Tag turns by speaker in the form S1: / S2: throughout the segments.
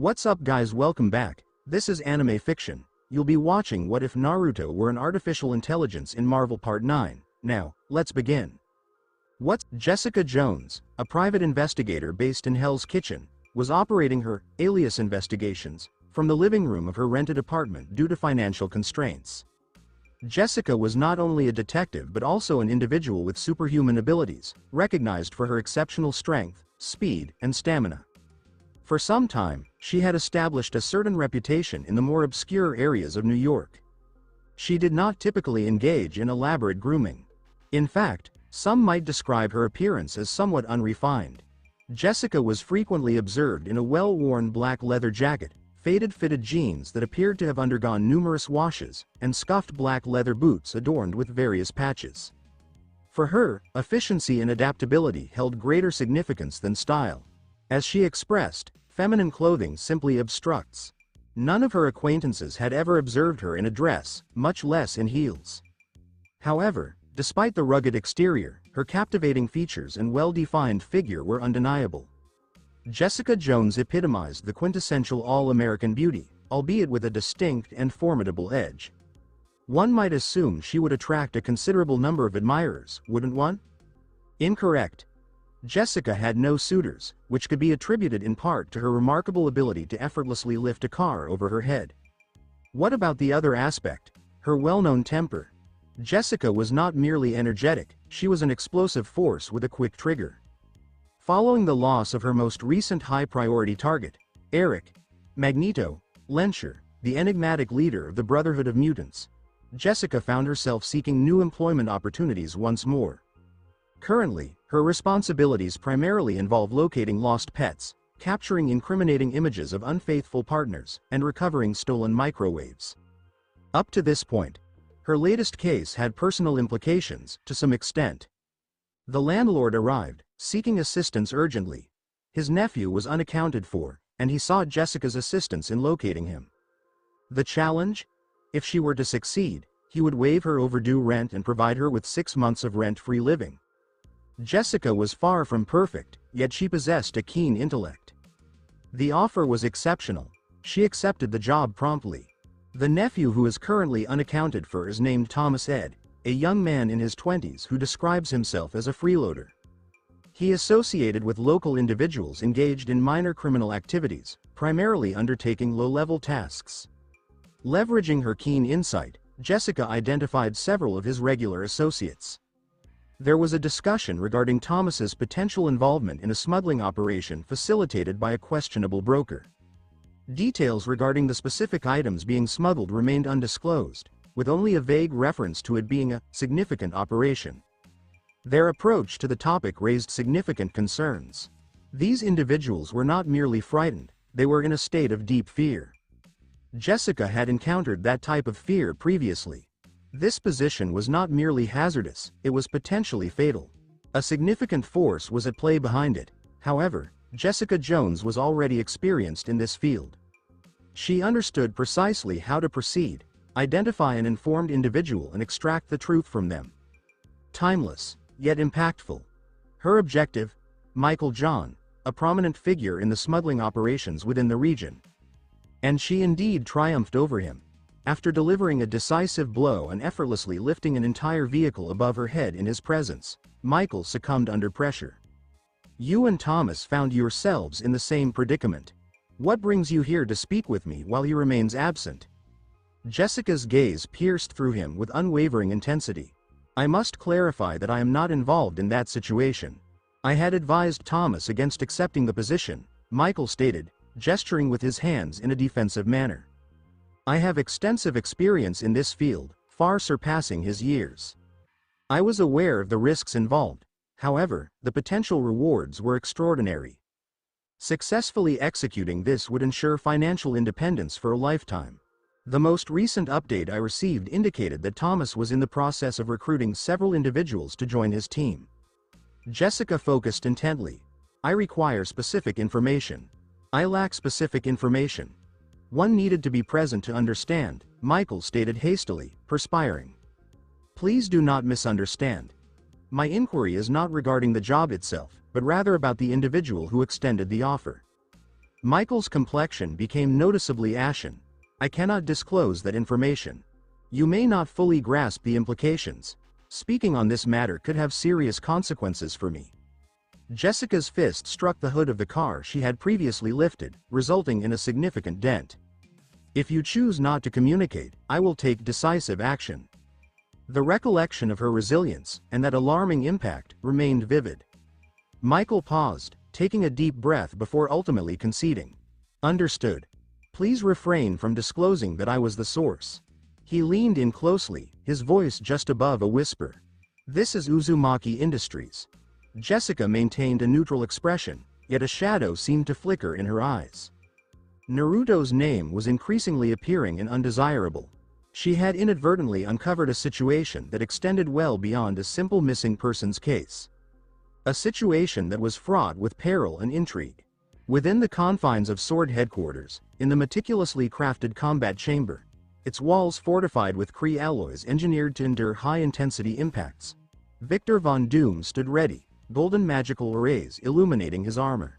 S1: What's up guys, welcome back. This is anime fiction. You'll be watching What If Naruto Were an Artificial Intelligence in Marvel Part 9. Now, let's begin. What's Jessica Jones, a private investigator based in Hell's Kitchen, was operating her alias investigations from the living room of her rented apartment due to financial constraints. Jessica was not only a detective but also an individual with superhuman abilities, recognized for her exceptional strength, speed, and stamina. For some time, she had established a certain reputation in the more obscure areas of New York. She did not typically engage in elaborate grooming. In fact, some might describe her appearance as somewhat unrefined. Jessica was frequently observed in a well-worn black leather jacket, faded fitted jeans that appeared to have undergone numerous washes, and scuffed black leather boots adorned with various patches. For her, efficiency and adaptability held greater significance than style. As she expressed, feminine clothing simply obstructs. None of her acquaintances had ever observed her in a dress, much less in heels. However, despite the rugged exterior, her captivating features and well-defined figure were undeniable. Jessica Jones epitomized the quintessential all-American beauty, albeit with a distinct and formidable edge. One might assume she would attract a considerable number of admirers, wouldn't one? Incorrect. Jessica had no suitors, which could be attributed in part to her remarkable ability to effortlessly lift a car over her head. What about the other aspect? Her well-known temper. Jessica was not merely energetic, she was an explosive force with a quick trigger. Following the loss of her most recent high-priority target, Eric Magneto Lencher, the enigmatic leader of the Brotherhood of Mutants, Jessica found herself seeking new employment opportunities once more. Currently, her responsibilities primarily involve locating lost pets, capturing incriminating images of unfaithful partners, and recovering stolen microwaves. Up to this point, her latest case had personal implications, to some extent. The landlord arrived, seeking assistance urgently. His nephew was unaccounted for, and he sought Jessica's assistance in locating him. The challenge? If she were to succeed, he would waive her overdue rent and provide her with 6 months of rent-free living. Jessica was far from perfect, yet she possessed a keen intellect. The offer was exceptional. She accepted the job promptly. The nephew who is currently unaccounted for is named Thomas Ed, a young man in his 20s who describes himself as a freeloader. He associated with local individuals engaged in minor criminal activities, primarily undertaking low-level tasks. Leveraging her keen insight, Jessica identified several of his regular associates. There was a discussion regarding Thomas's potential involvement in a smuggling operation facilitated by a questionable broker. Details regarding the specific items being smuggled remained undisclosed, with only a vague reference to it being a significant operation. Their approach to the topic raised significant concerns. These individuals were not merely frightened, they were in a state of deep fear. Jessica had encountered that type of fear previously. This position was not merely hazardous, it was potentially fatal. A significant force was at play behind it. However, Jessica Jones was already experienced in this field. She understood precisely how to proceed, identify an informed individual and extract the truth from them. Timeless, yet impactful. Her objective? Michael John, a prominent figure in the smuggling operations within the region. And she indeed triumphed over him. After delivering a decisive blow and effortlessly lifting an entire vehicle above her head in his presence, Michael succumbed under pressure. You and Thomas found yourselves in the same predicament. What brings you here to speak with me while he remains absent? Jessica's gaze pierced through him with unwavering intensity. I must clarify that I am not involved in that situation. I had advised Thomas against accepting the position, Michael stated, gesturing with his hands in a defensive manner. I have extensive experience in this field, far surpassing his years. I was aware of the risks involved, however, the potential rewards were extraordinary. Successfully executing this would ensure financial independence for a lifetime. The most recent update I received indicated that Thomas was in the process of recruiting several individuals to join his team. Jessica focused intently. I require specific information. I lack specific information. One needed to be present to understand, Michael stated hastily, perspiring. Please do not misunderstand. My inquiry is not regarding the job itself, but rather about the individual who extended the offer. Michael's complexion became noticeably ashen. I cannot disclose that information. You may not fully grasp the implications. Speaking on this matter could have serious consequences for me. Jessica's fist struck the hood of the car she had previously lifted, resulting in a significant dent. If you choose not to communicate, I will take decisive action. The recollection of her resilience, and that alarming impact, remained vivid. Michael paused, taking a deep breath before ultimately conceding. Understood. Please refrain from disclosing that I was the source. He leaned in closely, his voice just above a whisper. This is Uzumaki Industries. Jessica maintained a neutral expression, yet a shadow seemed to flicker in her eyes. Naruto's name was increasingly appearing and undesirable. She had inadvertently uncovered a situation that extended well beyond a simple missing persons case. A situation that was fraught with peril and intrigue. Within the confines of Sword Headquarters, in the meticulously crafted combat chamber, its walls fortified with Kree alloys engineered to endure high-intensity impacts, Victor Von Doom stood ready, golden magical rays illuminating his armor.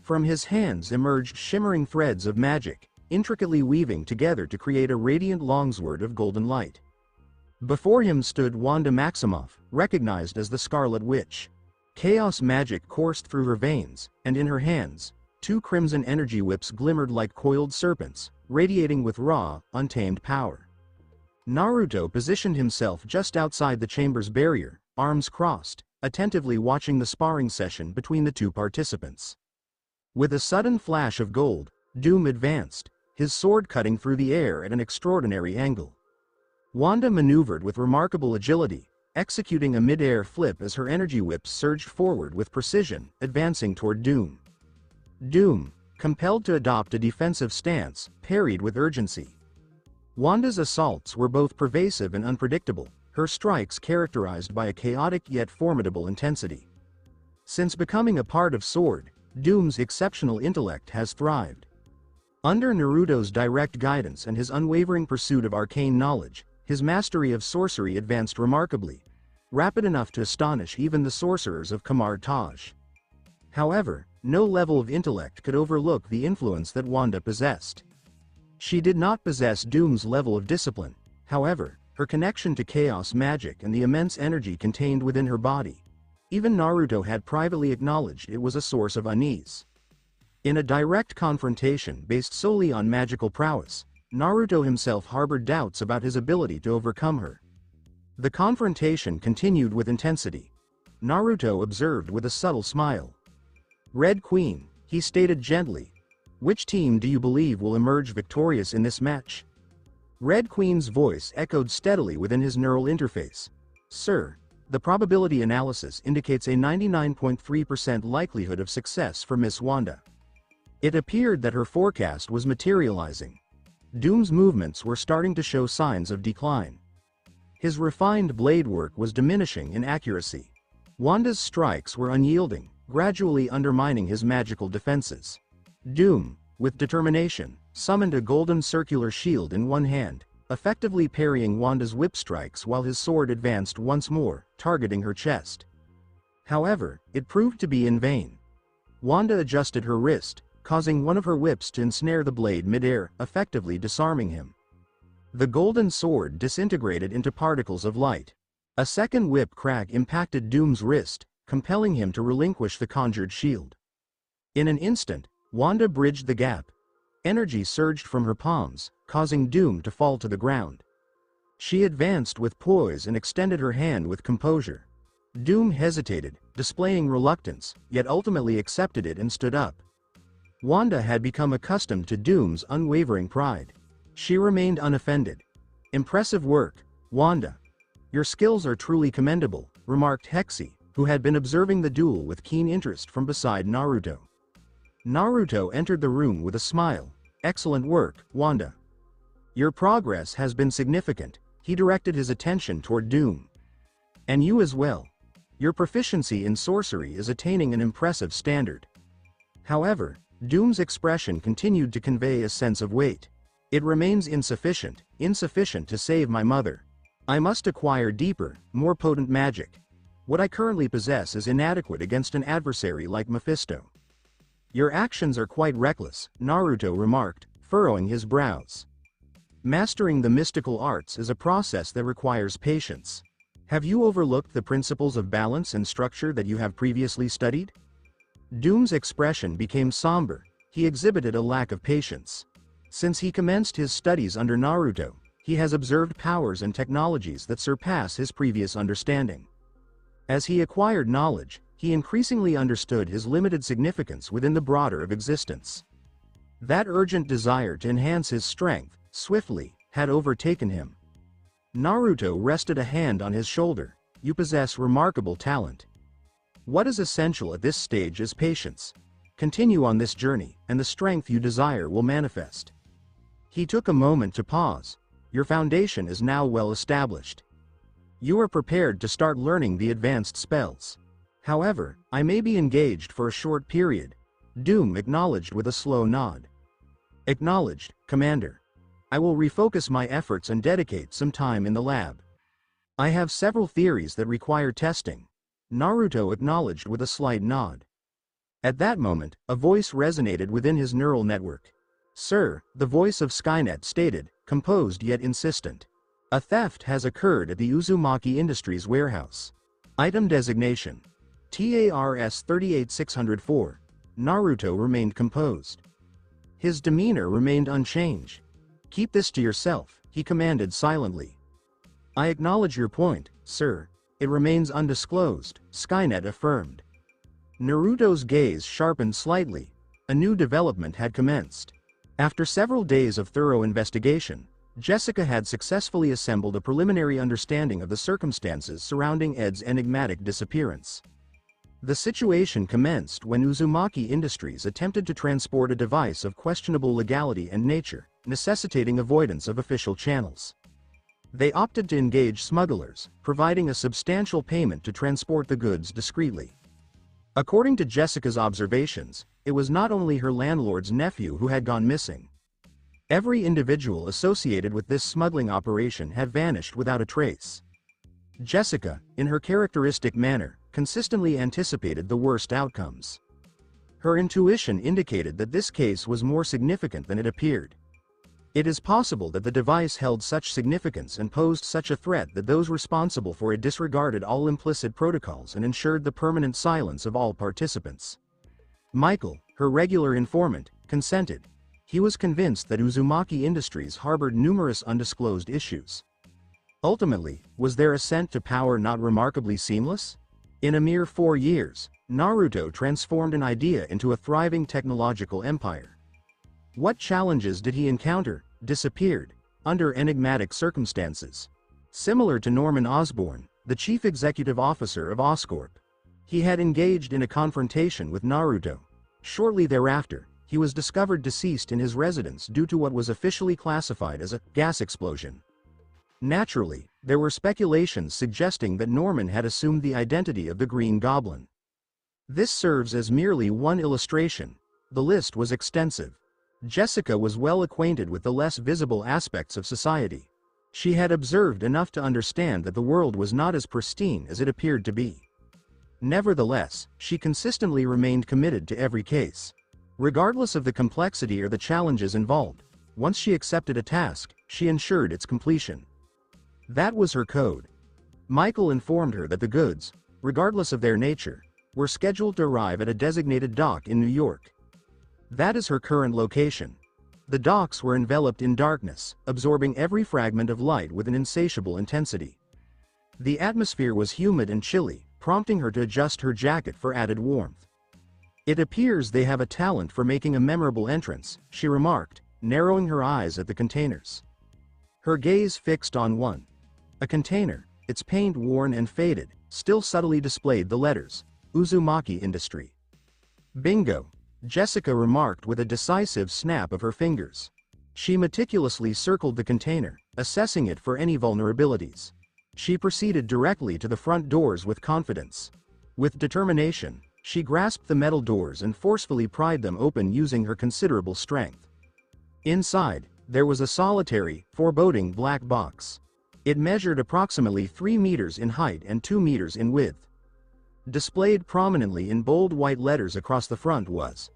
S1: From his hands emerged shimmering threads of magic, intricately weaving together to create a radiant longsword of golden light. Before him stood Wanda Maximoff, recognized as the Scarlet Witch. Chaos magic coursed through her veins, and in her hands, two crimson energy whips glimmered like coiled serpents, radiating with raw, untamed power. Naruto positioned himself just outside the chamber's barrier, arms crossed, attentively watching the sparring session between the two participants. With a sudden flash of gold, Doom advanced, his sword cutting through the air at an extraordinary angle. Wanda maneuvered with remarkable agility, executing a mid-air flip as her energy whips surged forward with precision, advancing toward Doom. Doom, compelled to adopt a defensive stance, parried with urgency. Wanda's assaults were both pervasive and unpredictable, her strikes characterized by a chaotic yet formidable intensity. Since becoming a part of Sword, Doom's exceptional intellect has thrived. Under Naruto's direct guidance and his unwavering pursuit of arcane knowledge, his mastery of sorcery advanced remarkably, rapid enough to astonish even the sorcerers of Kamar Taj. However, no level of intellect could overlook the influence that Wanda possessed. She did not possess Doom's level of discipline, however, her connection to chaos magic and the immense energy contained within her body. Even Naruto had privately acknowledged it was a source of unease. In a direct confrontation based solely on magical prowess, Naruto himself harbored doubts about his ability to overcome her. The confrontation continued with intensity. Naruto observed with a subtle smile. Red Queen, he stated gently. Which team do you believe will emerge victorious in this match? Red Queen's voice echoed steadily within his neural interface. Sir, the probability analysis indicates a 99.3% likelihood of success for Miss Wanda. It appeared that her forecast was materializing. Doom's movements were starting to show signs of decline. His refined blade work was diminishing in accuracy. Wanda's strikes were unyielding, gradually undermining his magical defenses. Doom, with determination, summoned a golden circular shield in one hand, effectively parrying Wanda's whip strikes while his sword advanced once more, targeting her chest. However, it proved to be in vain. Wanda adjusted her wrist, causing one of her whips to ensnare the blade mid-air, effectively disarming him. The golden sword disintegrated into particles of light. A second whip crack impacted Doom's wrist, compelling him to relinquish the conjured shield. In an instant, Wanda bridged the gap. Energy surged from her palms, causing Doom to fall to the ground. She advanced with poise and extended her hand with composure. Doom hesitated, displaying reluctance, yet ultimately accepted it and stood up. Wanda had become accustomed to Doom's unwavering pride. She remained unoffended. Impressive work, Wanda. Your skills are truly commendable, remarked Hexy, who had been observing the duel with keen interest from beside Naruto. Naruto entered the room with a smile. Excellent work, Wanda. Your progress has been significant. He directed his attention toward Doom. And you as well. Your proficiency in sorcery is attaining an impressive standard. However, Doom's expression continued to convey a sense of weight. It remains insufficient to save my mother. I must acquire deeper, more potent magic. What I currently possess is inadequate against an adversary like Mephisto. Your actions are quite reckless, Naruto remarked, furrowing his brows. Mastering the mystical arts is a process that requires patience. Have you overlooked the principles of balance and structure that you have previously studied? Doom's expression became somber. He exhibited a lack of patience. Since he commenced his studies under Naruto, he has observed powers and technologies that surpass his previous understanding. As he acquired knowledge, he increasingly understood his limited significance within the broader of existence. That urgent desire to enhance his strength, swiftly, had overtaken him. Naruto rested a hand on his shoulder. You possess remarkable talent. What is essential at this stage is patience. Continue on this journey, and the strength you desire will manifest. He took a moment to pause. Your foundation is now well established. You are prepared to start learning the advanced spells. However, I may be engaged for a short period. Doom acknowledged with a slow nod. Acknowledged, Commander. I will refocus my efforts and dedicate some time in the lab. I have several theories that require testing. Naruto acknowledged with a slight nod. At that moment, a voice resonated within his neural network. Sir, the voice of Skynet stated, composed yet insistent. A theft has occurred at the Uzumaki Industries warehouse. Item designation: TARS 38604. Naruto remained composed. His demeanor remained unchanged. Keep this to yourself, he commanded silently. I acknowledge your point, sir. It remains undisclosed, Skynet affirmed. Naruto's gaze sharpened slightly. A new development had commenced. After several days of thorough investigation, Jessica had successfully assembled a preliminary understanding of the circumstances surrounding Ed's enigmatic disappearance. The situation commenced when Uzumaki Industries attempted to transport a device of questionable legality and nature, necessitating avoidance of official channels. They opted to engage smugglers, providing a substantial payment to transport the goods discreetly. According to Jessica's observations, it was not only her landlord's nephew who had gone missing. Every individual associated with this smuggling operation had vanished without a trace. Jessica, in her characteristic manner, consistently anticipated the worst outcomes. Her intuition indicated that this case was more significant than it appeared. It is possible that the device held such significance and posed such a threat that those responsible for it disregarded all implicit protocols and ensured the permanent silence of all participants. Michael, her regular informant, consented. He was convinced that Uzumaki Industries harbored numerous undisclosed issues. Ultimately, was their ascent to power not remarkably seamless? In a mere 4 years, Naruto transformed an idea into a thriving technological empire. What challenges did he encounter? Disappeared, under enigmatic circumstances. Similar to Norman Osborn, the chief executive officer of Oscorp. He had engaged in a confrontation with Naruto. Shortly thereafter, he was discovered deceased in his residence due to what was officially classified as a gas explosion. Naturally, there were speculations suggesting that Norman had assumed the identity of the Green Goblin. This serves as merely one illustration. The list was extensive. Jessica was well acquainted with the less visible aspects of society. She had observed enough to understand that the world was not as pristine as it appeared to be. Nevertheless, she consistently remained committed to every case. Regardless of the complexity or the challenges involved, once she accepted a task, she ensured its completion. That was her code. Michael informed her that the goods, regardless of their nature, were scheduled to arrive at a designated dock in New York. That is her current location. The docks were enveloped in darkness, absorbing every fragment of light with an insatiable intensity. The atmosphere was humid and chilly, prompting her to adjust her jacket for added warmth. It appears they have a talent for making a memorable entrance, she remarked, narrowing her eyes at the containers. Her gaze fixed on one. A container, its paint worn and faded, still subtly displayed the letters, Uzumaki Industry. Bingo, Jessica remarked with a decisive snap of her fingers. She meticulously circled the container, assessing it for any vulnerabilities. She proceeded directly to the front doors with confidence. With determination, she grasped the metal doors and forcefully pried them open using her considerable strength. Inside, there was a solitary, foreboding black box. It measured approximately 3 meters in height and 2 meters in width. Displayed prominently in bold white letters across the front was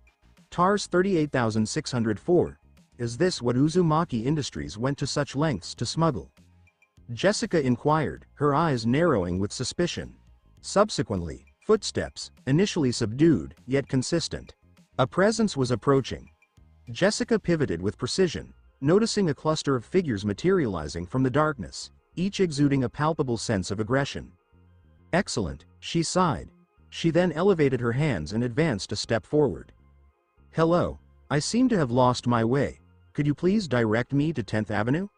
S1: TARS 38604. Is this what Uzumaki Industries went to such lengths to smuggle? Jessica inquired, her eyes narrowing with suspicion. Subsequently, footsteps, initially subdued, yet consistent. A presence was approaching. Jessica pivoted with precision, noticing a cluster of figures materializing from the darkness, each exuding a palpable sense of aggression. Excellent, she sighed. She then elevated her hands and advanced a step forward. Hello, I seem to have lost my way. Could you please direct me to 10th Avenue?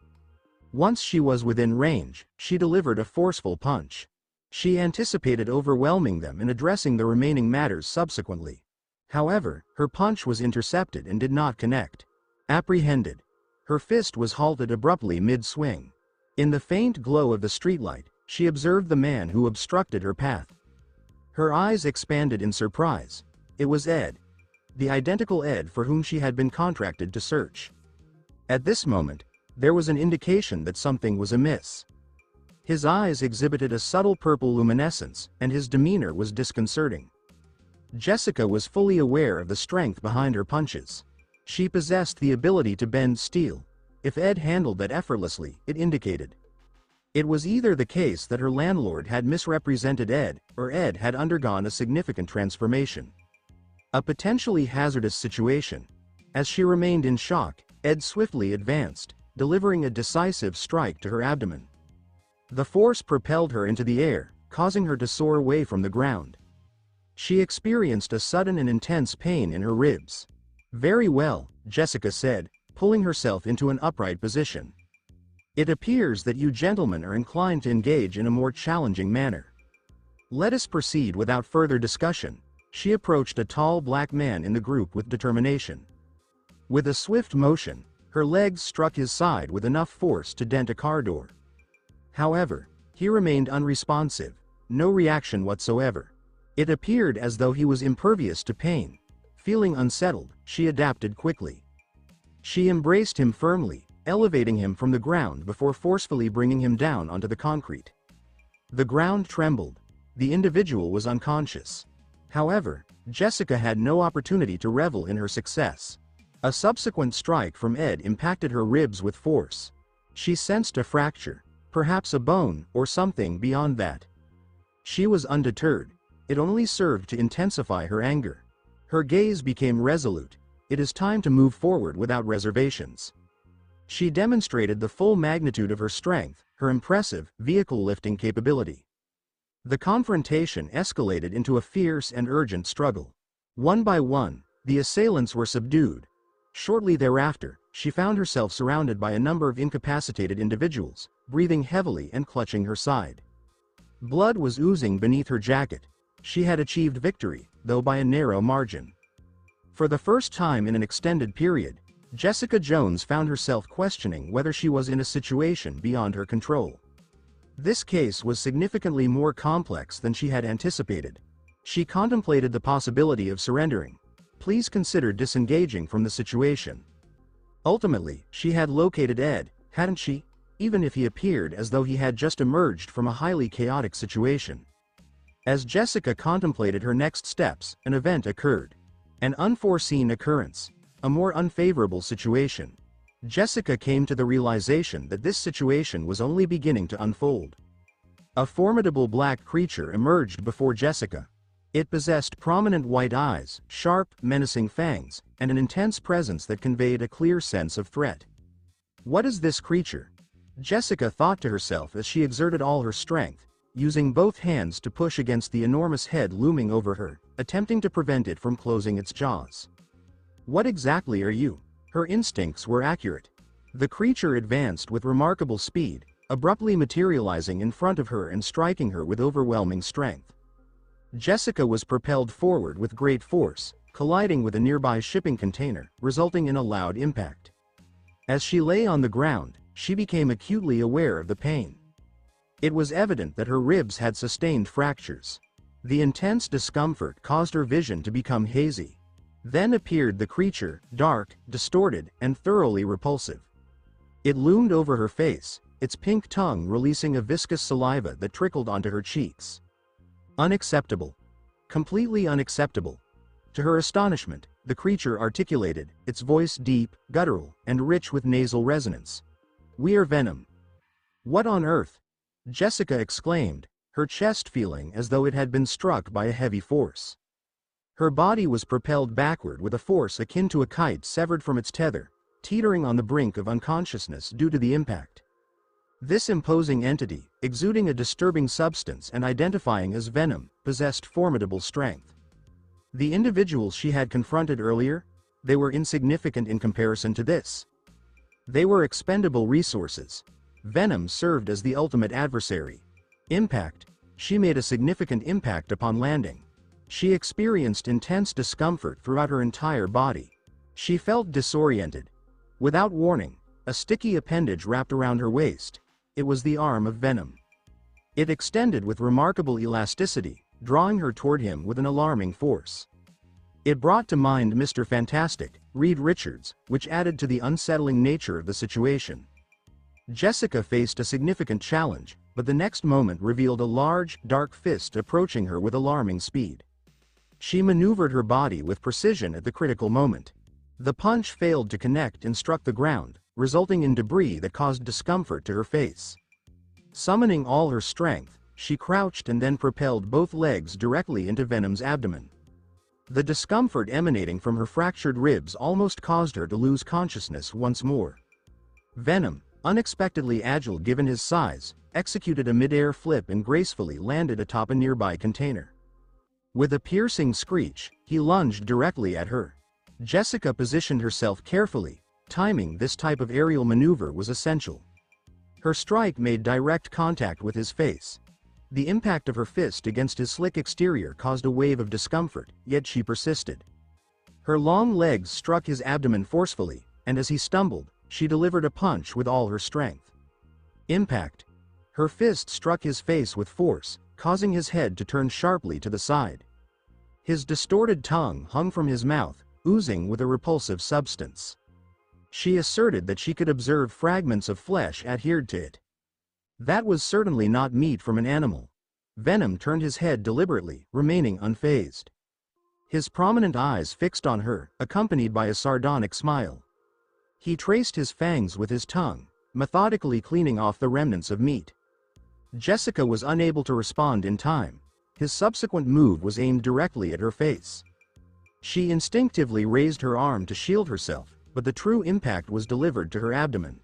S1: Once she was within range, she delivered a forceful punch. She anticipated overwhelming them and addressing the remaining matters subsequently. However, her punch was intercepted and did not connect. Apprehended, her fist was halted abruptly mid-swing. In the faint glow of the streetlight, she observed the man who obstructed her path. Her eyes expanded in surprise. It was Ed. The identical Ed for whom she had been contracted to search. At this moment, there was an indication that something was amiss. His eyes exhibited a subtle purple luminescence, and his demeanor was disconcerting. Jessica was fully aware of the strength behind her punches. She possessed the ability to bend steel. If Ed handled that effortlessly, it indicated. It was either the case that her landlord had misrepresented Ed, or Ed had undergone a significant transformation. A potentially hazardous situation. As she remained in shock, Ed swiftly advanced, delivering a decisive strike to her abdomen. The force propelled her into the air, causing her to soar away from the ground. She experienced a sudden and intense pain in her ribs. Very well, Jessica said, pulling herself into an upright position. It appears that you gentlemen are inclined to engage in a more challenging manner. Let us proceed without further discussion. She approached a tall black man in the group with determination. With a swift motion, her legs struck his side with enough force to dent a car door. However, he remained unresponsive, no reaction whatsoever. It appeared as though he was impervious to pain. Feeling unsettled, she adapted quickly. She embraced him firmly, elevating him from the ground before forcefully bringing him down onto the concrete. The ground trembled. The individual was unconscious. However, Jessica had no opportunity to revel in her success. A subsequent strike from Ed impacted her ribs with force. She sensed a fracture, perhaps a bone, or something beyond that. She was undeterred. It only served to intensify her anger. Her gaze became resolute. It is time to move forward without reservations. She demonstrated the full magnitude of her strength, her impressive, vehicle-lifting capability. The confrontation escalated into a fierce and urgent struggle. One by one, the assailants were subdued. Shortly thereafter, she found herself surrounded by a number of incapacitated individuals, breathing heavily and clutching her side. Blood was oozing beneath her jacket. She had achieved victory, though by a narrow margin. For the first time in an extended period, Jessica Jones found herself questioning whether she was in a situation beyond her control. This case was significantly more complex than she had anticipated. She contemplated the possibility of surrendering. Please consider disengaging from the situation. Ultimately, she had located Ed, hadn't she? Even if he appeared as though he had just emerged from a highly chaotic situation. As Jessica contemplated her next steps, an event occurred. An unforeseen occurrence. A more unfavorable situation. Jessica came to the realization that this situation was only beginning to unfold. A formidable black creature emerged before Jessica. It possessed prominent white eyes, sharp, menacing fangs, and an intense presence that conveyed a clear sense of threat. What is this creature? Jessica thought to herself as she exerted all her strength, using both hands to push against the enormous head looming over her, attempting to prevent it from closing its jaws. What exactly are you? Her instincts were accurate. The creature advanced with remarkable speed, abruptly materializing in front of her and striking her with overwhelming strength. Jessica was propelled forward with great force, colliding with a nearby shipping container, resulting in a loud impact. As she lay on the ground, she became acutely aware of the pain. It was evident that her ribs had sustained fractures. The intense discomfort caused her vision to become hazy. Then appeared the creature, dark, distorted, and thoroughly repulsive. It loomed over her face, its pink tongue releasing a viscous saliva that trickled onto her cheeks. Unacceptable. Completely unacceptable. To her astonishment, the creature articulated, its voice deep, guttural, and rich with nasal resonance. "We are Venom." "What on earth?" Jessica exclaimed, her chest feeling as though it had been struck by a heavy force. Her body was propelled backward with a force akin to a kite severed from its tether, teetering on the brink of unconsciousness due to the impact. This imposing entity, exuding a disturbing substance and identifying as Venom, possessed formidable strength. The individuals she had confronted earlier, they were insignificant in comparison to this. They were expendable resources. Venom served as the ultimate adversary. Impact. She made a significant impact upon landing. She experienced intense discomfort throughout her entire body. She felt disoriented. Without warning, a sticky appendage wrapped around her waist. It was the arm of Venom. It extended with remarkable elasticity, drawing her toward him with an alarming force. It brought to mind Mr. Fantastic, Reed Richards, which added to the unsettling nature of the situation. Jessica faced a significant challenge, but the next moment revealed a large, dark fist approaching her with alarming speed. She maneuvered her body with precision at the critical moment. The punch failed to connect and struck the ground, resulting in debris that caused discomfort to her face. Summoning all her strength, she crouched and then propelled both legs directly into Venom's abdomen. The discomfort emanating from her fractured ribs almost caused her to lose consciousness once more. Venom, unexpectedly agile given his size, executed a mid-air flip and gracefully landed atop a nearby container. With a piercing screech, he lunged directly at her. Jessica positioned herself carefully. Timing this type of aerial maneuver was essential. Her strike made direct contact with his face. The impact of her fist against his slick exterior caused a wave of discomfort, yet she persisted. Her long legs struck his abdomen forcefully, and as he stumbled, she delivered a punch with all her strength. Impact. Her fist struck his face with force, causing his head to turn sharply to the side. His distorted tongue hung from his mouth, oozing with a repulsive substance. She asserted that she could observe fragments of flesh adhered to it. That was certainly not meat from an animal. Venom turned his head deliberately, remaining unfazed. His prominent eyes fixed on her, accompanied by a sardonic smile. He traced his fangs with his tongue, methodically cleaning off the remnants of meat. Jessica was unable to respond in time. His subsequent move was aimed directly at her face. She instinctively raised her arm to shield herself, but the true impact was delivered to her abdomen.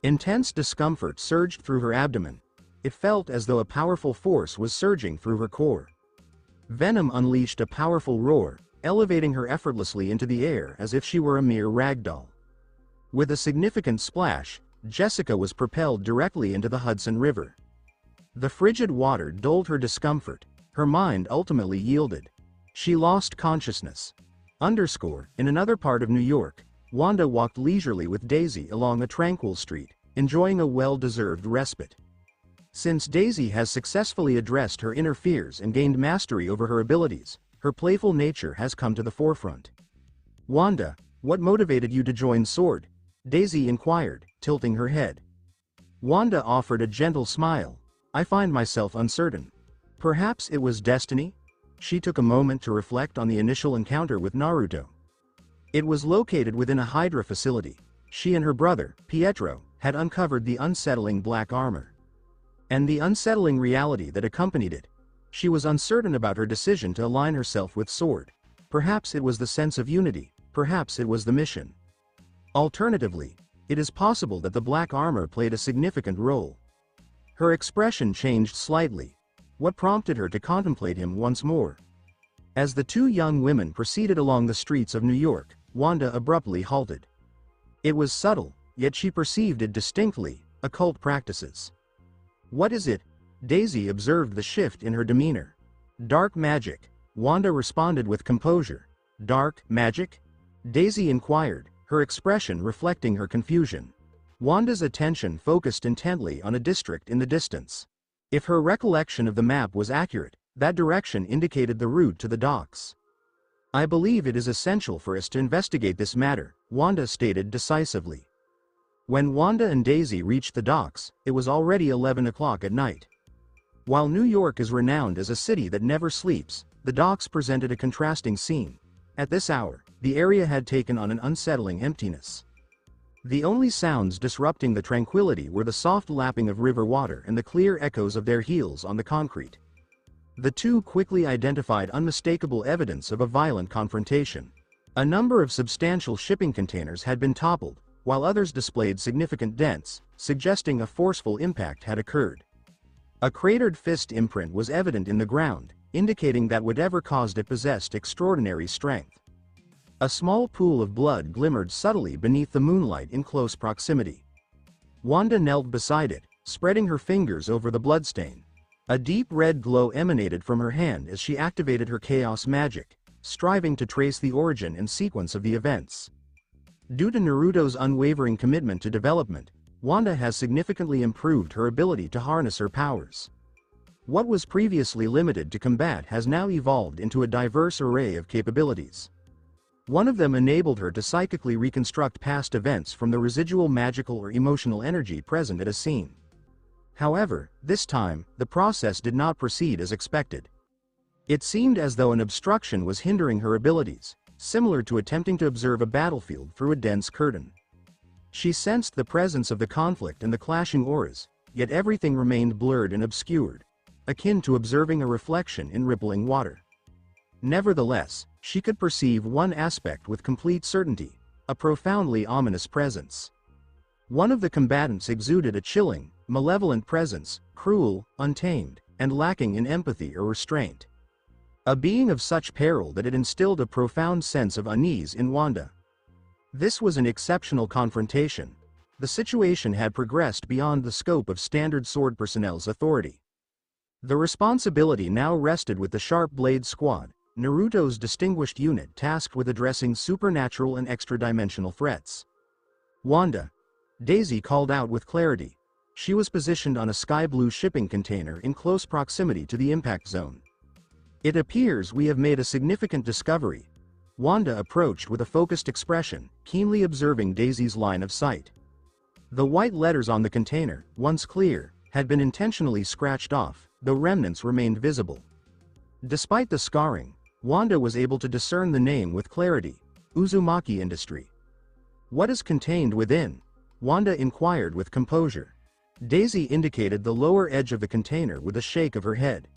S1: Intense discomfort surged through her abdomen. It felt as though a powerful force was surging through her core. Venom unleashed a powerful roar, elevating her effortlessly into the air as if she were a mere ragdoll. With a significant splash, Jessica was propelled directly into the Hudson River. The frigid water dulled her discomfort. Her mind ultimately yielded. She lost consciousness. In another part of New York, Wanda walked leisurely with Daisy along a tranquil street, enjoying a well-deserved respite. Since Daisy has successfully addressed her inner fears and gained mastery over her abilities, her playful nature has come to the forefront. "Wanda, what motivated you to join SWORD?" Daisy inquired, tilting her head. Wanda offered a gentle smile. "I find myself uncertain. Perhaps it was destiny?" She took a moment to reflect on the initial encounter with Naruto. It was located within a Hydra facility. She and her brother, Pietro, had uncovered the unsettling black armor. And the unsettling reality that accompanied it. She was uncertain about her decision to align herself with SWORD. Perhaps it was the sense of unity, perhaps it was the mission. Alternatively, it is possible that the black armor played a significant role. Her expression changed slightly. What prompted her to contemplate him once more? As the two young women proceeded along the streets of New York, Wanda abruptly halted. It was subtle, yet she perceived it distinctly: occult practices. "What is it?" Daisy observed the shift in her demeanor. "Dark magic," Wanda responded with composure. "Dark magic?" Daisy inquired, her expression reflecting her confusion. Wanda's attention focused intently on a district in the distance. If her recollection of the map was accurate, that direction indicated the route to the docks. "I believe it is essential for us to investigate this matter," Wanda stated decisively. When Wanda and Daisy reached the docks, it was already 11 o'clock at night. While New York is renowned as a city that never sleeps, the docks presented a contrasting scene. At this hour, the area had taken on an unsettling emptiness. The only sounds disrupting the tranquility were the soft lapping of river water and the clear echoes of their heels on the concrete. The two quickly identified unmistakable evidence of a violent confrontation. A number of substantial shipping containers had been toppled, while others displayed significant dents, suggesting a forceful impact had occurred. A cratered fist imprint was evident in the ground, indicating that whatever caused it possessed extraordinary strength. A small pool of blood glimmered subtly beneath the moonlight in close proximity. Wanda knelt beside it, spreading her fingers over the bloodstain. A deep red glow emanated from her hand as she activated her chaos magic, striving to trace the origin and sequence of the events. Due to Naruto's unwavering commitment to development, Wanda has significantly improved her ability to harness her powers. What was previously limited to combat has now evolved into a diverse array of capabilities. One of them enabled her to psychically reconstruct past events from the residual magical or emotional energy present at a scene. However, this time, the process did not proceed as expected. It seemed as though an obstruction was hindering her abilities, similar to attempting to observe a battlefield through a dense curtain. She sensed the presence of the conflict and the clashing auras, yet everything remained blurred and obscured, akin to observing a reflection in rippling water. Nevertheless, she could perceive one aspect with complete certainty, a profoundly ominous presence. One of the combatants exuded a chilling, malevolent presence, cruel, untamed, and lacking in empathy or restraint. A being of such peril that it instilled a profound sense of unease in Wanda. This was an exceptional confrontation. The situation had progressed beyond the scope of standard sword personnel's authority. The responsibility now rested with the Sharp Blade Squad, Naruto's distinguished unit tasked with addressing supernatural and extra-dimensional threats. Wanda. Daisy called out with clarity. She was positioned on a sky-blue shipping container in close proximity to the impact zone. It appears we have made a significant discovery. Wanda approached with a focused expression, keenly observing Daisy's line of sight. The white letters on the container, once clear, had been intentionally scratched off, though remnants remained visible. Despite the scarring, Wanda was able to discern the name with clarity: Uzumaki Industry. What is contained within? Wanda inquired with composure. Daisy indicated the lower edge of the container with a shake of her head.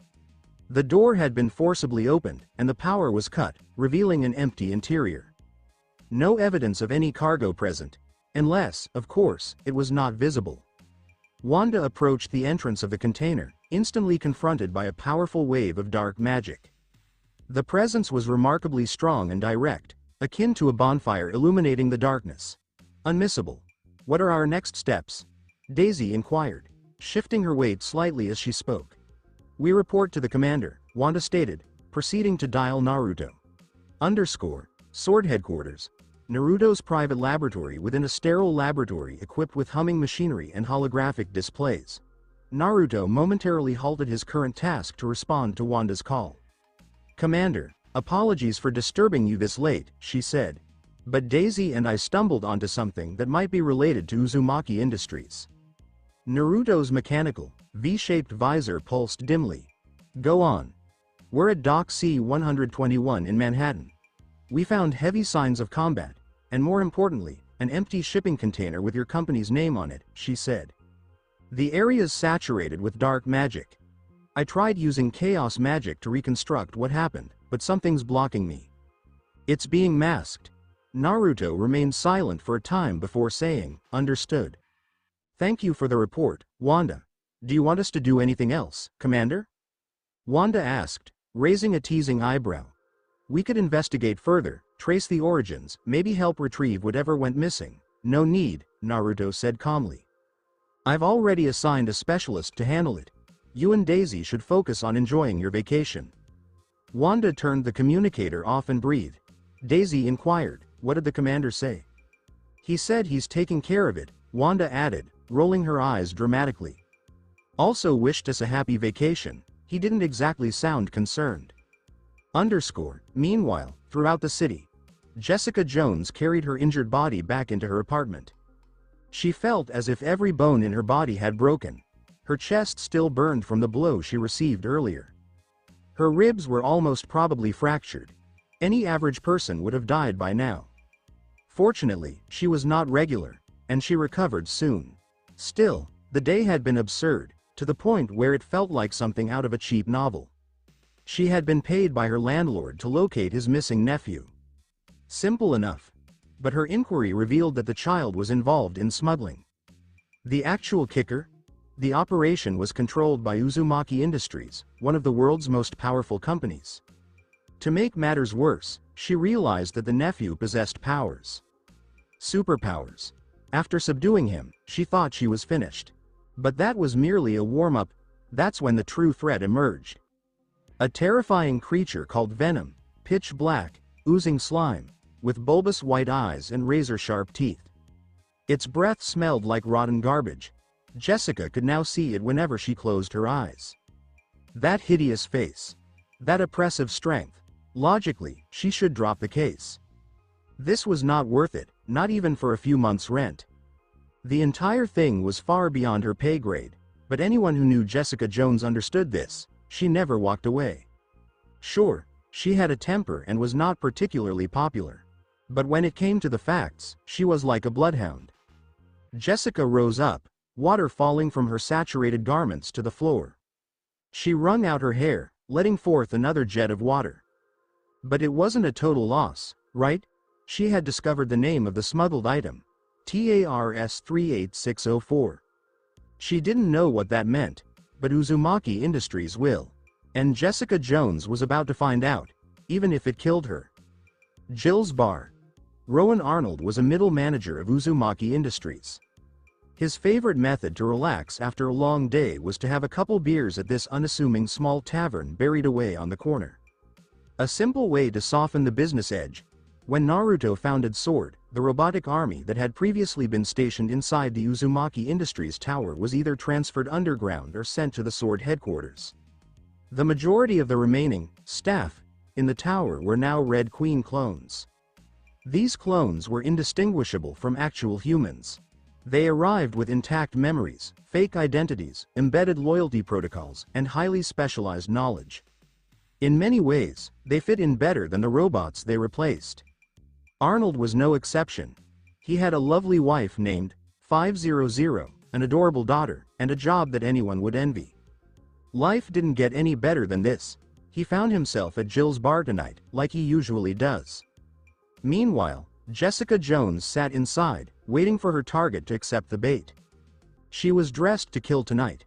S1: The door had been forcibly opened, and the power was cut, revealing an empty interior. No evidence of any cargo present, unless, of course, it was not visible. Wanda approached the entrance of the container, instantly confronted by a powerful wave of dark magic. The presence was remarkably strong and direct, akin to a bonfire illuminating the darkness. Unmissable. What are our next steps? Daisy inquired, shifting her weight slightly as she spoke. We report to the commander, Wanda stated, proceeding to dial Naruto. Sword headquarters. Naruto's private laboratory within a sterile laboratory equipped with humming machinery and holographic displays. Naruto momentarily halted his current task to respond to Wanda's call. Commander, apologies for disturbing you this late, she said. But Daisy and I stumbled onto something that might be related to Uzumaki Industries. Naruto's mechanical, V-shaped visor pulsed dimly. Go on. We're at Dock C-121 in Manhattan. We found heavy signs of combat, and more importantly, an empty shipping container with your company's name on it, she said. The area's saturated with dark magic. I tried using chaos magic to reconstruct what happened, but something's blocking me. It's being masked. Naruto remained silent for a time before saying, understood. Thank you for the report, Wanda. Do you want us to do anything else, Commander? Wanda asked, raising a teasing eyebrow. We could investigate further, trace the origins, maybe help retrieve whatever went missing. No need, Naruto said calmly. I've already assigned a specialist to handle it. You and Daisy should focus on enjoying your vacation. Wanda turned the communicator off and breathed. Daisy inquired, what did the commander say? He said he's taking care of it, Wanda added, rolling her eyes dramatically. Also wished us a happy vacation. He didn't exactly sound concerned. Meanwhile, throughout the city, Jessica Jones carried her injured body back into her apartment. She felt as if every bone in her body had broken. Her chest still burned from the blow she received earlier. Her ribs were almost probably fractured. Any average person would have died by now. Fortunately, she was not regular, and she recovered soon. Still, the day had been absurd, to the point where it felt like something out of a cheap novel. She had been paid by her landlord to locate his missing nephew. Simple enough. But her inquiry revealed that the child was involved in smuggling. The actual kicker? The operation was controlled by Uzumaki Industries, one of the world's most powerful companies. To make matters worse, she realized that the nephew possessed powers. Superpowers. After subduing him, she thought she was finished. But that was merely a warm-up. That's when the true threat emerged. A terrifying creature called Venom, pitch black, oozing slime, with bulbous white eyes and razor-sharp teeth. Its breath smelled like rotten garbage. Jessica could now see it whenever she closed her eyes. That hideous face. That oppressive strength. Logically, she should drop the case. This was not worth it, not even for a few months' rent. The entire thing was far beyond her pay grade, but anyone who knew Jessica Jones understood this. She never walked away. Sure, she had a temper and was not particularly popular. But when it came to the facts, she was like a bloodhound. Jessica rose up, water falling from her saturated garments to the floor. She wrung out her hair, letting forth another jet of water. But it wasn't a total loss, right? She had discovered the name of the smuggled item. TARS 38604. She didn't know what that meant, but Uzumaki Industries will. And Jessica Jones was about to find out, even if it killed her. Jill's bar. Rowan Arnold was a middle manager of Uzumaki Industries. His favorite method to relax after a long day was to have a couple beers at this unassuming small tavern buried away on the corner. A simple way to soften the business edge. When Naruto founded SWORD, the robotic army that had previously been stationed inside the Uzumaki Industries tower was either transferred underground or sent to the SWORD headquarters. The majority of the remaining staff in the tower were now Red Queen clones. These clones were indistinguishable from actual humans. They arrived with intact memories, fake identities, embedded loyalty protocols, and highly specialized knowledge. In many ways, they fit in better than the robots they replaced. Arnold was no exception. He had a lovely wife named 500, an adorable daughter, and a job that anyone would envy. Life didn't get any better than this. He found himself at Jill's bar tonight, like he usually does. Meanwhile, Jessica Jones sat inside, waiting for her target to accept the bait. She was dressed to kill tonight.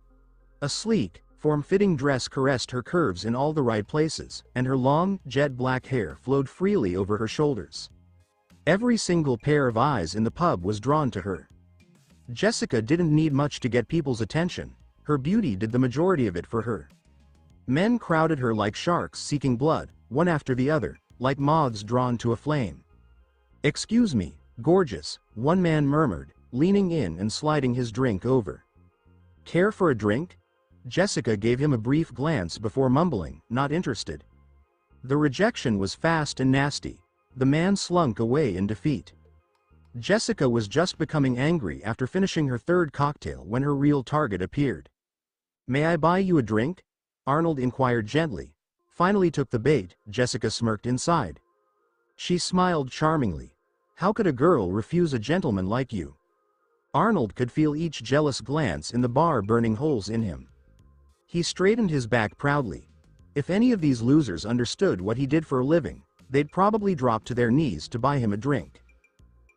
S1: A sleek, form-fitting dress caressed her curves in all the right places, and her long, jet black hair flowed freely over her shoulders. Every single pair of eyes in the pub was drawn to her. Jessica didn't need much to get people's attention. Her beauty did the majority of it for her. Men crowded her like sharks seeking blood, one after the other, like moths drawn to a flame. "Excuse me, gorgeous," one man murmured, leaning in and sliding his drink over. "Care for a drink?" Jessica gave him a brief glance before mumbling, "Not interested." The rejection was fast and nasty. The man slunk away in defeat. Jessica was just becoming angry after finishing her third cocktail when her real target appeared. "May I buy you a drink?" Arnold inquired gently. Finally took the bait, Jessica smirked inside. She smiled charmingly. "How could a girl refuse a gentleman like you?" Arnold could feel each jealous glance in the bar burning holes in him. He straightened his back proudly. If any of these losers understood what he did for a living, they'd probably drop to their knees to buy him a drink.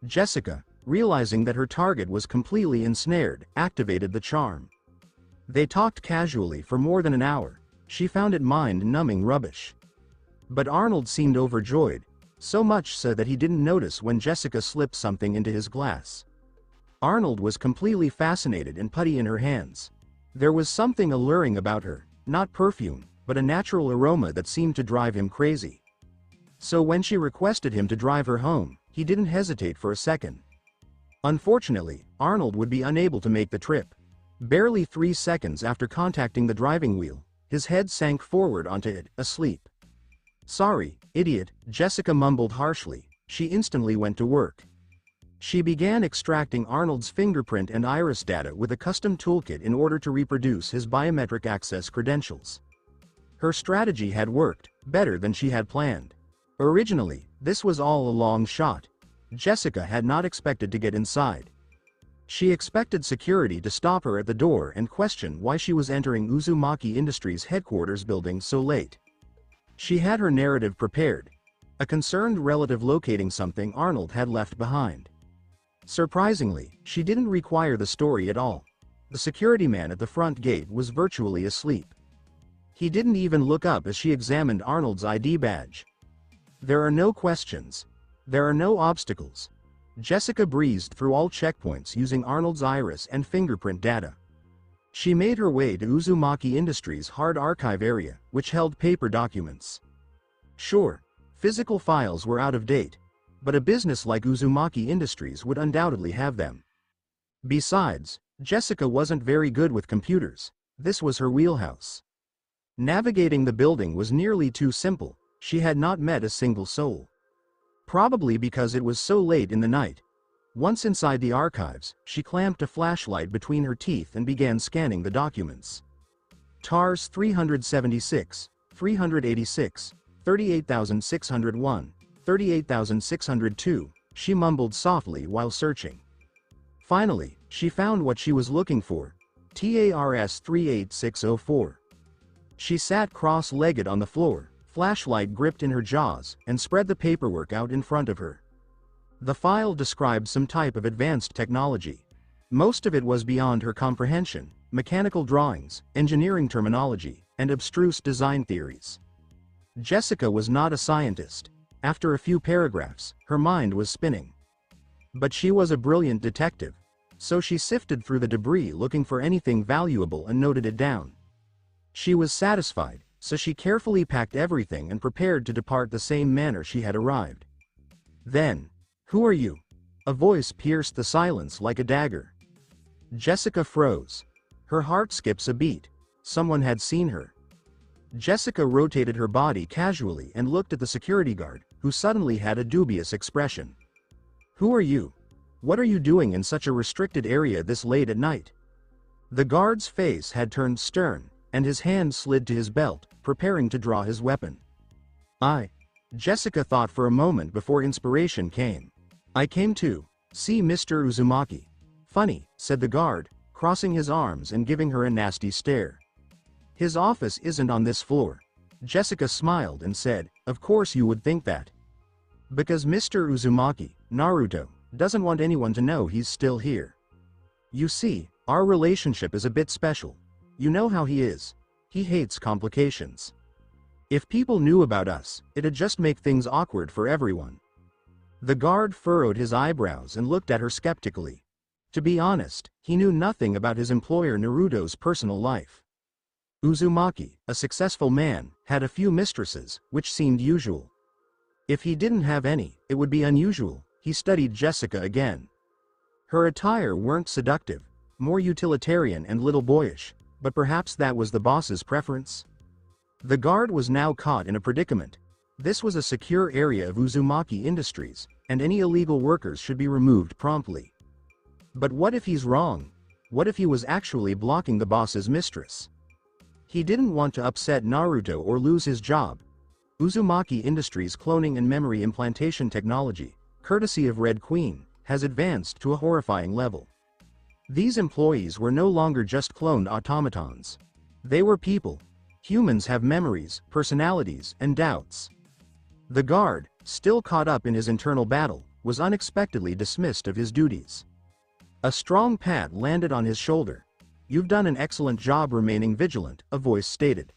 S1: Jessica, realizing that her target was completely ensnared, activated the charm. They talked casually for more than an hour. She found it mind-numbing rubbish. But Arnold seemed overjoyed, so much so that he didn't notice when Jessica slipped something into his glass. Arnold was completely fascinated and putty in her hands. There was something alluring about her, not perfume, but a natural aroma that seemed to drive him crazy. So when she requested him to drive her home, he didn't hesitate for a second. Unfortunately, Arnold would be unable to make the trip. Barely 3 seconds after contacting the driving wheel, his head sank forward onto it, asleep. "Sorry, idiot," Jessica mumbled harshly. She instantly went to work. She began extracting Arnold's fingerprint and iris data with a custom toolkit in order to reproduce his biometric access credentials. Her strategy had worked, better than she had planned. Originally, this was all a long shot. Jessica had not expected to get inside. She expected security to stop her at the door and question why she was entering Uzumaki Industries' headquarters building so late. She had her narrative prepared. A concerned relative locating something Arnold had left behind. Surprisingly, she didn't require the story at all. The security man at the front gate was virtually asleep. He didn't even look up as she examined Arnold's ID badge. There are no questions. There are no obstacles. Jessica breezed through all checkpoints using Arnold's iris and fingerprint data. She made her way to Uzumaki Industries' hard archive area, which held paper documents. Sure, physical files were out of date, but a business like Uzumaki Industries would undoubtedly have them. Besides, Jessica wasn't very good with computers. This was her wheelhouse. Navigating the building was nearly too simple. She had not met a single soul. Probably because it was so late in the night. Once inside the archives, she clamped a flashlight between her teeth and began scanning the documents. TARS 376, 386, 38,601, 38,602, she mumbled softly while searching. Finally, she found what she was looking for, TARS 38604. She sat cross-legged on the floor, flashlight gripped in her jaws, and spread the paperwork out in front of her. The file described some type of advanced technology. Most of it was beyond her comprehension: mechanical drawings, engineering terminology, and abstruse design theories. Jessica was not a scientist. After a few paragraphs, her mind was spinning. But she was a brilliant detective, so she sifted through the debris looking for anything valuable and noted it down. She was satisfied, so she carefully packed everything and prepared to depart the same manner she had arrived. Then, "Who are you?" A voice pierced the silence like a dagger. Jessica froze. Her heart skips a beat. Someone had seen her. Jessica rotated her body casually and looked at the security guard, who suddenly had a dubious expression. "Who are you? What are you doing in such a restricted area this late at night?" The guard's face had turned stern, and his hand slid to his belt, preparing to draw his weapon. Jessica thought for a moment before inspiration came. "I came to see Mr. Uzumaki." "Funny," said the guard, crossing his arms and giving her a nasty stare. "His office isn't on this floor." Jessica smiled and said, "Of course you would think that. Because Mr. Uzumaki, Naruto, doesn't want anyone to know he's still here. You see, our relationship is a bit special. You know how he is. He hates complications. If people knew about us, it'd just make things awkward for everyone." The guard furrowed his eyebrows and looked at her skeptically. To be honest, he knew nothing about his employer Naruto's personal life. Uzumaki, a successful man, had a few mistresses, which seemed usual. If he didn't have any, it would be unusual. He studied Jessica again. Her attire weren't seductive, more utilitarian and little boyish, but perhaps that was the boss's preference. The guard was now caught in a predicament. This was a secure area of Uzumaki Industries, and any illegal workers should be removed promptly. But what if he's wrong? What if he was actually blocking the boss's mistress? He didn't want to upset Naruto or lose his job. Uzumaki Industries' cloning and memory implantation technology, courtesy of Red Queen, has advanced to a horrifying level. These employees were no longer just cloned automatons. They were people. Humans have memories, personalities, and doubts. The guard, still caught up in his internal battle, was unexpectedly dismissed of his duties. A strong pat landed on his shoulder. "You've done an excellent job remaining vigilant," a voice stated.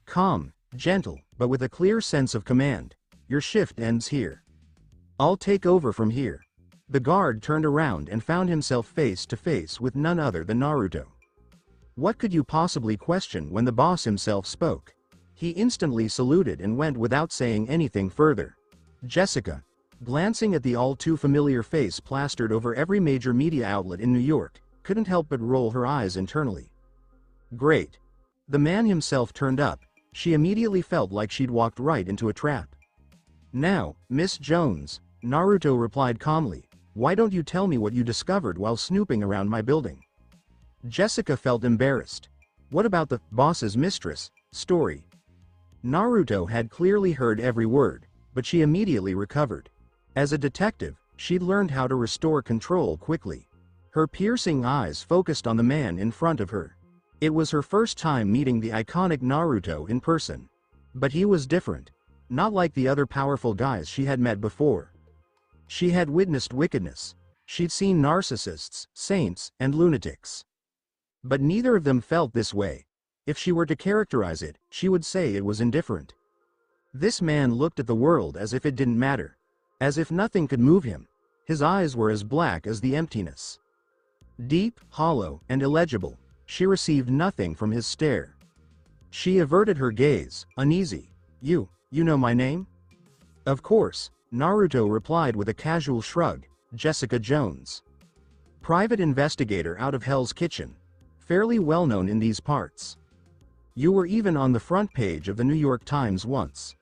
S1: Calm, gentle, but with a clear sense of command. "Your shift ends here. I'll take over from here." The guard turned around and found himself face to face with none other than Naruto. What could you possibly question when the boss himself spoke? He instantly saluted and went without saying anything further. Jessica, glancing at the all-too-familiar face plastered over every major media outlet in New York, couldn't help but roll her eyes internally. Great. The man himself turned up. She immediately felt like she'd walked right into a trap. "Now, Miss Jones," Naruto replied calmly, "why don't you tell me what you discovered while snooping around my building?" Jessica felt embarrassed. What about the boss's mistress story? Naruto had clearly heard every word. but she immediately recovered. As a detective, she'd learned how to restore control quickly. Her piercing eyes focused on the man in front of her. It was her first time meeting the iconic Naruto in person. But he was different. Not like the other powerful guys she had met before. She had witnessed wickedness. She'd seen narcissists, saints, and lunatics. But neither of them felt this way. If she were to characterize it, she would say it was indifferent. This man looked at the world as if it didn't matter. As if nothing could move him. His eyes were as black as the emptiness. Deep, hollow, and illegible, she received nothing from his stare. She averted her gaze, uneasy. You know my name? Of course, Naruto replied with a casual shrug. Jessica Jones. Private investigator out of Hell's Kitchen. Fairly well known in these parts. You were even on the front page of the New York Times once.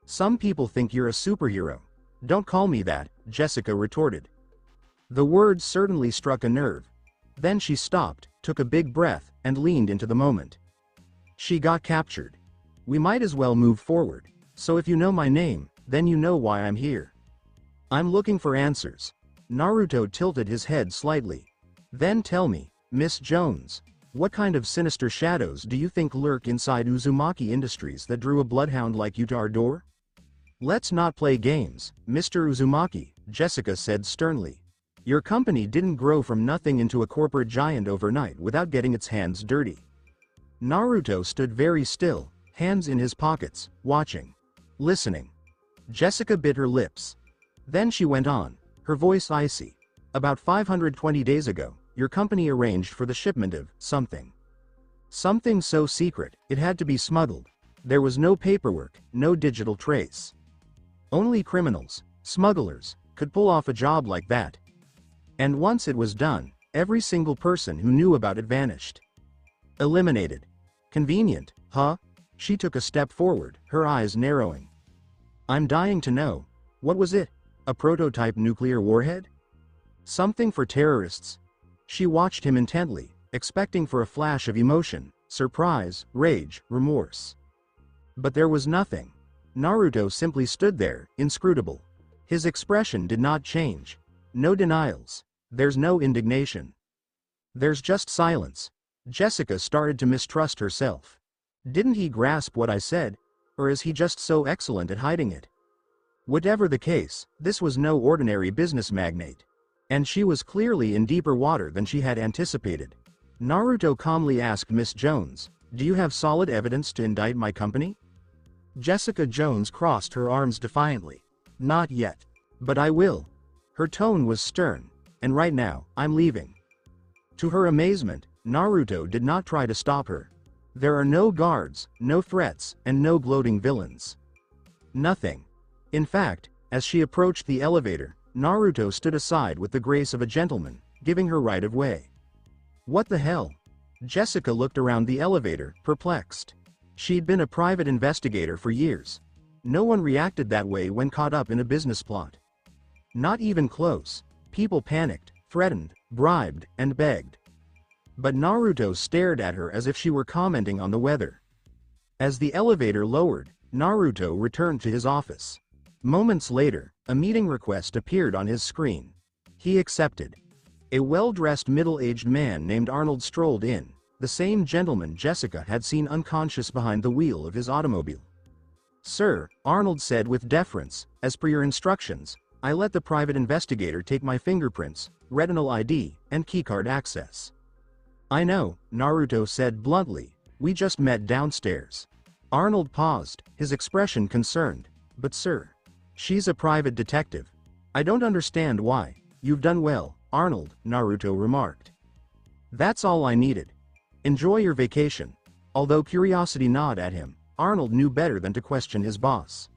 S1: Some people think you're a superhero. Don't call me that, Jessica retorted. The words certainly struck a nerve. Then she stopped, took a big breath, and leaned into the moment. She got captured. We might as well move forward. So if you know my name, then you know why I'm here. I'm looking for answers. Naruto tilted his head slightly. Then tell me, Miss Jones, what kind of sinister shadows do you think lurk inside Uzumaki Industries that drew a bloodhound like you to our door? Let's not play games, Mr. Uzumaki, Jessica said sternly. Your company didn't grow from nothing into a corporate giant overnight without getting its hands dirty. Naruto stood very still, hands in his pockets, watching. Listening. Jessica bit her lips. Then she went on, her voice icy. About 520 days ago, your company arranged for the shipment of something. Something so secret, it had to be smuggled. There was no paperwork, no digital trace. Only criminals, smugglers, could pull off a job like that. And once it was done, every single person who knew about it vanished. Eliminated. Convenient, huh? She took a step forward, her eyes narrowing. I'm dying to know. What was it? A prototype nuclear warhead? Something for terrorists? She watched him intently, expecting for a flash of emotion, surprise, rage, remorse. But there was nothing. Naruto simply stood there, inscrutable. His expression did not change. No denials. There's no indignation. There's just silence. Jessica started to mistrust herself. Didn't he grasp what I said? Or is he just so excellent at hiding it? Whatever the case, this was no ordinary business magnate. And she was clearly in deeper water than she had anticipated. Naruto calmly asked Miss Jones, do you have solid evidence to indict my company? Jessica Jones crossed her arms defiantly. Not yet. But I will. Her tone was stern. And right now, I'm leaving. To her amazement, Naruto did not try to stop her. There are no guards, no threats, and no gloating villains. Nothing. In fact, as she approached the elevator, Naruto stood aside with the grace of a gentleman, giving her right of way. What the hell? Jessica looked around the elevator, perplexed. She'd been a private investigator for years. No one reacted that way when caught up in a business plot. Not even close. People panicked, threatened, bribed, and begged. But Naruto stared at her as if she were commenting on the weather. As the elevator lowered, Naruto returned to his office. Moments later, a meeting request appeared on his screen. He accepted. A well-dressed middle-aged man named Arnold strolled in, the same gentleman Jessica had seen unconscious behind the wheel of his automobile. Sir, Arnold said with deference, as per your instructions, I let the private investigator take my fingerprints, retinal ID, and keycard access. I know, Naruto said bluntly, we just met downstairs. Arnold paused, his expression concerned. But sir, she's a private detective. I don't understand why. You've done well, Arnold, Naruto remarked. That's all I needed. Enjoy your vacation. Although curiosity gnawed at him, Arnold knew better than to question his boss.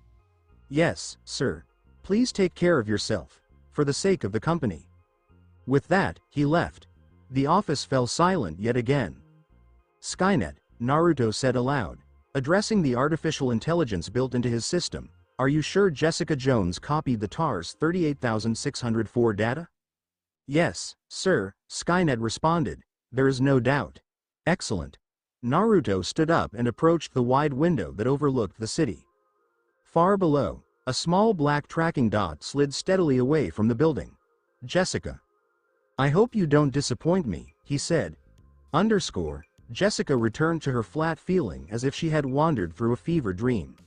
S1: Yes, sir. Please take care of yourself, for the sake of the company. With that, he left. The office fell silent yet again. Skynet, Naruto said aloud, addressing the artificial intelligence built into his system. Are you sure Jessica Jones copied the TARS 38604 data? Yes, sir, Skynet responded. There is no doubt. Excellent. Naruto stood up and approached the wide window that overlooked the city. Far below, A small black tracking dot slid steadily away from the building. Jessica. I hope you don't disappoint me, he said. Jessica returned to her flat feeling as if she had wandered through a fever dream.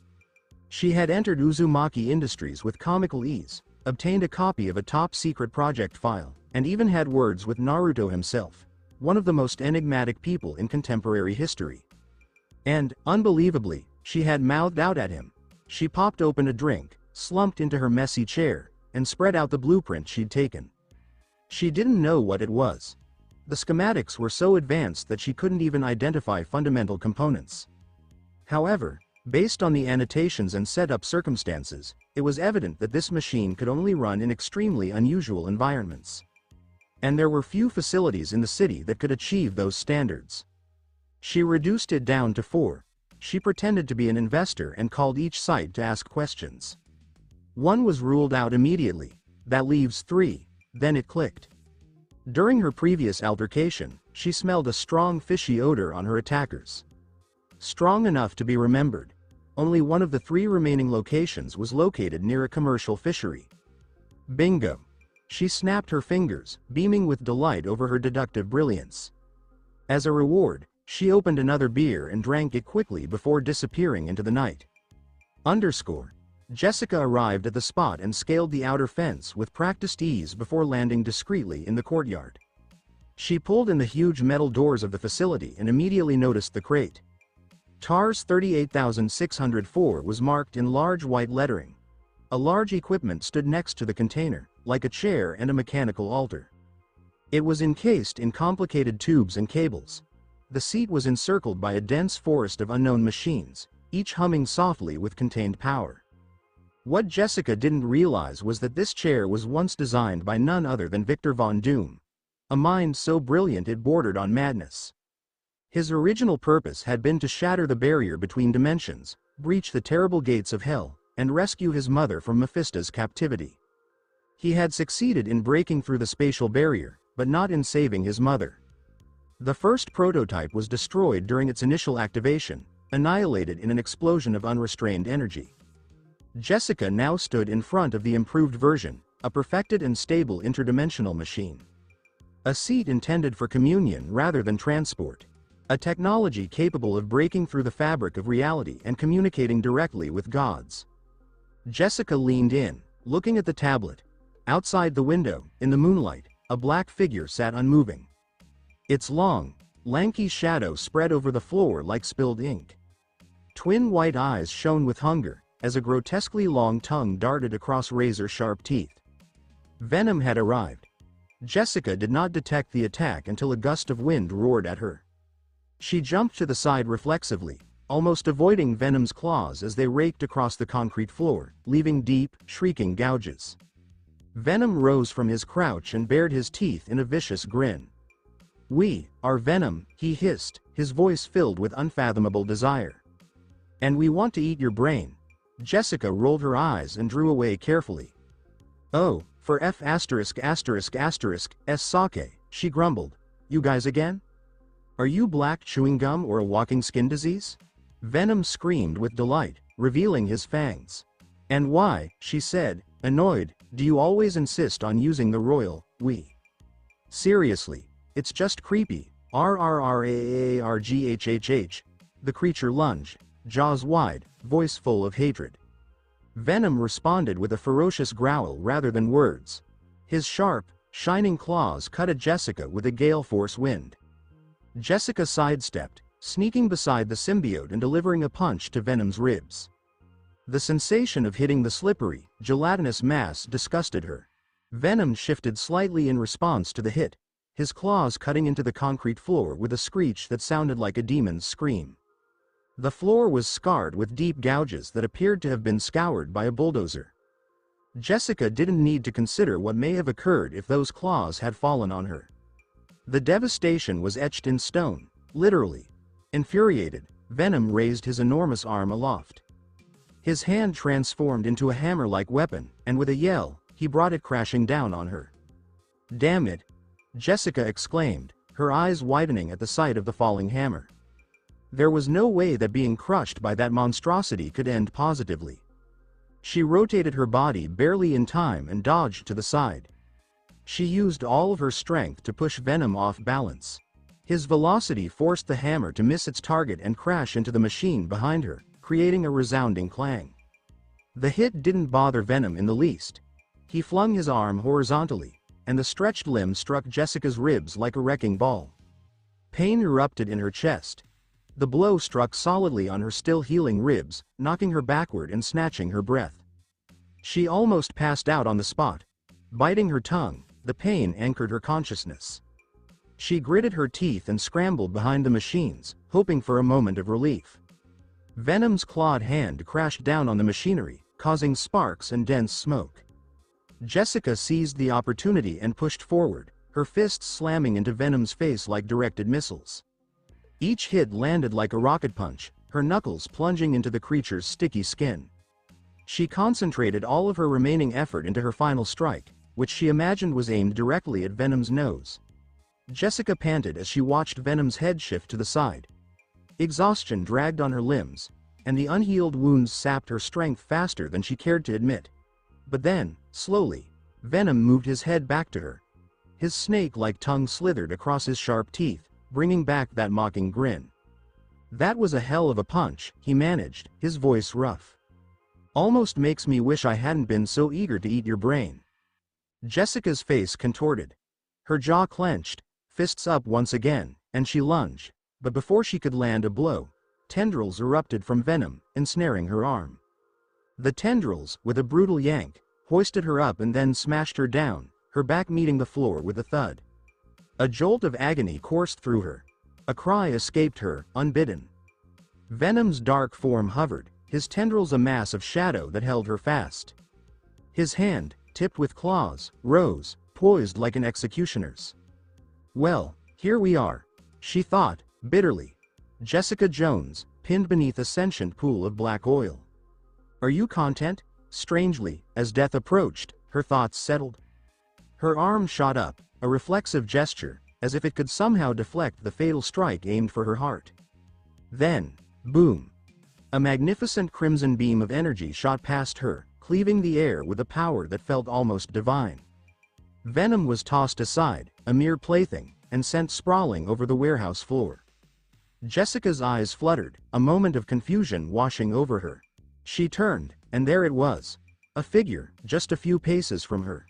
S1: She had entered Uzumaki Industries with comical ease, obtained a copy of a top-secret project file, and even had words with Naruto himself, one of the most enigmatic people in contemporary history. And, unbelievably, she had mouthed out at him. She popped open a drink, slumped into her messy chair, and spread out the blueprint she'd taken. She didn't know what it was. The schematics were so advanced that she couldn't even identify fundamental components. However, based on the annotations and setup circumstances, it was evident that this machine could only run in extremely unusual environments. And there were few facilities in the city that could achieve those standards. She reduced it down to 4. She pretended to be an investor and called each site to ask questions. 1 was ruled out immediately. That leaves 3. Then it clicked. During her previous altercation, she smelled a strong fishy odor on her attackers. Strong enough to be remembered. Only one of the 3 remaining locations was located near a commercial fishery. Bingo! She snapped her fingers, beaming with delight over her deductive brilliance. As a reward, she opened another beer and drank it quickly before disappearing into the night. Jessica arrived at the spot and scaled the outer fence with practiced ease before landing discreetly in the courtyard. She pulled in the huge metal doors of the facility and immediately noticed the crate. TARS 38604 was marked in large white lettering. A large equipment stood next to the container, like a chair and a mechanical altar. It was encased in complicated tubes and cables. The seat was encircled by a dense forest of unknown machines, each humming softly with contained power. What Jessica didn't realize was that this chair was once designed by none other than Victor Von Doom, a mind so brilliant it bordered on madness. His original purpose had been to shatter the barrier between dimensions, breach the terrible gates of hell, and rescue his mother from Mephisto's captivity. He had succeeded in breaking through the spatial barrier, but not in saving his mother. The first prototype was destroyed during its initial activation, annihilated in an explosion of unrestrained energy. Jessica now stood in front of the improved version, a perfected and stable interdimensional machine. A seat intended for communion rather than transport. A technology capable of breaking through the fabric of reality and communicating directly with gods. Jessica leaned in, looking at the tablet. Outside the window, in the moonlight, a black figure sat unmoving. Its long, lanky shadow spread over the floor like spilled ink. Twin white eyes shone with hunger, as a grotesquely long tongue darted across razor-sharp teeth. Venom had arrived. Jessica did not detect the attack until a gust of wind roared at her. She jumped to the side reflexively, almost avoiding Venom's claws as they raked across the concrete floor, leaving deep, shrieking gouges. Venom rose from his crouch and bared his teeth in a vicious grin. "We are Venom," he hissed, his voice filled with unfathomable desire. "And we want to eat your brain." Jessica rolled her eyes and drew away carefully. "Oh, for F*** S sake," she grumbled. "You guys again? Are you black chewing gum or a walking skin disease?" Venom screamed with delight, revealing his fangs. "And why," she said, annoyed, "do you always insist on using the royal we? Seriously, it's just creepy." "RRRAARGHHH." The creature lunged, jaws wide, voice full of hatred. Venom responded with a ferocious growl rather than words. His sharp, shining claws cut at Jessica with a gale-force wind. Jessica sidestepped, sneaking beside the symbiote and delivering a punch to Venom's ribs. The sensation of hitting the slippery, gelatinous mass disgusted her. Venom shifted slightly in response to the hit, his claws cutting into the concrete floor with a screech that sounded like a demon's scream. The floor was scarred with deep gouges that appeared to have been scoured by a bulldozer. Jessica didn't need to consider what may have occurred if those claws had fallen on her. The devastation was etched in stone, literally. Infuriated, Venom raised his enormous arm aloft. His hand transformed into a hammer-like weapon, and with a yell, he brought it crashing down on her. "Damn it!" Jessica exclaimed, her eyes widening at the sight of the falling hammer. There was no way that being crushed by that monstrosity could end positively. She rotated her body barely in time and dodged to the side. She used all of her strength to push Venom off balance. His velocity forced the hammer to miss its target and crash into the machine behind her, creating a resounding clang. The hit didn't bother Venom in the least. He flung his arm horizontally, and the stretched limb struck Jessica's ribs like a wrecking ball. Pain erupted in her chest. The blow struck solidly on her still healing ribs, knocking her backward and snatching her breath. She almost passed out on the spot. Biting her tongue, the pain anchored her consciousness. She gritted her teeth and scrambled behind the machines, hoping for a moment of relief. Venom's clawed hand crashed down on the machinery, causing sparks and dense smoke. Jessica seized the opportunity and pushed forward, her fists slamming into Venom's face like directed missiles. Each hit landed like a rocket punch, her knuckles plunging into the creature's sticky skin. She concentrated all of her remaining effort into her final strike, which she imagined was aimed directly at Venom's nose. Jessica panted as she watched Venom's head shift to the side. Exhaustion dragged on her limbs, and the unhealed wounds sapped her strength faster than she cared to admit. But then, slowly, Venom moved his head back to her. His snake-like tongue slithered across his sharp teeth, bringing back that mocking grin. "That was a hell of a punch," he managed, his voice rough. "Almost makes me wish I hadn't been so eager to eat your brain." Jessica's face contorted. Her jaw clenched, fists up once again, and she lunged, but before she could land a blow, tendrils erupted from Venom, ensnaring her arm. The tendrils, with a brutal yank, hoisted her up and then smashed her down, her back meeting the floor with a thud. A jolt of agony coursed through her. A cry escaped her, unbidden. Venom's dark form hovered, his tendrils a mass of shadow that held her fast. His hand, tipped with claws, rose, poised like an executioner's. "Well, here we are," she thought, bitterly. Jessica Jones, pinned beneath a sentient pool of black oil. "Are you content?" Strangely, as death approached, her thoughts settled. Her arm shot up, a reflexive gesture, as if it could somehow deflect the fatal strike aimed for her heart. Then, boom! A magnificent crimson beam of energy shot past her, cleaving the air with a power that felt almost divine. Venom was tossed aside, a mere plaything, and sent sprawling over the warehouse floor. Jessica's eyes fluttered, a moment of confusion washing over her. She turned, and there it was. A figure, just a few paces from her.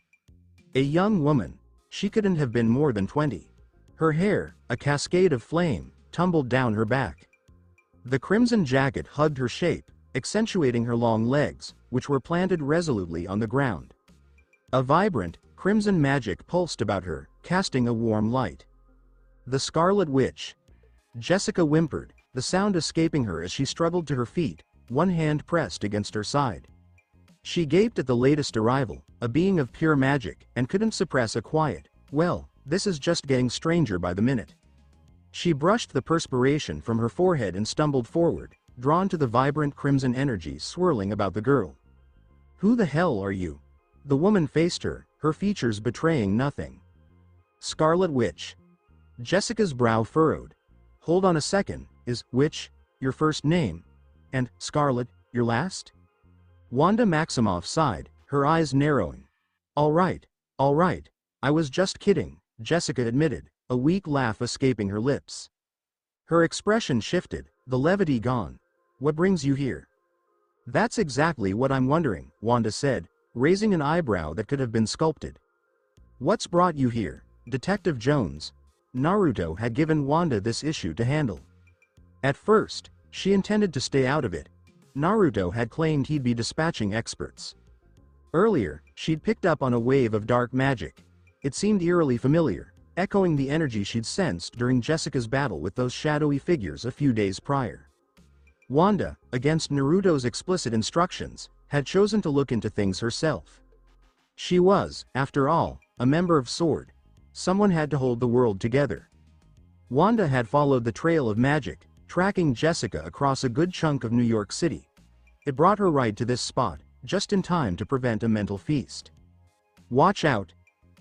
S1: A young woman. She couldn't have been more than 20. Her hair, a cascade of flame, tumbled down her back. The crimson jacket hugged her shape, accentuating her long legs, which were planted resolutely on the ground. A vibrant, crimson magic pulsed about her, casting a warm light. The Scarlet Witch. Jessica whimpered, the sound escaping her as she struggled to her feet, one hand pressed against her side. She gaped at the latest arrival, a being of pure magic, and couldn't suppress a quiet, "Well, this is just getting stranger by the minute." She brushed the perspiration from her forehead and stumbled forward, drawn to the vibrant crimson energy swirling about the girl. "Who the hell are you?" The woman faced her, her features betraying nothing. "Scarlet Witch." Jessica's brow furrowed. "Hold on a second, is Witch your first name? And Scarlet your last?" Wanda Maximoff sighed, her eyes narrowing. All right, I was just kidding," Jessica admitted, a weak laugh escaping her lips. Her expression shifted, the levity gone. "What brings you here?" "That's exactly what I'm wondering," Wanda said, raising an eyebrow that could have been sculpted. "What's brought you here, Detective Jones?" Naruto had given Wanda this issue to handle. At first, she intended to stay out of it. Naruto had claimed he'd be dispatching experts. Earlier, she'd picked up on a wave of dark magic. It seemed eerily familiar, echoing the energy she'd sensed during Jessica's battle with those shadowy figures a few days prior. Wanda, against Naruto's explicit instructions, had chosen to look into things herself. She was, after all, a member of SWORD. Someone had to hold the world together. Wanda had followed the trail of magic, tracking Jessica across a good chunk of New York City. It brought her right to this spot, just in time to prevent a mental feast. "Watch out!"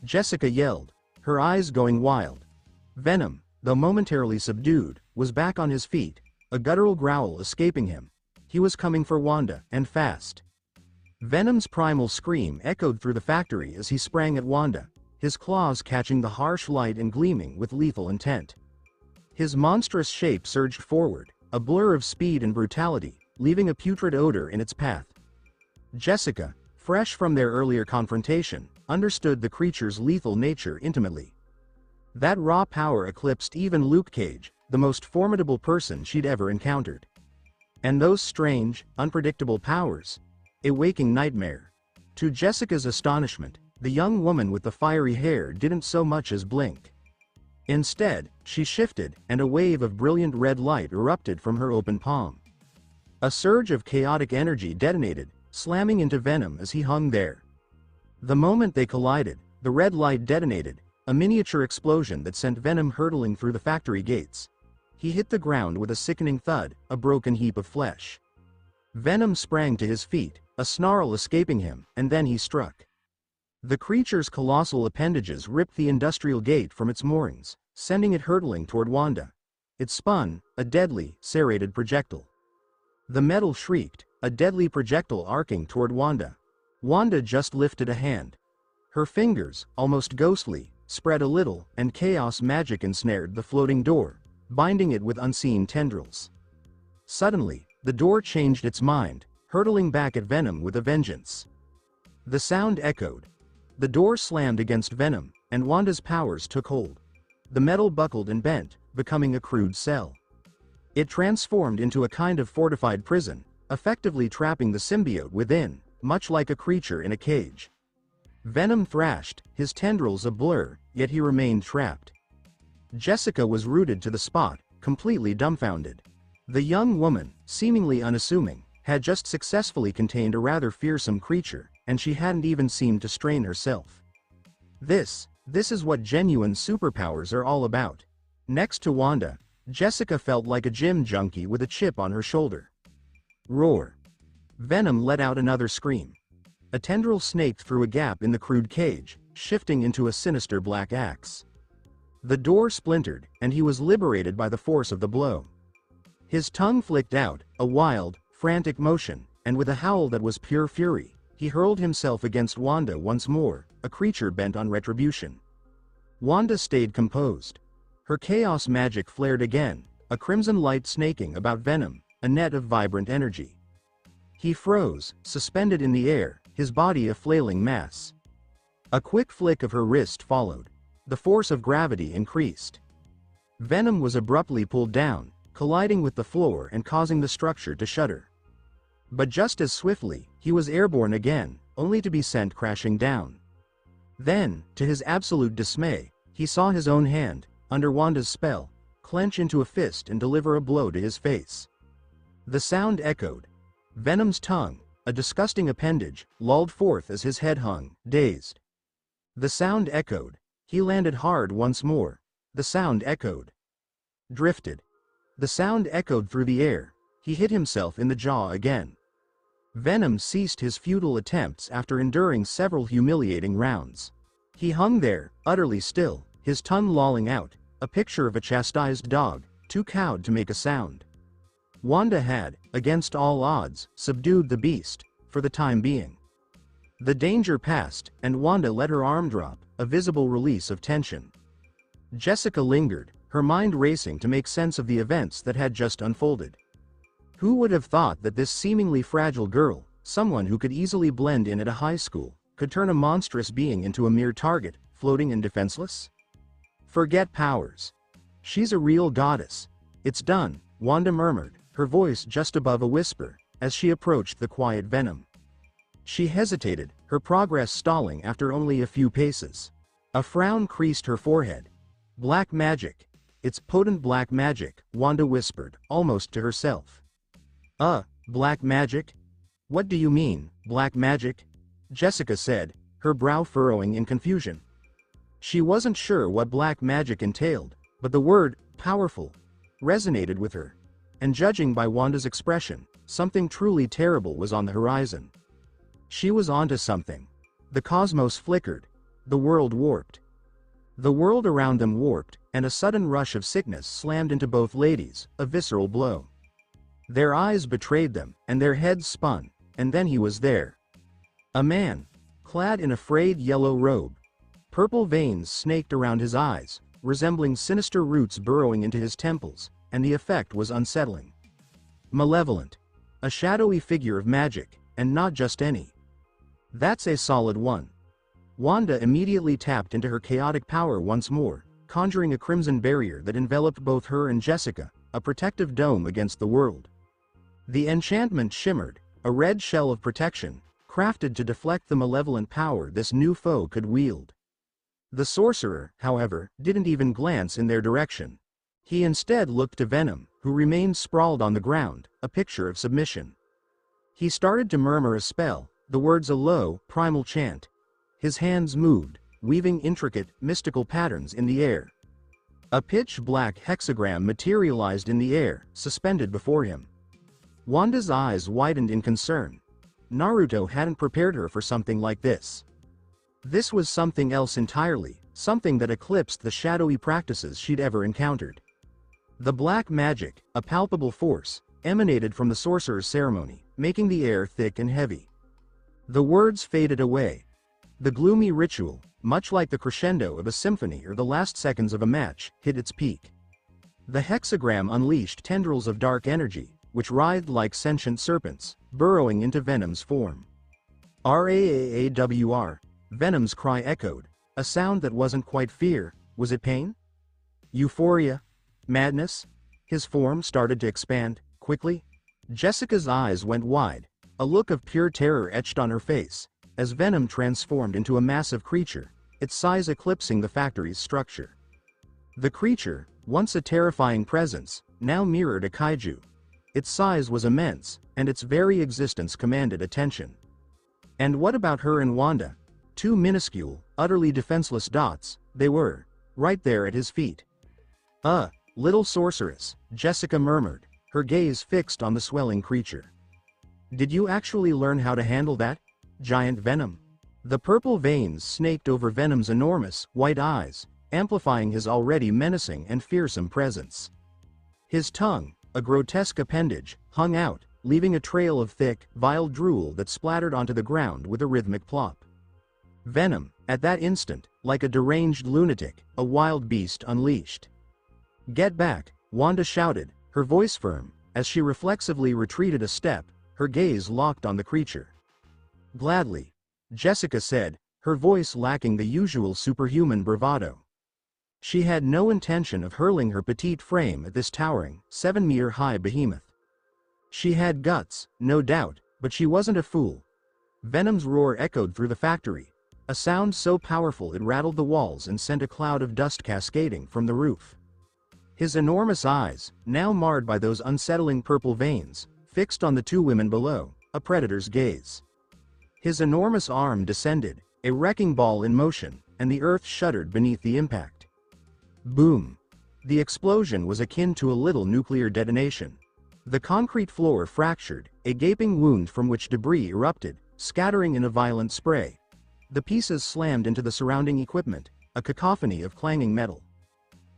S1: Jessica yelled, her eyes going wild. Venom, though momentarily subdued, was back on his feet, a guttural growl escaping him. He was coming for Wanda, and fast. Venom's primal scream echoed through the factory as he sprang at Wanda, his claws catching the harsh light and gleaming with lethal intent. His monstrous shape surged forward, a blur of speed and brutality, leaving a putrid odor in its path. Jessica, fresh from their earlier confrontation, understood the creature's lethal nature intimately. That raw power eclipsed even Luke Cage, the most formidable person she'd ever encountered. And those strange, unpredictable powers, a waking nightmare. To Jessica's astonishment, the young woman with the fiery hair didn't so much as blink. Instead, she shifted, and a wave of brilliant red light erupted from her open palm. A surge of chaotic energy detonated, slamming into Venom as he hung there. The moment they collided, the red light detonated, a miniature explosion that sent Venom hurtling through the factory gates. He hit the ground with a sickening thud, a broken heap of flesh. Venom sprang to his feet, a snarl escaping him, and then he struck. The creature's colossal appendages ripped the industrial gate from its moorings, sending it hurtling toward Wanda. It spun, a deadly, serrated projectile. The metal shrieked, a deadly projectile arcing toward Wanda. Wanda just lifted a hand. Her fingers, almost ghostly, spread a little, and chaos magic ensnared the floating door, binding it with unseen tendrils. Suddenly, the door changed its mind, hurtling back at Venom with a vengeance. The sound echoed. The door slammed against Venom, and Wanda's powers took hold. The metal buckled and bent, becoming a crude cell. It transformed into a kind of fortified prison, effectively trapping the symbiote within, much like a creature in a cage. Venom thrashed, his tendrils a blur, yet he remained trapped. Jessica was rooted to the spot, completely dumbfounded. The young woman, seemingly unassuming, had just successfully contained a rather fearsome creature, and she hadn't even seemed to strain herself. This is what genuine superpowers are all about. Next to Wanda, Jessica felt like a gym junkie with a chip on her shoulder. Roar. Venom let out another scream. A tendril snaked through a gap in the crude cage, shifting into a sinister black axe. The door splintered, and he was liberated by the force of the blow. His tongue flicked out, a wild, frantic motion, and with a howl that was pure fury, he hurled himself against Wanda once more, a creature bent on retribution. Wanda stayed composed. Her chaos magic flared again, a crimson light snaking about Venom, a net of vibrant energy. He froze, suspended in the air, his body a flailing mass. A quick flick of her wrist followed. The force of gravity increased. Venom was abruptly pulled down, colliding with the floor and causing the structure to shudder. But just as swiftly, he was airborne again, only to be sent crashing down. Then, to his absolute dismay, he saw his own hand, under Wanda's spell, clench into a fist and deliver a blow to his face. The sound echoed. Venom's tongue, a disgusting appendage, lolled forth as his head hung, dazed. The sound echoed. He landed hard once more. The sound echoed. Drifted. The sound echoed through the air. He hit himself in the jaw again. Venom ceased his futile attempts after enduring several humiliating rounds. He hung there, utterly still, his tongue lolling out, a picture of a chastised dog, too cowed to make a sound. Wanda had, against all odds, subdued the beast, for the time being. The danger passed, and Wanda let her arm drop, a visible release of tension. Jessica lingered, her mind racing to make sense of the events that had just unfolded. Who would have thought that this seemingly fragile girl, someone who could easily blend in at a high school, could turn a monstrous being into a mere target, floating and defenseless? Forget powers. She's a real goddess. It's done, Wanda murmured, her voice just above a whisper, as she approached the quiet Venom. She hesitated, her progress stalling after only a few paces. A frown creased her forehead. Black magic. It's potent black magic, Wanda whispered, almost to herself. Black magic? What do you mean, black magic? Jessica said, her brow furrowing in confusion. She wasn't sure what black magic entailed, but the word, powerful, resonated with her. And judging by Wanda's expression, something truly terrible was on the horizon. She was onto something. The cosmos flickered. The world warped. The world around them warped, and a sudden rush of sickness slammed into both ladies, a visceral blow. Their eyes betrayed them, and their heads spun, and then he was there. A man, clad in a frayed yellow robe. Purple veins snaked around his eyes, resembling sinister roots burrowing into his temples, and the effect was unsettling. Malevolent. A shadowy figure of magic, and not just any. That's a solid one. Wanda immediately tapped into her chaotic power once more, conjuring a crimson barrier that enveloped both her and Jessica, a protective dome against the world. The enchantment shimmered, a red shell of protection, crafted to deflect the malevolent power this new foe could wield. The sorcerer, however, didn't even glance in their direction. He instead looked to Venom, who remained sprawled on the ground, a picture of submission. He started to murmur a spell, the words a low, primal chant. His hands moved, weaving intricate, mystical patterns in the air. A pitch-black hexagram materialized in the air, suspended before him. Wanda's eyes widened in concern. Naruto hadn't prepared her for something like this. This was something else entirely, something that eclipsed the shadowy practices she'd ever encountered. The black magic, a palpable force, emanated from the sorcerer's ceremony, making the air thick and heavy. The words faded away. The gloomy ritual, much like the crescendo of a symphony or the last seconds of a match, hit its peak. The hexagram unleashed tendrils of dark energy, which writhed like sentient serpents, burrowing into Venom's form. "Raawr," Venom's cry echoed, a sound that wasn't quite fear. Was it pain? Euphoria? Madness? His form started to expand, quickly. Jessica's eyes went wide, a look of pure terror etched on her face, as Venom transformed into a massive creature, its size eclipsing the factory's structure. The creature, once a terrifying presence, now mirrored a kaiju. Its size was immense, and its very existence commanded attention. And what about her and Wanda? Two minuscule, utterly defenseless dots, they were, right there at his feet. Little sorceress," Jessica murmured, her gaze fixed on the swelling creature. "Did you actually learn how to handle that, giant Venom?" The purple veins snaked over Venom's enormous, white eyes, amplifying his already menacing and fearsome presence. His tongue, a grotesque appendage, hung out, leaving a trail of thick, vile drool that splattered onto the ground with a rhythmic plop. Venom, at that instant, like a deranged lunatic, a wild beast unleashed. "Get back," Wanda shouted, her voice firm, as she reflexively retreated a step, her gaze locked on the creature. "Gladly," Jessica said, her voice lacking the usual superhuman bravado. She had no intention of hurling her petite frame at this towering, 7-meter-high behemoth. She had guts, no doubt, but she wasn't a fool. Venom's roar echoed through the factory, a sound so powerful it rattled the walls and sent a cloud of dust cascading from the roof. His enormous eyes, now marred by those unsettling purple veins, fixed on the two women below, a predator's gaze. His enormous arm descended, a wrecking ball in motion, and the earth shuddered beneath the impact. Boom! The explosion was akin to a little nuclear detonation. The concrete floor fractured, a gaping wound from which debris erupted, scattering in a violent spray. The pieces slammed into the surrounding equipment, a cacophony of clanging metal.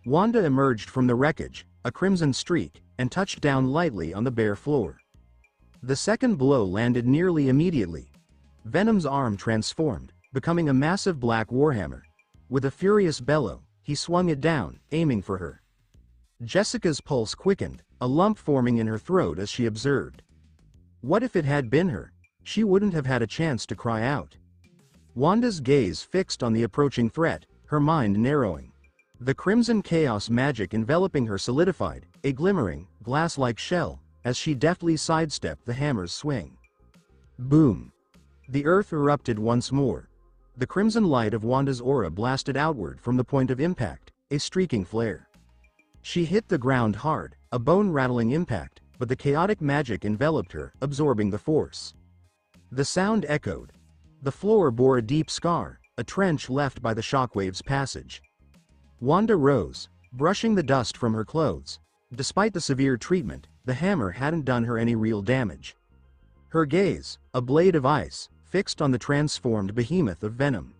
S1: Wanda emerged from the wreckage, a crimson streak, and touched down lightly on the bare floor. The second blow landed nearly immediately. Venom's arm transformed, becoming a massive black warhammer. With a furious bellow, he swung it down, aiming for her. Jessica's pulse quickened, a lump forming in her throat as she observed. What if it had been her? She wouldn't have had a chance to cry out. Wanda's gaze fixed on the approaching threat, her mind narrowing. The crimson chaos magic enveloping her solidified, a glimmering, glass-like shell, as she deftly sidestepped the hammer's swing. Boom! The earth erupted once more. The crimson light of Wanda's aura blasted outward from the point of impact, a streaking flare. She hit the ground hard, a bone-rattling impact, but the chaotic magic enveloped her, absorbing the force. The sound echoed. The floor bore a deep scar, a trench left by the shockwave's passage. Wanda rose, brushing the dust from her clothes. Despite the severe treatment, the hammer hadn't done her any real damage. Her gaze, a blade of ice, fixed on the transformed behemoth of Venom.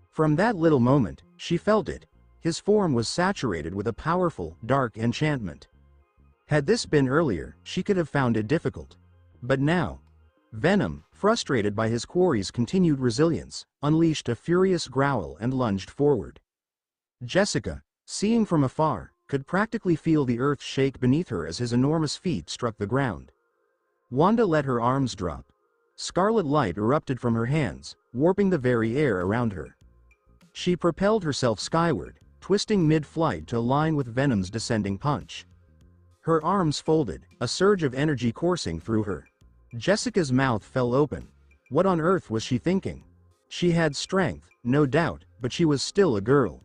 S1: From that little moment, she felt it. His form was saturated with a powerful, dark enchantment. Had this been earlier, she could have found it difficult. But now, Venom, frustrated by his quarry's continued resilience, unleashed a furious growl and lunged forward. Jessica, seeing from afar, could practically feel the earth shake beneath her as his enormous feet struck the ground. Wanda let her arms drop. Scarlet light erupted from her hands, warping the very air around her. She propelled herself skyward, twisting mid-flight to align with Venom's descending punch. Her arms folded, a surge of energy coursing through her. Jessica's mouth fell open. What on earth was she thinking? She had strength, no doubt, but she was still a girl.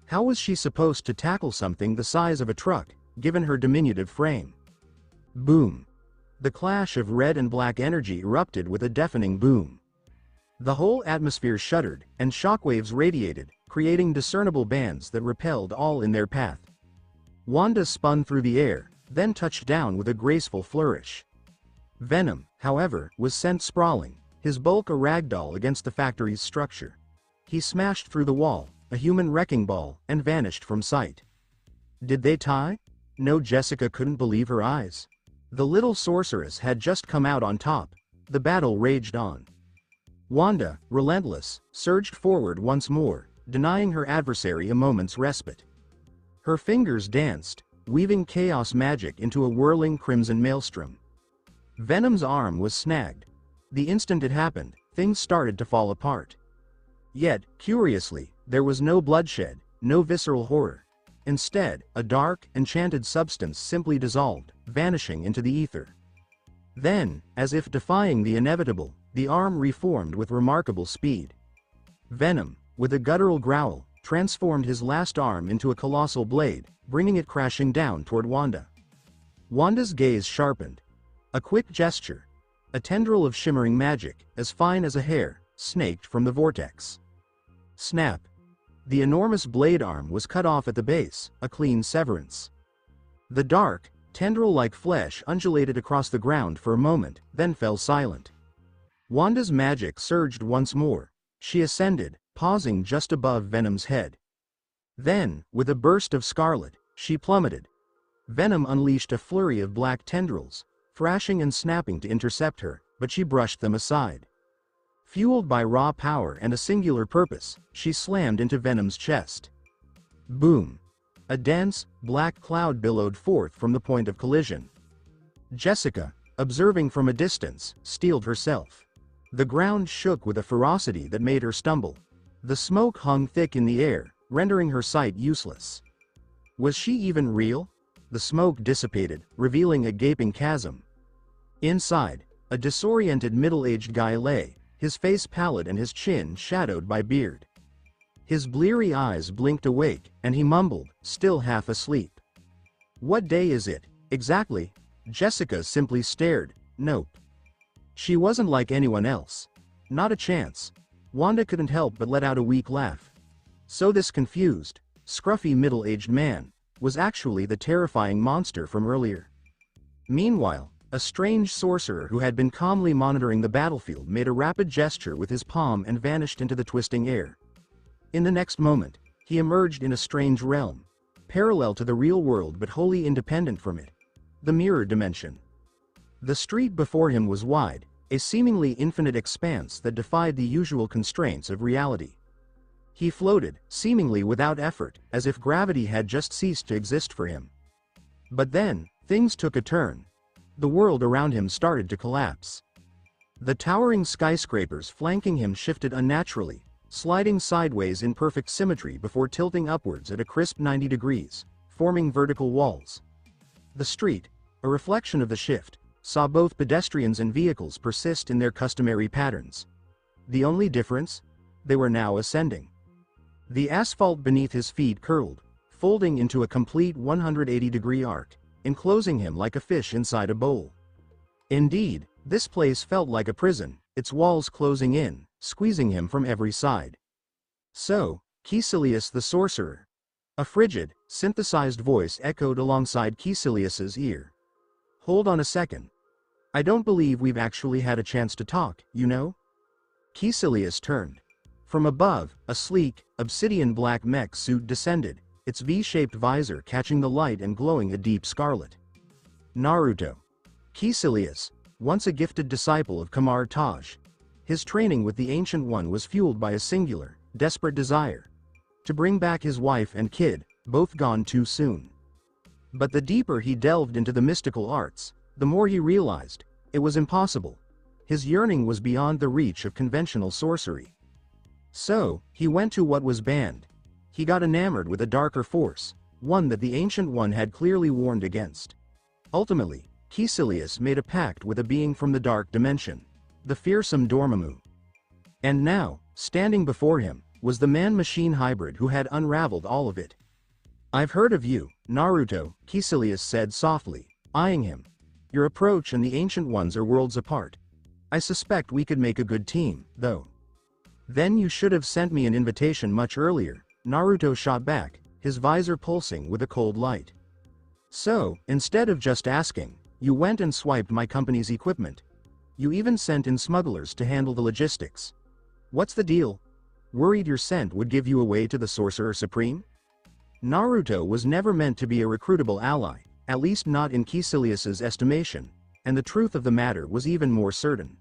S1: How was she supposed to tackle something the size of a truck, given her diminutive frame? Boom. The clash of red and black energy erupted with a deafening boom. The whole atmosphere shuddered, and shockwaves radiated, creating discernible bands that repelled all in their path. Wanda spun through the air, then touched down with a graceful flourish. Venom, however, was sent sprawling, his bulk a ragdoll against the factory's structure. He smashed through the wall, a human wrecking ball, and vanished from sight. Did they tie? No, Jessica couldn't believe her eyes. The little sorceress had just come out on top. The battle raged on. Wanda, relentless, surged forward once more, denying her adversary a moment's respite. Her fingers danced, weaving chaos magic into a whirling crimson maelstrom. Venom's arm was snagged. The instant it happened, things started to fall apart. Yet, curiously, there was no bloodshed, no visceral horror. Instead, a dark, enchanted substance simply dissolved, vanishing into the ether. Then, as if defying the inevitable, the arm reformed with remarkable speed. Venom, with a guttural growl, transformed his last arm into a colossal blade, bringing it crashing down toward Wanda. Wanda's gaze sharpened. A quick gesture. A tendril of shimmering magic, as fine as a hair, snaked from the vortex. Snap. The enormous blade arm was cut off at the base, a clean severance. The dark, tendril-like flesh undulated across the ground for a moment, then fell silent. Wanda's magic surged once more. She ascended, pausing just above Venom's head. Then, with a burst of scarlet, she plummeted. Venom unleashed a flurry of black tendrils, thrashing and snapping to intercept her, but she brushed them aside. Fueled by raw power and a singular purpose, she slammed into Venom's chest. Boom. A dense, black cloud billowed forth from the point of collision. Jessica, observing from a distance, steeled herself. The ground shook with a ferocity that made her stumble. The smoke hung thick in the air, rendering her sight useless. Was she even real? The smoke dissipated, revealing a gaping chasm. Inside, a disoriented middle-aged guy lay, his face pallid and his chin shadowed by beard. His bleary eyes blinked awake, and he mumbled, still half asleep. What day is it, exactly? Jessica simply stared. Nope. She wasn't like anyone else. Not a chance. Wanda couldn't help but let out a weak laugh. So this confused, scruffy middle-aged man was actually the terrifying monster from earlier. Meanwhile, a strange sorcerer who had been calmly monitoring the battlefield made a rapid gesture with his palm and vanished into the twisting air. In the next moment, he emerged in a strange realm, parallel to the real world but wholly independent from it. The mirror dimension. The street before him was wide, a seemingly infinite expanse that defied the usual constraints of reality. He floated, seemingly without effort, as if gravity had just ceased to exist for him. But then, things took a turn. The world around him started to collapse. The towering skyscrapers flanking him shifted unnaturally, sliding sideways in perfect symmetry before tilting upwards at a crisp 90 degrees, forming vertical walls. The street, a reflection of the shift, saw both pedestrians and vehicles persist in their customary patterns. The only difference? They were now ascending. The asphalt beneath his feet curled, folding into a complete 180-degree arc, enclosing him like a fish inside a bowl. Indeed, this place felt like a prison, its walls closing in, squeezing him from every side. So, Caecilius the sorcerer. A frigid, synthesized voice echoed alongside Caecilius's ear. Hold on a second. I don't believe we've actually had a chance to talk, you know? Caecilius turned. From above, a sleek, obsidian black mech suit descended, its V-shaped visor catching the light and glowing a deep scarlet. Naruto. Caecilius, once a gifted disciple of Kamar Taj. His training with the Ancient One was fueled by a singular, desperate desire to bring back his wife and kid, both gone too soon. But the deeper he delved into the mystical arts, the more he realized it was impossible. His yearning was beyond the reach of conventional sorcery. So, he went to what was banned. He got enamored with a darker force, one that the Ancient One had clearly warned against. Ultimately, P-Cerebrum made a pact with a being from the dark dimension, the fearsome Dormammu. And now, standing before him, was the man-machine hybrid who had unraveled all of it. "I've heard of you, Naruto," P-Cerebrum said softly, eyeing him. "Your approach and the Ancient One's are worlds apart. I suspect we could make a good team, though." "Then you should have sent me an invitation much earlier," Naruto shot back, his visor pulsing with a cold light. "So, instead of just asking, you went and swiped my company's equipment. You even sent in smugglers to handle the logistics. What's the deal? Worried your scent would give you away to the Sorcerer Supreme?" Naruto was never meant to be a recruitable ally, at least not in P-Cerebrum estimation, and the truth of the matter was even more certain.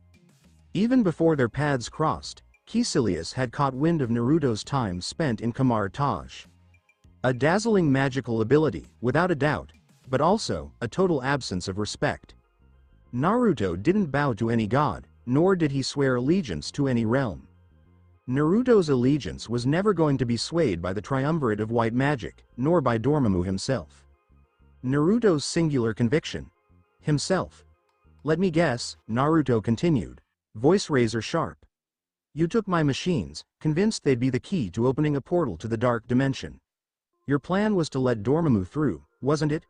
S1: Even before their paths crossed, P-Cerebrum had caught wind of Naruto's time spent in Kamar Taj. A dazzling magical ability, without a doubt, but also a total absence of respect. Naruto didn't bow to any god, nor did he swear allegiance to any realm. Naruto's allegiance was never going to be swayed by the triumvirate of white magic, nor by Dormammu himself. Naruto's singular conviction: himself. "Let me guess," Naruto continued, voice razor sharp. "You took my machines, convinced they'd be the key to opening a portal to the dark dimension. Your plan was to let Dormammu through, wasn't it?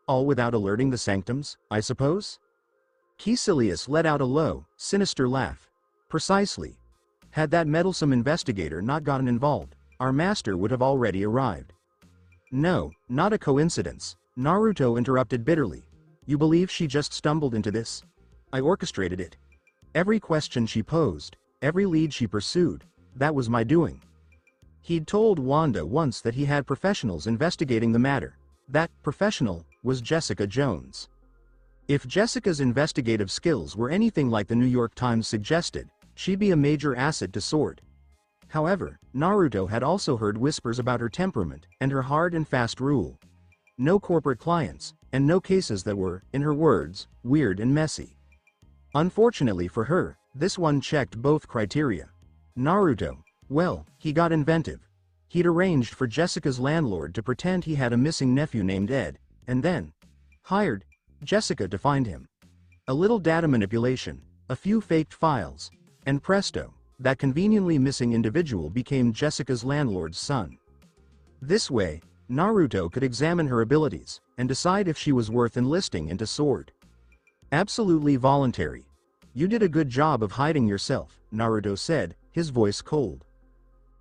S1: All without alerting the sanctums, I suppose?" P-Cerebrum let out a low, sinister laugh. "Precisely. Had that meddlesome investigator not gotten involved, our master would have already arrived." "No, not a coincidence," Naruto interrupted bitterly. "You believe she just stumbled into this? I orchestrated it. Every question she posed, every lead she pursued, that was my doing." He'd told Wanda once that he had professionals investigating the matter. That professional was Jessica Jones. If Jessica's investigative skills were anything like the New York Times suggested, she'd be a major asset to Sword. However, Naruto had also heard whispers about her temperament and her hard and fast rule. No corporate clients, and no cases that were, in her words, weird and messy. Unfortunately for her, this one checked both criteria. Naruto, well, he got inventive. He'd arranged for Jessica's landlord to pretend he had a missing nephew named Ed, and then hired Jessica to find him. A little data manipulation, a few faked files, and presto, that conveniently missing individual became Jessica's landlord's son. This way, Naruto could examine her abilities and decide if she was worth enlisting into Sword. "Absolutely voluntary. You did a good job of hiding yourself," Naruto said, his voice cold.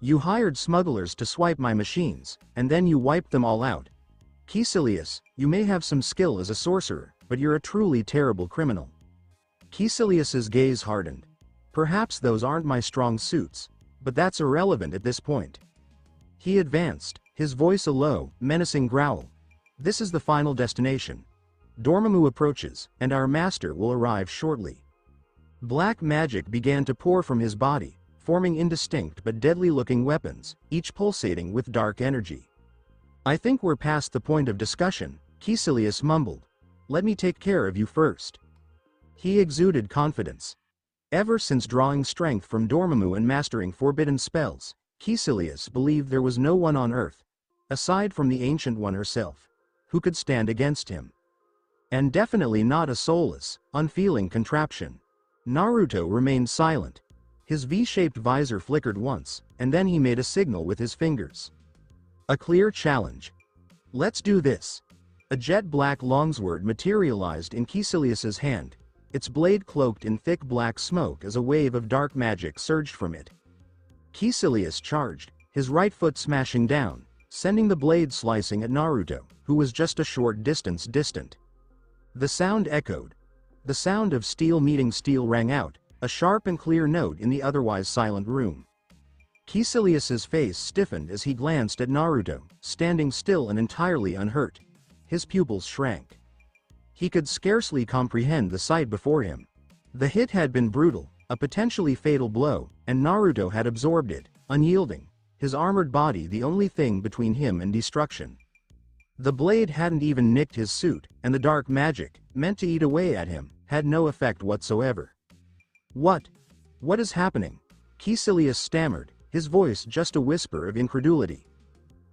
S1: "You hired smugglers to swipe my machines, and then you wiped them all out. P-Cerebrum, you may have some skill as a sorcerer, but you're a truly terrible criminal." P-Cerebrum gaze hardened. "Perhaps those aren't my strong suits, but that's irrelevant at this point." He advanced, his voice a low, menacing growl. "This is the final destination. Dormammu approaches, and our master will arrive shortly." Black magic began to pour from his body, forming indistinct but deadly-looking weapons, each pulsating with dark energy. "I think we're past the point of discussion," P-Cerebrum mumbled. "Let me take care of you first." He exuded confidence. Ever since drawing strength from Dormammu and mastering forbidden spells, P-Cerebrum believed there was no one on Earth, aside from the Ancient One herself, who could stand against him. And definitely not a soulless, unfeeling contraption. Naruto remained silent. His V-shaped visor flickered once, and then he made a signal with his fingers. A clear challenge. "Let's do this." A jet-black longsword materialized in P-Cerebrum's hand, its blade cloaked in thick black smoke as a wave of dark magic surged from it. P-Cerebrum charged, his right foot smashing down, sending the blade slicing at Naruto, who was just a short distance distant. The sound echoed. The sound of steel meeting steel rang out, a sharp and clear note in the otherwise silent room. P-Cerebrum's face stiffened as he glanced at Naruto, standing still and entirely unhurt. His pupils shrank. He could scarcely comprehend the sight before him. The hit had been brutal, a potentially fatal blow, and Naruto had absorbed it, unyielding, his armored body the only thing between him and destruction. The blade hadn't even nicked his suit, and the dark magic, meant to eat away at him, had no effect whatsoever. What is happening? P-Cerebrum stammered, his voice just a whisper of incredulity.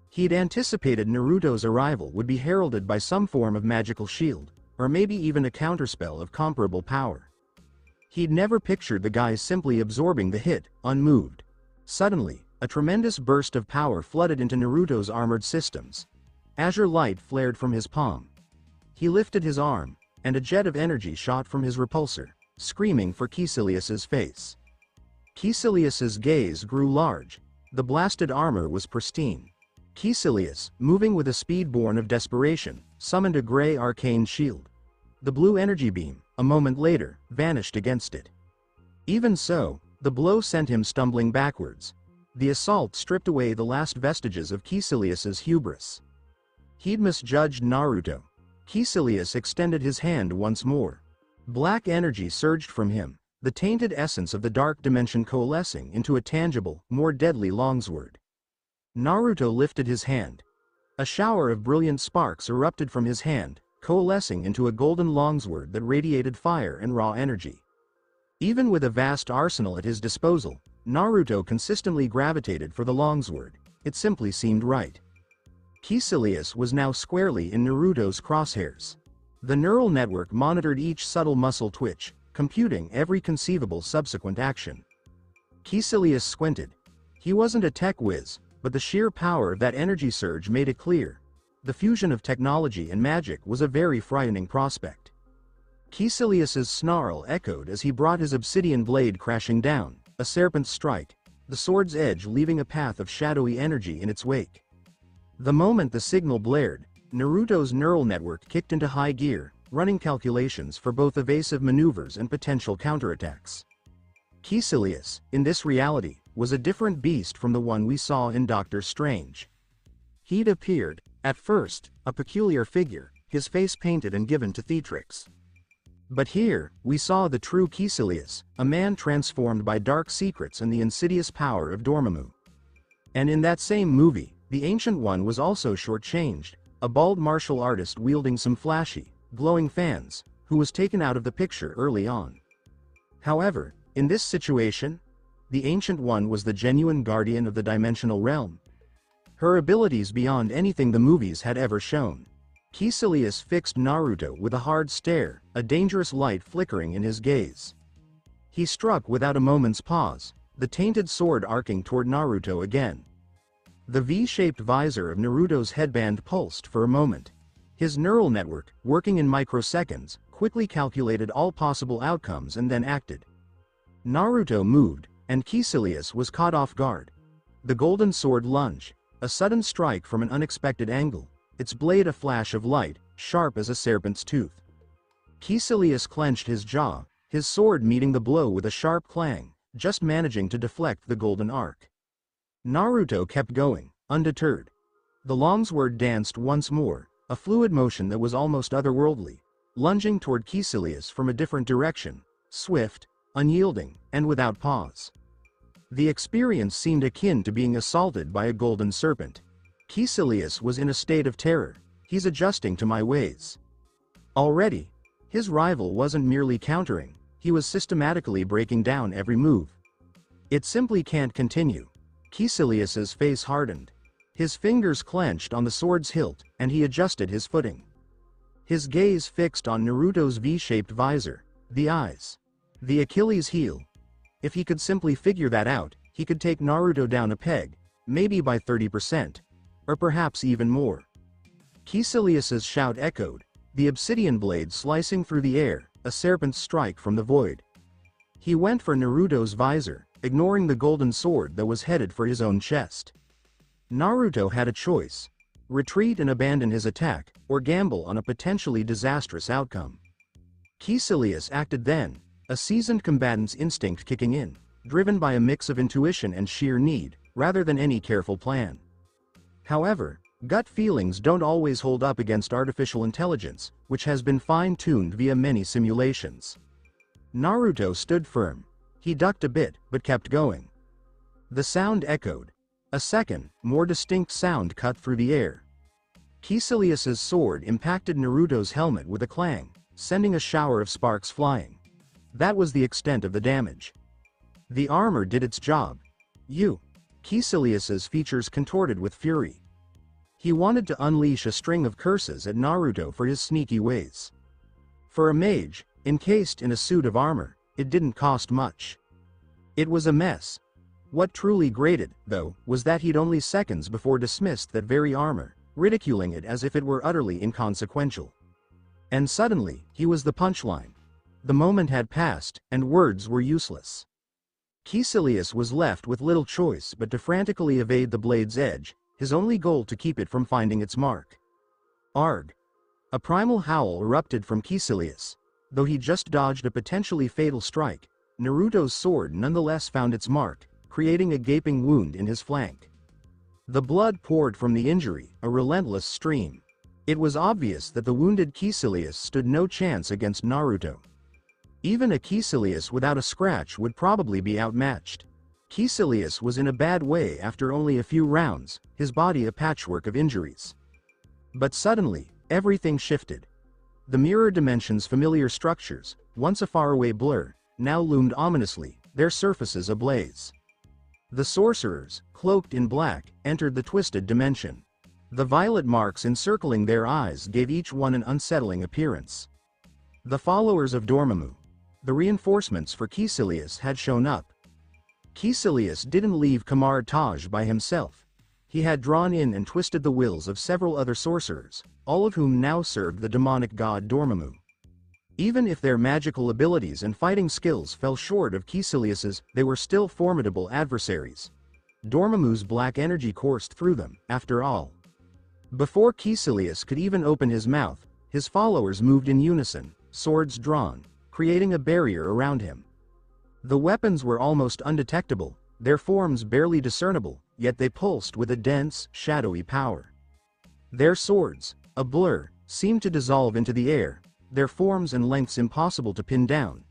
S1: He'd anticipated Naruto's arrival would be heralded by some form of magical shield, or maybe even a counterspell of comparable power. He'd never pictured the guy simply absorbing the hit, unmoved. Suddenly, a tremendous burst of power flooded into Naruto's armored systems. Azure light flared from his palm. He lifted his arm, and a jet of energy shot from his repulsor, screaming for P-Cerebrum face. P-Cerebrum gaze grew large. The blasted armor was pristine. P-Cerebrum, moving with a speed born of desperation, summoned a gray arcane shield. The blue energy beam, a moment later, vanished against it. Even so, the blow sent him stumbling backwards. The assault stripped away the last vestiges of P-Cerebrum's hubris. He'd misjudged Naruto. P-Cerebrum extended his hand once more. Black energy surged from him, the tainted essence of the dark dimension coalescing into a tangible, more deadly longsword. Naruto lifted his hand. A shower of brilliant sparks erupted from his hand, coalescing into a golden longsword that radiated fire and raw energy. Even with a vast arsenal at his disposal, Naruto consistently gravitated for the longsword. It simply seemed right. P-Cerebrum was now squarely in Naruto's crosshairs. The neural network monitored each subtle muscle twitch, computing every conceivable subsequent action. P-Cerebrum squinted. He wasn't a tech whiz, but the sheer power of that energy surge made it clear. The fusion of technology and magic was a very frightening prospect. P-Cerebrum's snarl echoed as he brought his obsidian blade crashing down, a serpent's strike, the sword's edge leaving a path of shadowy energy in its wake. The moment the signal blared, Naruto's neural network kicked into high gear, running calculations for both evasive maneuvers and potential counterattacks. P-Cerebrum, in this reality, was a different beast from the one we saw in Doctor Strange. He'd appeared, at first, a peculiar figure, his face painted and given to theatrics. But here, we saw the true P-Cerebrum, a man transformed by dark secrets and the insidious power of Dormammu. And in that same movie, the Ancient One was also shortchanged, a bald martial artist wielding some flashy, glowing fans, who was taken out of the picture early on. However, in this situation, the Ancient One was the genuine guardian of the dimensional realm. Her abilities beyond anything the movies had ever shown. P-Cerebrum fixed Naruto with a hard stare, a dangerous light flickering in his gaze. He struck without a moment's pause, the tainted sword arcing toward Naruto again. The V-shaped visor of Naruto's headband pulsed for a moment. His neural network, working in microseconds, quickly calculated all possible outcomes and then acted. Naruto moved, and P-Cerebrum was caught off guard. The golden sword lunged, a sudden strike from an unexpected angle, its blade a flash of light, sharp as a serpent's tooth. P-Cerebrum clenched his jaw, his sword meeting the blow with a sharp clang, just managing to deflect the golden arc. Naruto kept going, undeterred. The longsword danced once more, a fluid motion that was almost otherworldly, lunging toward P-Cerebrum from a different direction, swift, unyielding, and without pause. The experience seemed akin to being assaulted by a golden serpent. P-Cerebrum was in a state of terror. He's adjusting to my ways. Already, his rival wasn't merely countering, he was systematically breaking down every move. It simply can't continue. P-Cerebrum's face hardened. His fingers clenched on the sword's hilt, and he adjusted his footing. His gaze fixed on Naruto's V-shaped visor, the eyes. The Achilles heel. If he could simply figure that out, he could take Naruto down a peg, maybe by 30%. Or perhaps even more. P-Cerebrum's shout echoed, the obsidian blade slicing through the air, a serpent's strike from the void. He went for Naruto's visor, ignoring the golden sword that was headed for his own chest. Naruto had a choice: retreat and abandon his attack, or gamble on a potentially disastrous outcome. P-Cerebrum acted then, a seasoned combatant's instinct kicking in, driven by a mix of intuition and sheer need, rather than any careful plan. However, gut feelings don't always hold up against artificial intelligence, which has been fine-tuned via many simulations. Naruto stood firm. He ducked a bit, but kept going. The sound echoed. A second, more distinct sound cut through the air. P-Cerebrum sword impacted Naruto's helmet with a clang, sending a shower of sparks flying. That was the extent of the damage. The armor did its job. P-Cerebrum's features contorted with fury. He wanted to unleash a string of curses at Naruto for his sneaky ways. For a mage, encased in a suit of armor, it didn't cost much. It was a mess. What truly grated, though, was that he'd only seconds before dismissed that very armor, ridiculing it as if it were utterly inconsequential. And suddenly, he was the punchline. The moment had passed, and words were useless. P-Cerebrum was left with little choice but to frantically evade the blade's edge, his only goal to keep it from finding its mark. Arg! A primal howl erupted from P-Cerebrum. Though he just dodged a potentially fatal strike, Naruto's sword nonetheless found its mark, creating a gaping wound in his flank. The blood poured from the injury, a relentless stream. It was obvious that the wounded P-Cerebrum stood no chance against Naruto. Even a P-Cerebrum without a scratch would probably be outmatched. P-Cerebrum was in a bad way after only a few rounds, his body a patchwork of injuries. But suddenly, everything shifted. The mirror dimension's familiar structures, once a faraway blur, now loomed ominously, their surfaces ablaze. The sorcerers, cloaked in black, entered the twisted dimension. The violet marks encircling their eyes gave each one an unsettling appearance. The followers of Dormammu. The reinforcements for P-Cerebrum had shown up. P-Cerebrum didn't leave Kamar Taj by himself. He had drawn in and twisted the wills of several other sorcerers, all of whom now served the demonic god Dormammu. Even if their magical abilities and fighting skills fell short of P-Cerebrum's, they were still formidable adversaries. Dormammu's black energy coursed through them, after all. Before P-Cerebrum could even open his mouth, his followers moved in unison, swords drawn, creating a barrier around him. The weapons were almost undetectable, their forms barely discernible, yet they pulsed with a dense, shadowy power. Their swords, a blur, seemed to dissolve into the air, their forms and lengths impossible to pin down.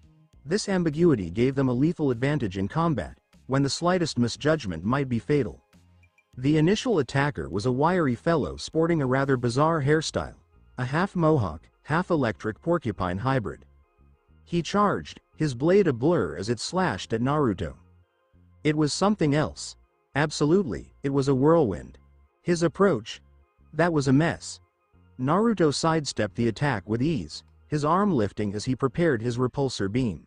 S1: This ambiguity gave them a lethal advantage in combat, when the slightest misjudgment might be fatal. The initial attacker was a wiry fellow sporting a rather bizarre hairstyle, a half-mohawk, half-electric porcupine hybrid. He charged, his blade a blur as it slashed at Naruto. It was something else. Absolutely, it was a whirlwind. His approach? That was a mess. Naruto sidestepped the attack with ease, his arm lifting as he prepared his repulsor beam.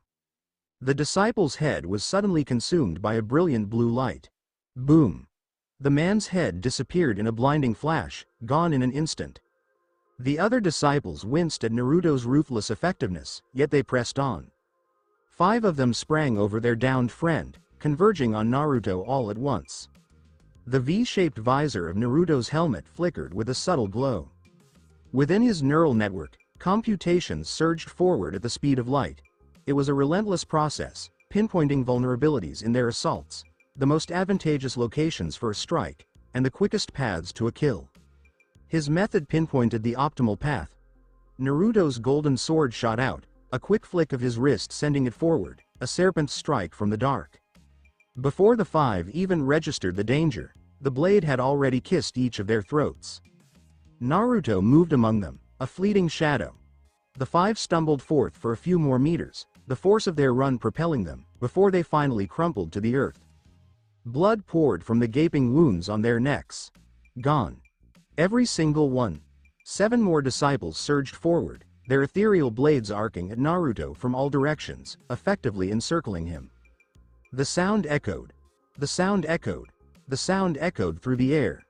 S1: The disciple's head was suddenly consumed by a brilliant blue light. Boom! The man's head disappeared in a blinding flash, gone in an instant. The other disciples winced at Naruto's ruthless effectiveness, yet they pressed on. 5 of them sprang over their downed friend, converging on Naruto all at once. The V-shaped visor of Naruto's helmet flickered with a subtle glow. Within his neural network, computations surged forward at the speed of light. It was a relentless process, pinpointing vulnerabilities in their assaults, the most advantageous locations for a strike, and the quickest paths to a kill. His method pinpointed the optimal path. Naruto's golden sword shot out, a quick flick of his wrist sending it forward, a serpent's strike from the dark. Before the 5 even registered the danger, the blade had already kissed each of their throats. Naruto moved among them, a fleeting shadow. The 5 stumbled forth for a few more meters, the force of their run propelling them, before they finally crumpled to the earth. Blood poured from the gaping wounds on their necks. Gone. Every single one. 7 more disciples surged forward, their ethereal blades arcing at Naruto from all directions, effectively encircling him. The sound echoed. The sound echoed. The sound echoed through the air.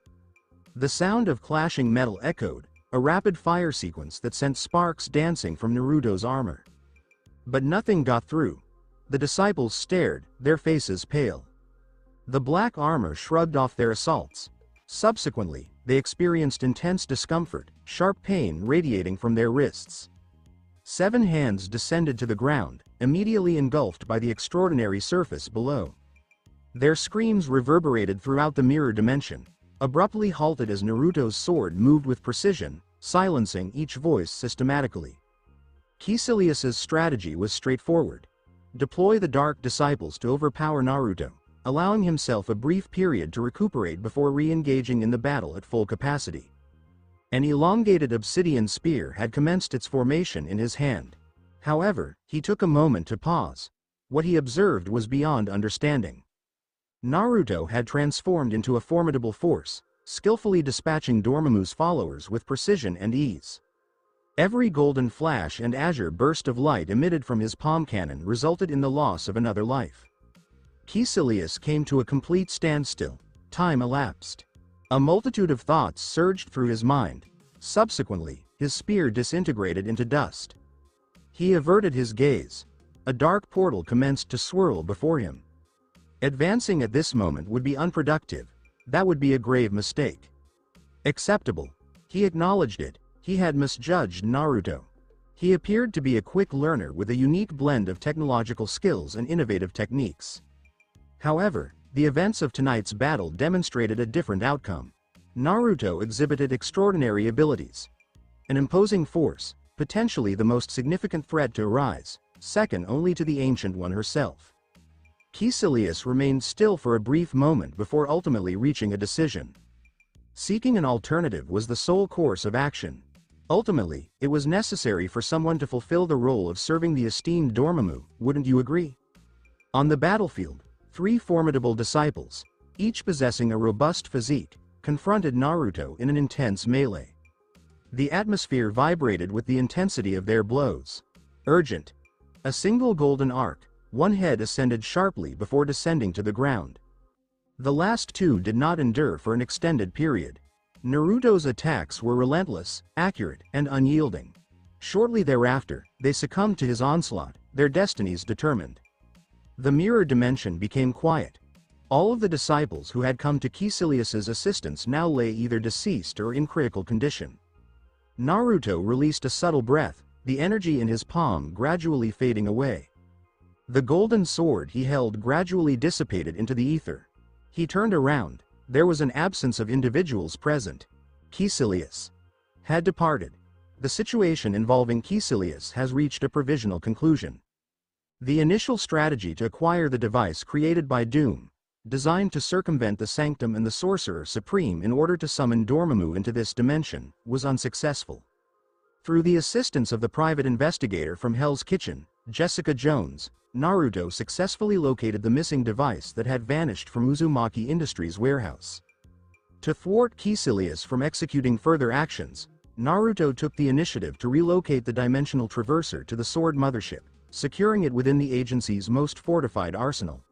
S1: The sound of clashing metal echoed, a rapid-fire sequence that sent sparks dancing from Naruto's armor. But nothing got through. The disciples stared, their faces pale. The black armor shrugged off their assaults. Subsequently, they experienced intense discomfort, sharp pain radiating from their wrists. 7 hands descended to the ground, immediately engulfed by the extraordinary surface below. Their screams reverberated throughout the mirror dimension, abruptly halted as Naruto's sword moved with precision, silencing each voice systematically. P-Cerebrum's strategy was straightforward. deploy the Dark Disciples to overpower Naruto, allowing himself a brief period to recuperate before re-engaging in the battle at full capacity. An elongated obsidian spear had commenced its formation in his hand. However, he took a moment to pause. What he observed was beyond understanding. Naruto had transformed into a formidable force, skillfully dispatching Dormammu's followers with precision and ease. Every golden flash and azure burst of light emitted from his palm cannon resulted in the loss of another life. P-Cerebrum came to a complete standstill. Time elapsed. A multitude of thoughts surged through his mind. Subsequently, his spear disintegrated into dust. He averted his gaze. A dark portal commenced to swirl before him. Advancing at this moment would be unproductive. That would be a grave mistake. Acceptable. He acknowledged it. He had misjudged Naruto. He appeared to be a quick learner with a unique blend of technological skills and innovative techniques. However, the events of tonight's battle demonstrated a different outcome. Naruto exhibited extraordinary abilities. An imposing force, potentially the most significant threat to arise, second only to the Ancient One herself. P-Cerebrum remained still for a brief moment before ultimately reaching a decision. Seeking an alternative was the sole course of action. Ultimately, it was necessary for someone to fulfill the role of serving the esteemed Dormammu, wouldn't you agree? On the battlefield, three formidable disciples, each possessing a robust physique, confronted Naruto in an intense melee. The atmosphere vibrated with the intensity of their blows. Urgent. A single golden arc, one head ascended sharply before descending to the ground. The last two did not endure for an extended period. Naruto's attacks were relentless, accurate, and unyielding. Shortly thereafter, they succumbed to his onslaught, their destinies determined. The mirror dimension became quiet. All of the disciples who had come to P-Cerebrum assistance now lay either deceased or in critical condition. Naruto released a subtle breath, the energy in his palm gradually fading away. The golden sword he held gradually dissipated into the ether. He turned around. There was an absence of individuals present. P-Cerebrum had departed. The situation involving P-Cerebrum has reached a provisional conclusion. The initial strategy to acquire the device created by Doom, designed to circumvent the Sanctum and the Sorcerer Supreme in order to summon Dormammu into this dimension, was unsuccessful. Through the assistance of the private investigator from Hell's Kitchen, Jessica Jones, Naruto successfully located the missing device that had vanished from Uzumaki Industries' warehouse. To thwart P-Cerebrum from executing further actions, Naruto took the initiative to relocate the dimensional traverser to the Sword Mothership, securing it within the agency's most fortified arsenal.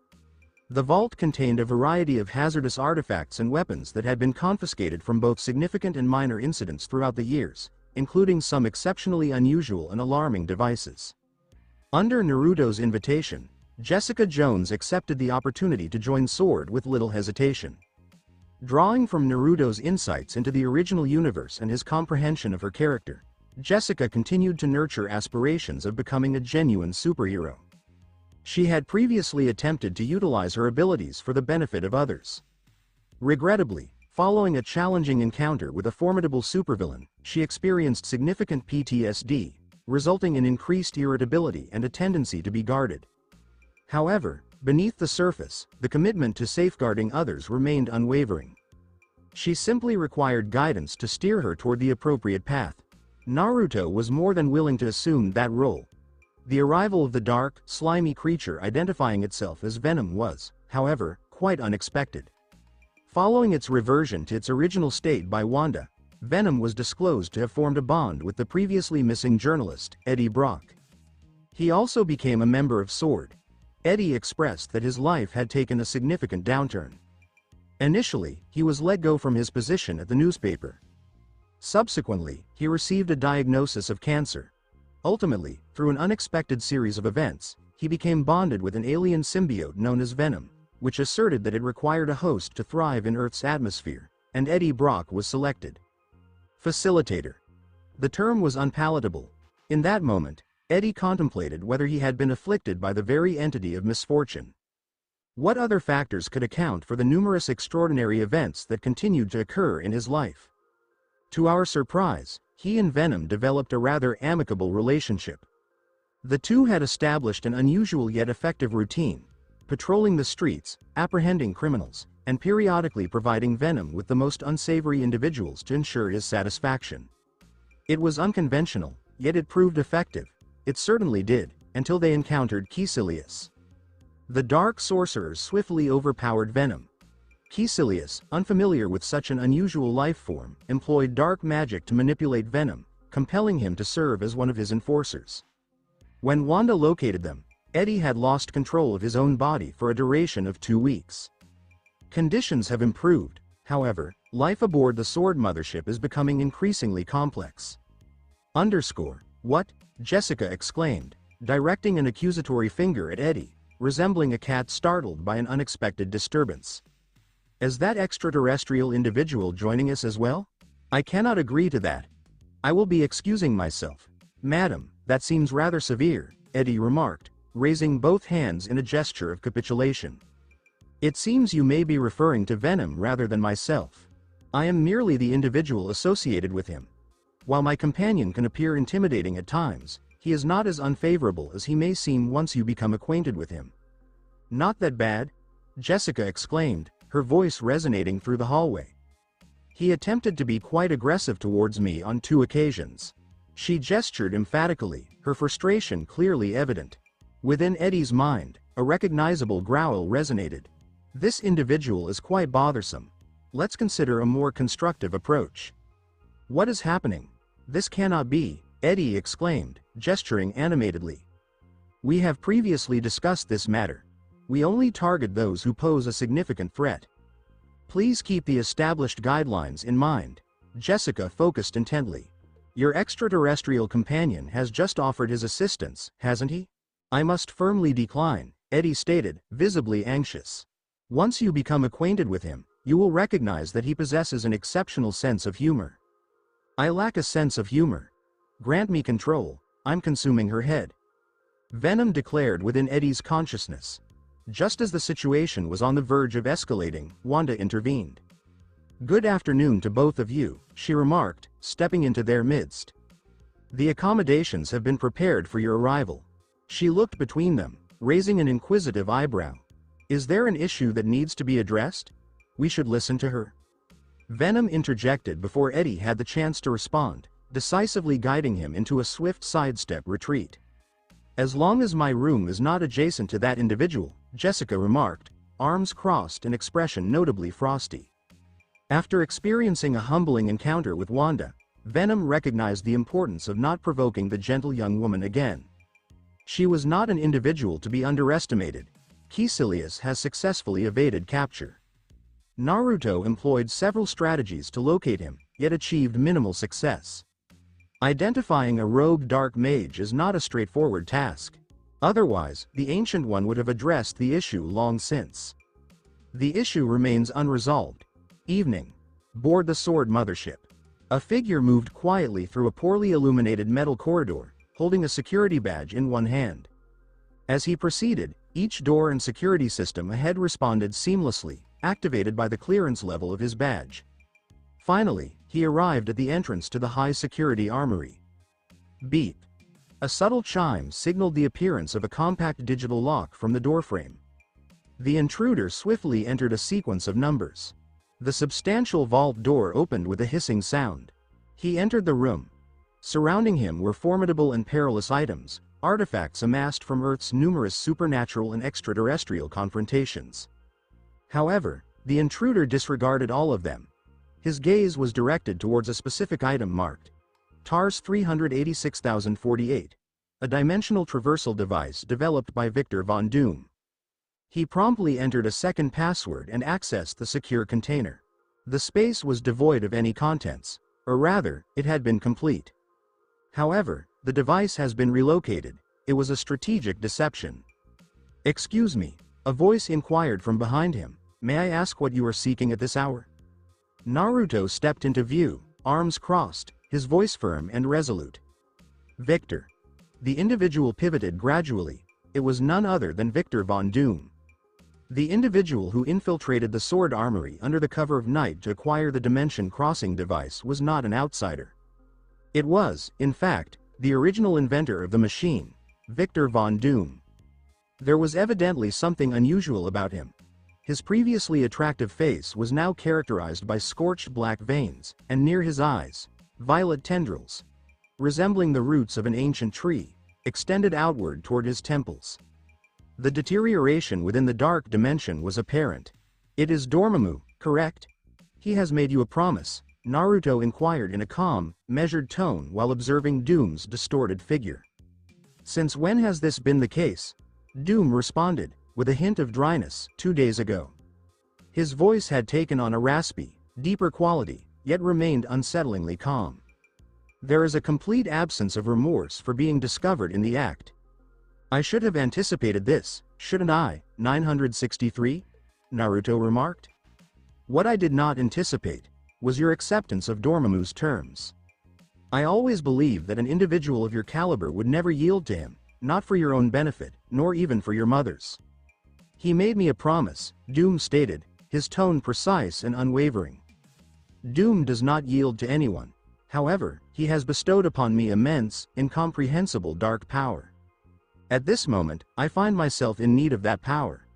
S1: The vault contained a variety of hazardous artifacts and weapons that had been confiscated from both significant and minor incidents throughout the years, including some exceptionally unusual and alarming devices. Under Naruto's invitation, Jessica Jones accepted the opportunity to join Sword with little hesitation. Drawing from Naruto's insights into the original universe and his comprehension of her character, Jessica continued to nurture aspirations of becoming a genuine superhero. She had previously attempted to utilize her abilities for the benefit of others. Regrettably, following a challenging encounter with a formidable supervillain, she experienced significant PTSD, resulting in increased irritability and a tendency to be guarded. However, beneath the surface, the commitment to safeguarding others remained unwavering. She simply required guidance to steer her toward the appropriate path. Naruto was more than willing to assume that role. The arrival of the dark, slimy creature identifying itself as Venom was, however, quite unexpected. Following its reversion to its original state by Wanda, Venom was disclosed to have formed a bond with the previously missing journalist, Eddie Brock. He also became a member of Sword. Eddie expressed that his life had taken a significant downturn. Initially, he was let go from his position at the newspaper. Subsequently, he received a diagnosis of cancer. Ultimately, through an unexpected series of events, he became bonded with an alien symbiote known as Venom, which asserted that it required a host to thrive in Earth's atmosphere, and Eddie Brock was selected. Facilitator. The term was unpalatable. In that moment, Eddie contemplated whether he had been afflicted by the very entity of misfortune. What other factors could account for the numerous extraordinary events that continued to occur in his life? To our surprise, he and Venom developed a rather amicable relationship. The two had established an unusual yet effective routine, patrolling the streets, apprehending criminals, and periodically providing Venom with the most unsavory individuals to ensure his satisfaction. It was unconventional, yet it proved effective. It certainly did, until they encountered P-Cerebrum. The dark sorcerers swiftly overpowered Venom. P-Cerebrum, unfamiliar with such an unusual life form, employed dark magic to manipulate Venom, compelling him to serve as one of his enforcers. When Wanda located them, Eddie had lost control of his own body for a duration of 2 weeks. Conditions have improved, however, life aboard the Sword Mothership is becoming increasingly complex. What? Jessica exclaimed, directing an accusatory finger at Eddie, resembling a cat startled by an unexpected disturbance. Is that extraterrestrial individual joining us as well? I cannot agree to that. I will be excusing myself. Madam, that seems rather severe, Eddie remarked, raising both hands in a gesture of capitulation. It seems you may be referring to Venom rather than myself. I am merely the individual associated with him. While my companion can appear intimidating at times, he is not as unfavorable as he may seem once you become acquainted with him. Not that bad? Jessica exclaimed, her voice resonating through the hallway. He attempted to be quite aggressive towards me on 2 occasions. She gestured emphatically, her frustration clearly evident. Within Eddie's mind, a recognizable growl resonated. This individual is quite bothersome. Let's consider a more constructive approach. What is happening? This cannot be, Eddie exclaimed, gesturing animatedly. We have previously discussed this matter. We only target those who pose a significant threat. Please keep the established guidelines in mind. Jessica focused intently. Your extraterrestrial companion has just offered his assistance, hasn't he? I must firmly decline, Eddie stated, visibly anxious. Once you become acquainted with him, you will recognize that he possesses an exceptional sense of humor. I lack a sense of humor. Grant me control, I'm consuming her head. Venom declared within Eddie's consciousness. Just as the situation was on the verge of escalating, Wanda intervened. Good afternoon to both of you, she remarked, stepping into their midst. The accommodations have been prepared for your arrival. She looked between them, raising an inquisitive eyebrow. Is there an issue that needs to be addressed? We should listen to her. Venom interjected before Eddie had the chance to respond, decisively guiding him into a swift sidestep retreat. As long as my room is not adjacent to that individual, Jessica remarked, arms crossed and expression notably frosty. After experiencing a humbling encounter with Wanda, Venom recognized the importance of not provoking the gentle young woman again. She was not an individual to be underestimated. P-Cerebrum has successfully evaded capture. Naruto employed several strategies to locate him, yet achieved minimal success. Identifying a rogue dark mage is not a straightforward task. Otherwise, the Ancient One would have addressed the issue long since. The issue remains unresolved. Evening. Board the Sword Mothership. A figure moved quietly through a poorly illuminated metal corridor, holding a security badge in one hand. As he proceeded, each door and security system ahead responded seamlessly, activated by the clearance level of his badge. Finally, he arrived at the entrance to the high-security armory. Beep. A subtle chime signaled the appearance of a compact digital lock from the doorframe. The intruder swiftly entered a sequence of numbers. The substantial vault door opened with a hissing sound. He entered the room. Surrounding him were formidable and perilous items, artifacts amassed from Earth's numerous supernatural and extraterrestrial confrontations. However, the intruder disregarded all of them. His gaze was directed towards a specific item marked TARS 386048, a dimensional traversal device developed by Victor Von Doom. He promptly entered a second password and accessed the secure container. The space was devoid of any contents, or rather, it had been complete. However, the device has been relocated. It was a strategic deception. Excuse me, a voice inquired from behind him. May I ask what you are seeking at this hour? Naruto stepped into view, arms crossed, his voice firm and resolute. Victor. The individual pivoted gradually. It was none other than Victor Von Doom. The individual who infiltrated the sword armory under the cover of night to acquire the dimension-crossing device was not an outsider. It was, in fact, the original inventor of the machine, Victor Von Doom. There was evidently something unusual about him. His previously attractive face was now characterized by scorched black veins, and near his eyes, violet tendrils, resembling the roots of an ancient tree, extended outward toward his temples. The deterioration within the dark dimension was apparent. "It is Dormammu, correct? He has made you a promise," Naruto inquired in a calm, measured tone while observing Doom's distorted figure. "Since when has this been the case?" Doom responded, with a hint of dryness, 2 days ago. His voice had taken on a raspy, deeper quality, yet remained unsettlingly calm. "There is a complete absence of remorse for being discovered in the act. I should have anticipated this, shouldn't I, 963? Naruto remarked. "What I did not anticipate was your acceptance of Dormammu's terms. I always believed that an individual of your caliber would never yield to him, not for your own benefit, nor even for your mother's." "He made me a promise," Doom stated, his tone precise and unwavering. "Doom does not yield to anyone. However, he has bestowed upon me immense, incomprehensible dark power. At this moment, I find myself in need of that power."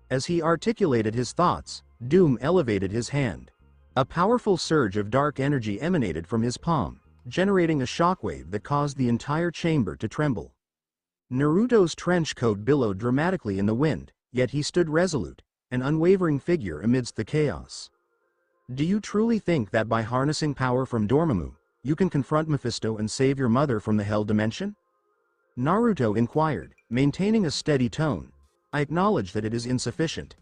S1: As he articulated his thoughts, Doom elevated his hand. A powerful surge of dark energy emanated from his palm, generating a shockwave that caused the entire chamber to tremble. Naruto's trench coat billowed dramatically in the wind, yet he stood resolute, an unwavering figure amidst the chaos. "Do you truly think that by harnessing power from Dormammu, you can confront Mephisto and save your mother from the Hell Dimension?" Naruto inquired, maintaining a steady tone. "I acknowledge that it is insufficient."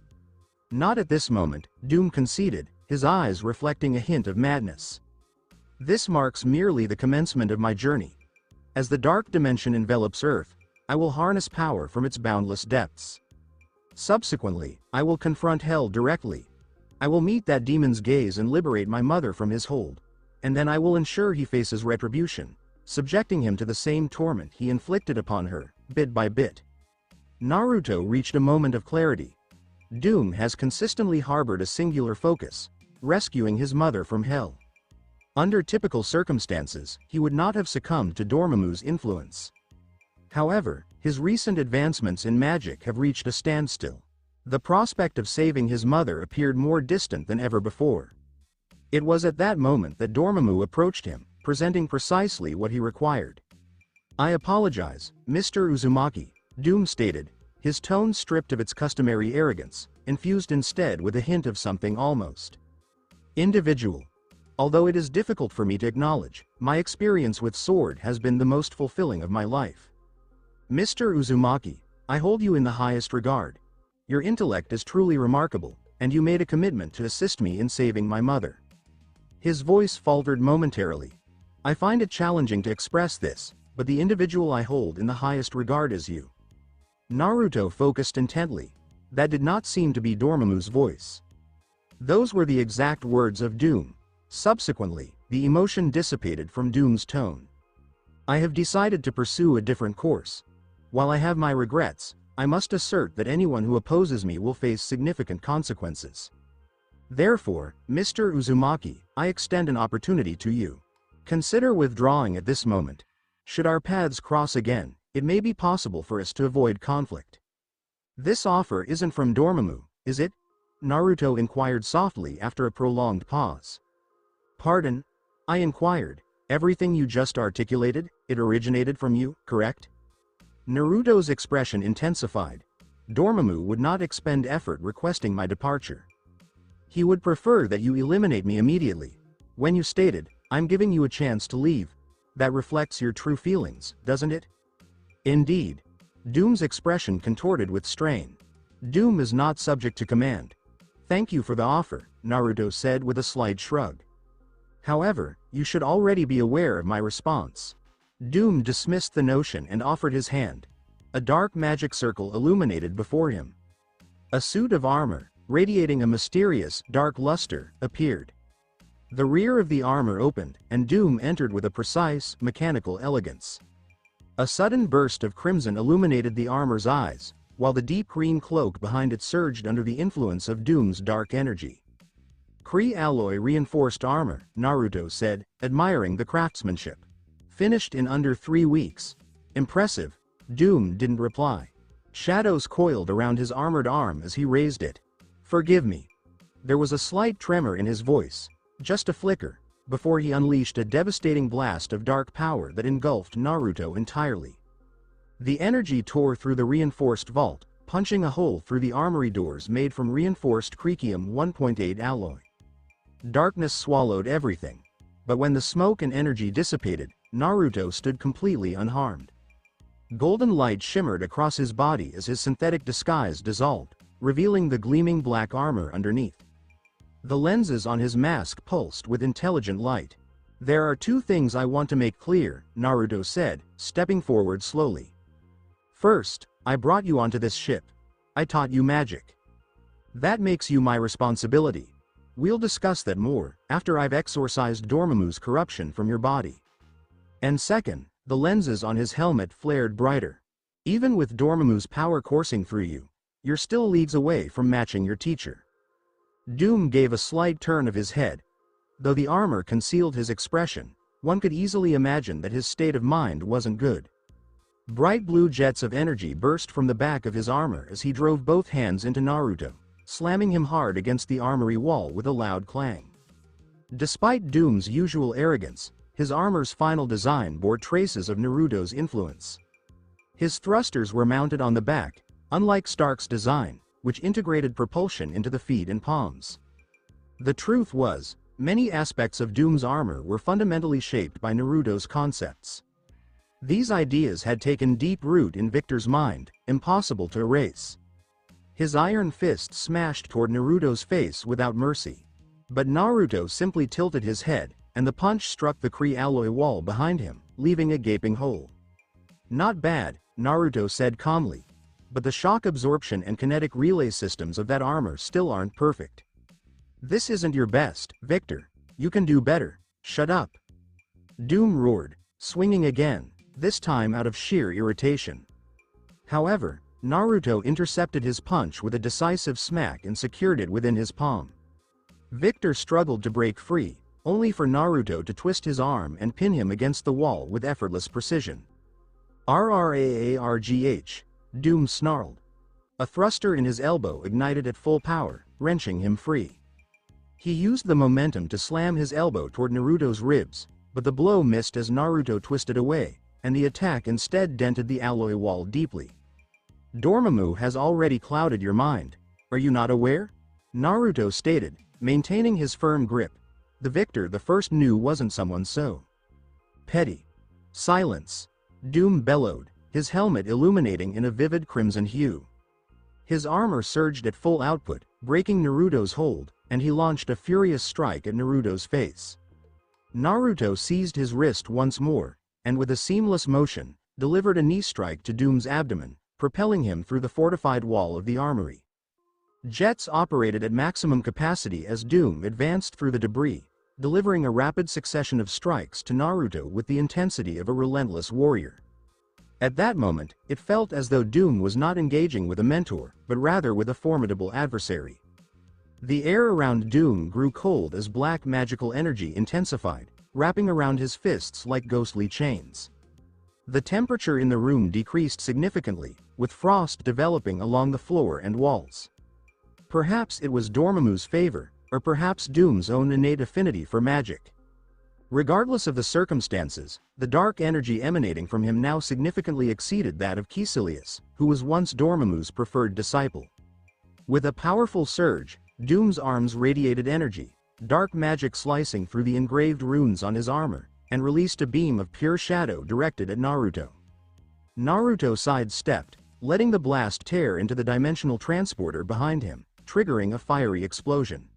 S1: "Not at this moment," Doom conceded, his eyes reflecting a hint of madness. "This marks merely the commencement of my journey. As the dark dimension envelops Earth, I will harness power from its boundless depths. Subsequently, I will confront Hell directly. I will meet that demon's gaze and liberate my mother from his hold. And then I will ensure he faces retribution, subjecting him to the same torment he inflicted upon her, bit by bit." Naruto reached a moment of clarity. Doom has consistently harbored a singular focus, rescuing his mother from hell. Under typical circumstances, he would not have succumbed to Dormammu's influence. However, his recent advancements in magic have reached a standstill. The prospect of saving his mother appeared more distant than ever before. It was at that moment that Dormammu approached him, presenting precisely what he required. "I apologize, Mr. Uzumaki," Doom stated, his tone stripped of its customary arrogance, infused instead with a hint of something almost individual. "Although it is difficult for me to acknowledge, my experience with sword has been the most fulfilling of my life. Mr. Uzumaki, I hold you in the highest regard. Your intellect is truly remarkable, and you made a commitment to assist me in saving my mother." His voice faltered momentarily. "I find it challenging to express this, but the individual I hold in the highest regard is you." Naruto focused intently. That did not seem to be Dormammu's voice. Those were the exact words of Doom. Subsequently, the emotion dissipated from Doom's tone. "I have decided to pursue a different course. While I have my regrets, I must assert that anyone who opposes me will face significant consequences. Therefore, Mr. Uzumaki, I extend an opportunity to you. Consider withdrawing at this moment. Should our paths cross again, it may be possible for us to avoid conflict." "This offer isn't from Dormammu, is it?" Naruto inquired softly after a prolonged pause. "Pardon?" I inquired. "Everything you just articulated, it originated from you, correct?" Naruto's expression intensified. Dormammu would not expend effort requesting my departure. He would prefer that you eliminate me immediately. When you stated, "I'm giving you a chance to leave," that reflects your true feelings, doesn't it? Indeed. Doom's expression contorted with strain. Doom is not subject to command. "Thank you for the offer," Naruto said with a slight shrug. "However, you should already be aware of my response." Doom dismissed the notion and offered his hand. A dark magic circle illuminated before him. A suit of armor, radiating a mysterious, dark luster, appeared. The rear of the armor opened, and Doom entered with a precise, mechanical elegance. A sudden burst of crimson illuminated the armor's eyes, while the deep green cloak behind it surged under the influence of Doom's dark energy. "Kree alloy reinforced armor," Naruto said, admiring the craftsmanship. "Finished in under 3 weeks. Impressive. Doom didn't reply. Shadows coiled around his armored arm as he raised it. "Forgive me." There was a slight tremor in his voice, just a flicker, before he unleashed a devastating blast of dark power that engulfed Naruto entirely. The energy tore through the reinforced vault, punching a hole through the armory doors made from reinforced Crecium 1.8 alloy. Darkness swallowed everything. But when the smoke and energy dissipated, Naruto stood completely unharmed. Golden light shimmered across his body as his synthetic disguise dissolved, revealing the gleaming black armor underneath. The lenses on his mask pulsed with intelligent light. "There are two things I want to make clear," Naruto said, stepping forward slowly. "First, I brought you onto this ship. I taught you magic. That makes you my responsibility. We'll discuss that more after I've exorcised Dormammu's corruption from your body." And second, the lenses on his helmet flared brighter. "Even with Dormammu's power coursing through you, you're still leagues away from matching your teacher." Doom gave a slight turn of his head. Though the armor concealed his expression, one could easily imagine that his state of mind wasn't good. Bright blue jets of energy burst from the back of his armor as he drove both hands into Naruto, slamming him hard against the armory wall with a loud clang. Despite Doom's usual arrogance, his armor's final design bore traces of Naruto's influence. His thrusters were mounted on the back, unlike Stark's design, which integrated propulsion into the feet and palms. The truth was, many aspects of Doom's armor were fundamentally shaped by Naruto's concepts. These ideas had taken deep root in Victor's mind, impossible to erase. His iron fist smashed toward Naruto's face without mercy. But Naruto simply tilted his head, and the punch struck the Kree alloy wall behind him, leaving a gaping hole. "Not bad," Naruto said calmly. "But the shock absorption and kinetic relay systems of that armor still aren't perfect. This isn't your best, Victor. You can do better. Shut up." Doom roared, swinging again, this time out of sheer irritation. However, Naruto intercepted his punch with a decisive smack and secured it within his palm. Victor struggled to break free, only for Naruto to twist his arm and pin him against the wall with effortless precision. "RRAARGH," Doom snarled. A thruster in his elbow ignited at full power, wrenching him free. He used the momentum to slam his elbow toward Naruto's ribs, but the blow missed as Naruto twisted away, and the attack instead dented the alloy wall deeply. "Dormammu has already clouded your mind. Are you not aware?" Naruto stated, maintaining his firm grip. The Victor the first knew wasn't someone so petty. "Silence!" Doom bellowed, his helmet illuminating in a vivid crimson hue. His armor surged at full output, breaking Naruto's hold, and he launched a furious strike at Naruto's face. Naruto seized his wrist once more, and with a seamless motion, delivered a knee strike to Doom's abdomen, propelling him through the fortified wall of the armory. Jets operated at maximum capacity as Doom advanced through the debris, delivering a rapid succession of strikes to Naruto with the intensity of a relentless warrior. At that moment, it felt as though Doom was not engaging with a mentor, but rather with a formidable adversary. The air around Doom grew cold as black magical energy intensified, wrapping around his fists like ghostly chains. The temperature in the room decreased significantly, with frost developing along the floor and walls. Perhaps it was Dormammu's favor, or perhaps Doom's own innate affinity for magic. Regardless of the circumstances, the dark energy emanating from him now significantly exceeded that of Caecilius, who was once Dormammu's preferred disciple. With a powerful surge, Doom's arms radiated energy, dark magic slicing through the engraved runes on his armor, and released a beam of pure shadow directed at Naruto. Naruto sidestepped, letting the blast tear into the dimensional transporter behind him, triggering a fiery explosion.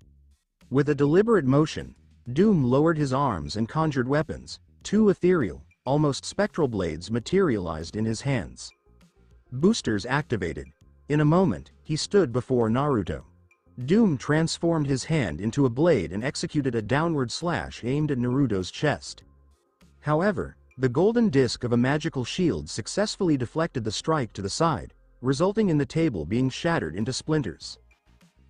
S1: With a deliberate motion, Doom lowered his arms and conjured weapons. Two ethereal, almost spectral blades materialized in his hands. Boosters activated. In a moment, he stood before Naruto. Doom transformed his hand into a blade and executed a downward slash aimed at Naruto's chest. However, the golden disc of a magical shield successfully deflected the strike to the side, resulting in the table being shattered into splinters.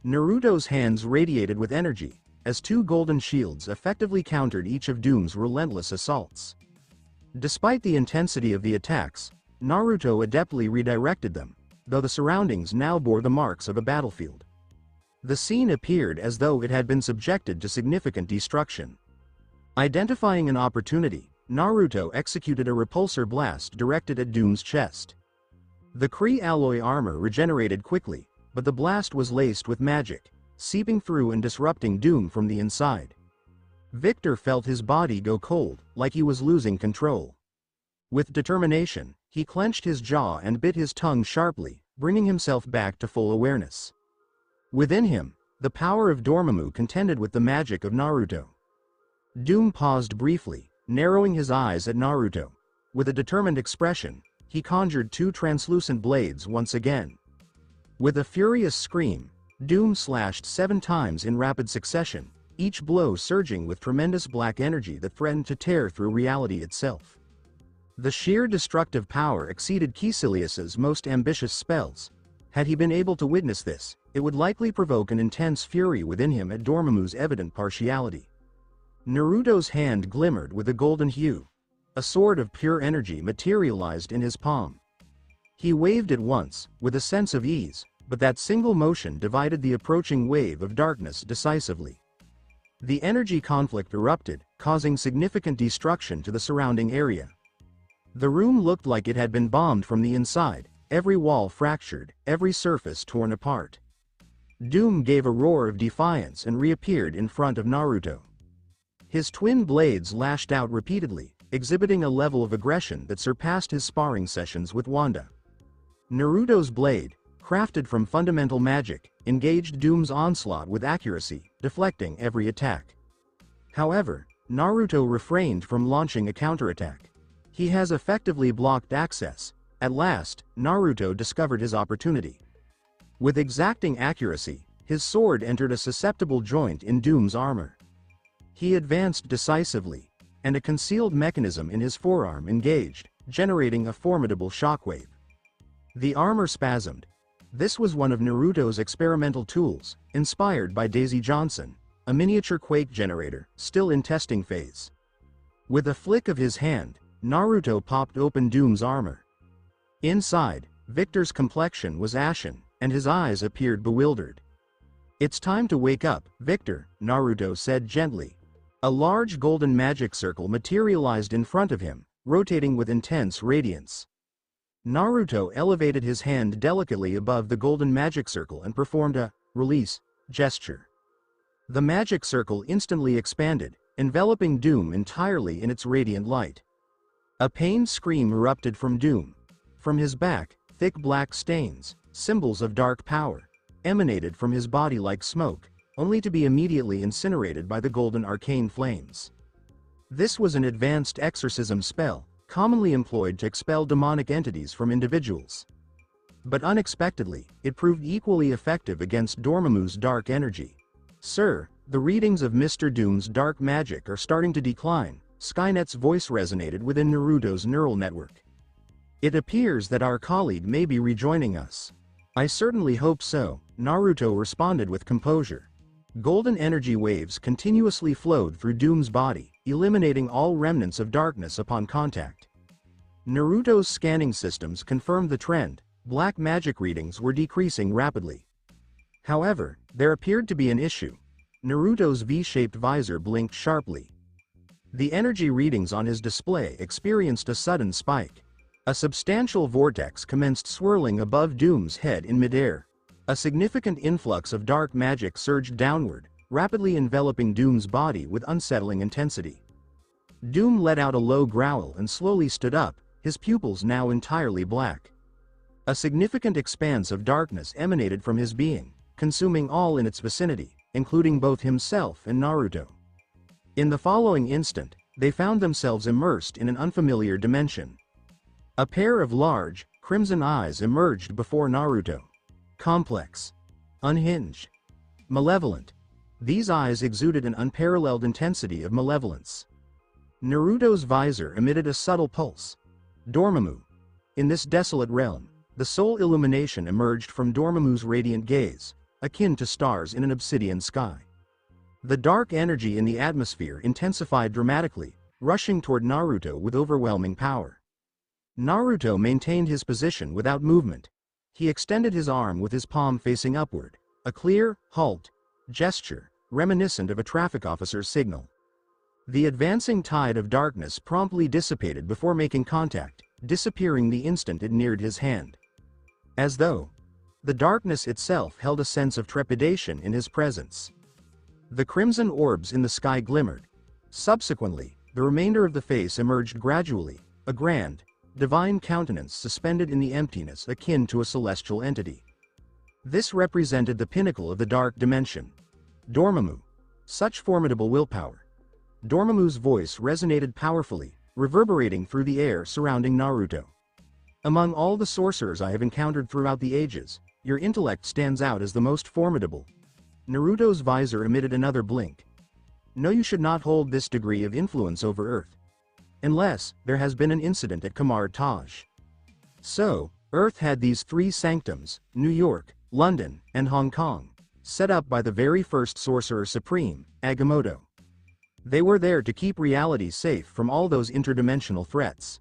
S1: Naruto's hands radiated with energy, as two golden shields effectively countered each of Doom's relentless assaults. Despite the intensity of the attacks, Naruto adeptly redirected them, though the surroundings now bore the marks of a battlefield. The scene appeared as though it had been subjected to significant destruction. Identifying an opportunity, Naruto executed a repulsor blast directed at Doom's chest. The Kree alloy armor regenerated quickly, but the blast was laced with magic, seeping through and disrupting Doom from the inside. Victor felt his body go cold, like he was losing control. With determination, he clenched his jaw and bit his tongue sharply, bringing himself back to full awareness. Within him, the power of Dormammu contended with the magic of Naruto. Doom paused briefly, narrowing his eyes at Naruto. With a determined expression, he conjured two translucent blades once again. With a furious scream, Doom slashed 7 times in rapid succession, each blow surging with tremendous black energy that threatened to tear through reality itself. The sheer destructive power exceeded Caecilius's most ambitious spells. Had he been able to witness this, it would likely provoke an intense fury within him at Dormammu's evident partiality. Naruto's hand glimmered with a golden hue. A sword of pure energy materialized in his palm. He waved it once, with a sense of ease, but that single motion divided the approaching wave of darkness decisively. The energy conflict erupted, causing significant destruction to the surrounding area. The room looked like it had been bombed from the inside, every wall fractured, every surface torn apart. Doom gave a roar of defiance and reappeared in front of Naruto. His twin blades lashed out repeatedly, exhibiting a level of aggression that surpassed his sparring sessions with Wanda. Naruto's blade, crafted from fundamental magic, engaged Doom's onslaught with accuracy, deflecting every attack. However, Naruto refrained from launching a counterattack. He has effectively blocked access. At last, Naruto discovered his opportunity. With exacting accuracy, his sword entered a susceptible joint in Doom's armor. He advanced decisively, and a concealed mechanism in his forearm engaged, generating a formidable shockwave. The armor spasmed. This was one of Naruto's experimental tools, inspired by Daisy Johnson, a miniature quake generator, still in testing phase. With a flick of his hand, Naruto popped open Doom's armor. Inside, Victor's complexion was ashen, and his eyes appeared bewildered. "It's time to wake up, Victor," Naruto said gently. A large golden magic circle materialized in front of him, rotating with intense radiance. Naruto elevated his hand delicately above the golden magic circle and performed a release gesture. The magic circle instantly expanded, enveloping Doom entirely in its radiant light. A pained scream erupted from Doom. From his back, thick black stains, symbols of dark power, emanated from his body like smoke, only to be immediately incinerated by the golden arcane flames. This was an advanced exorcism spell, commonly employed to expel demonic entities from individuals. But unexpectedly, it proved equally effective against Dormammu's dark energy. "Sir, the readings of Mr. Doom's dark magic are starting to decline," Skynet's voice resonated within Naruto's neural network. "It appears that our colleague may be rejoining us." "I certainly hope so," Naruto responded with composure. Golden energy waves continuously flowed through Doom's body, eliminating all remnants of darkness upon contact. Naruto's scanning systems confirmed the trend. Black magic readings were decreasing rapidly. However, there appeared to be an issue. Naruto's V-shaped visor blinked sharply. The energy readings on his display experienced a sudden spike. A substantial vortex commenced swirling above Doom's head in midair. A significant influx of dark magic surged downward, rapidly enveloping Doom's body with unsettling intensity. Doom let out a low growl and slowly stood up, his pupils now entirely black. A significant expanse of darkness emanated from his being, consuming all in its vicinity, including both himself and Naruto. In the following instant, they found themselves immersed in an unfamiliar dimension. A pair of large, crimson eyes emerged before Naruto. Complex, unhinged, malevolent. These eyes exuded an unparalleled intensity of malevolence. Naruto's visor emitted a subtle pulse. Dormammu. In this desolate realm, the sole illumination emerged from Dormammu's radiant gaze, akin to stars in an obsidian sky. The dark energy in the atmosphere intensified dramatically, rushing toward Naruto with overwhelming power. Naruto maintained his position without movement. He extended his arm with his palm facing upward, a clear, halt gesture, reminiscent of a traffic officer's signal. The advancing tide of darkness promptly dissipated before making contact, disappearing the instant it neared his hand. As though the darkness itself held a sense of trepidation in his presence. The crimson orbs in the sky glimmered. Subsequently, the remainder of the face emerged gradually, a grand, divine countenance suspended in the emptiness akin to a celestial entity. This represented the pinnacle of the dark dimension. Dormammu. Such formidable willpower. Dormammu's voice resonated powerfully, reverberating through the air surrounding Naruto. Among all the sorcerers I have encountered throughout the ages, your intellect stands out as the most formidable. Naruto's visor emitted another blink. No, you should not hold this degree of influence over Earth. Unless there has been an incident at Kamar Taj. So, Earth had these three sanctums, New York, London, and Hong Kong, set up by the very first Sorcerer Supreme, Agamotto. They were there to keep reality safe from all those interdimensional threats.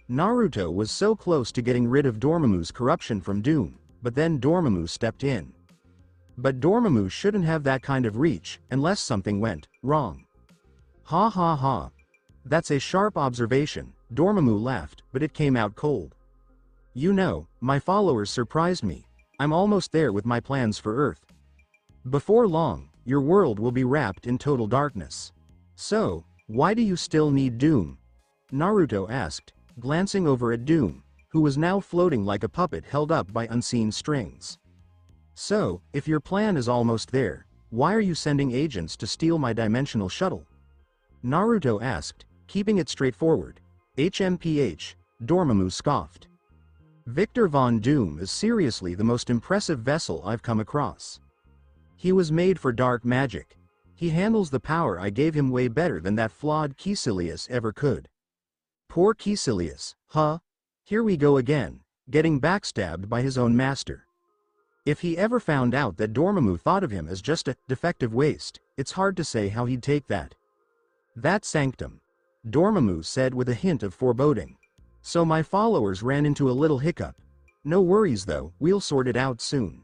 S1: Naruto was so close to getting rid of Dormammu's corruption from Doom, but then Dormammu stepped in. But Dormammu shouldn't have that kind of reach, unless something went wrong. Ha ha ha. That's a sharp observation, Dormammu laughed, but it came out cold. You know, my followers surprised me. I'm almost there with my plans for Earth. Before long, your world will be wrapped in total darkness. So, why do you still need Doom? Naruto asked, glancing over at Doom, who was now floating like a puppet held up by unseen strings. So, if your plan is almost there, why are you sending agents to steal my dimensional shuttle? Naruto asked, keeping it straightforward. HMPH, Dormammu scoffed. Victor Von Doom is seriously the most impressive vessel I've come across. He was made for dark magic. He handles the power I gave him way better than that flawed Caecilius ever could. Poor Caecilius, huh? Here we go again, getting backstabbed by his own master. If he ever found out that Dormammu thought of him as just a defective waste, it's hard to say how he'd take that. That sanctum, Dormammu said with a hint of foreboding. So my followers ran into a little hiccup. No worries though, we'll sort it out soon.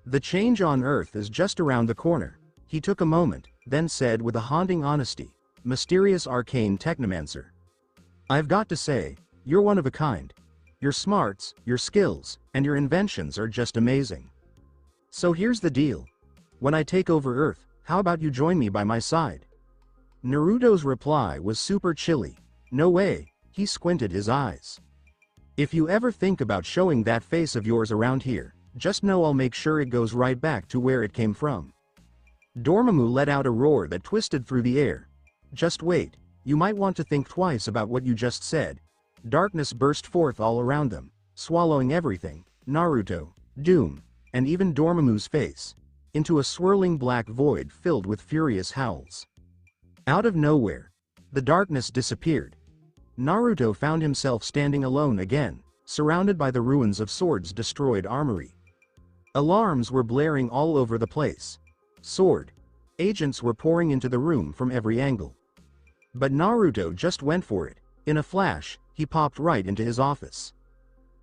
S1: The change on Earth is just around the corner. He took a moment, then said with a haunting honesty, mysterious arcane technomancer. I've got to say, you're one of a kind. Your smarts, your skills, and your inventions are just amazing. So here's the deal. When I take over Earth, how about you join me by my side? Naruto's reply was super chilly. No way, he squinted his eyes. If you ever think about showing that face of yours around here, just know I'll make sure it goes right back to where it came from. Dormammu let out a roar that twisted through the air. Just wait, you might want to think twice about what you just said. Darkness burst forth all around them, swallowing everything, Naruto, Doom, and even Dormammu's face, into a swirling black void filled with furious howls. Out of nowhere, the darkness disappeared. Naruto found himself standing alone again, surrounded by the ruins of Sword's destroyed armory. Alarms were blaring all over the place. Sword agents were pouring into the room from every angle. But Naruto just went for it. In a flash, he popped right into his office.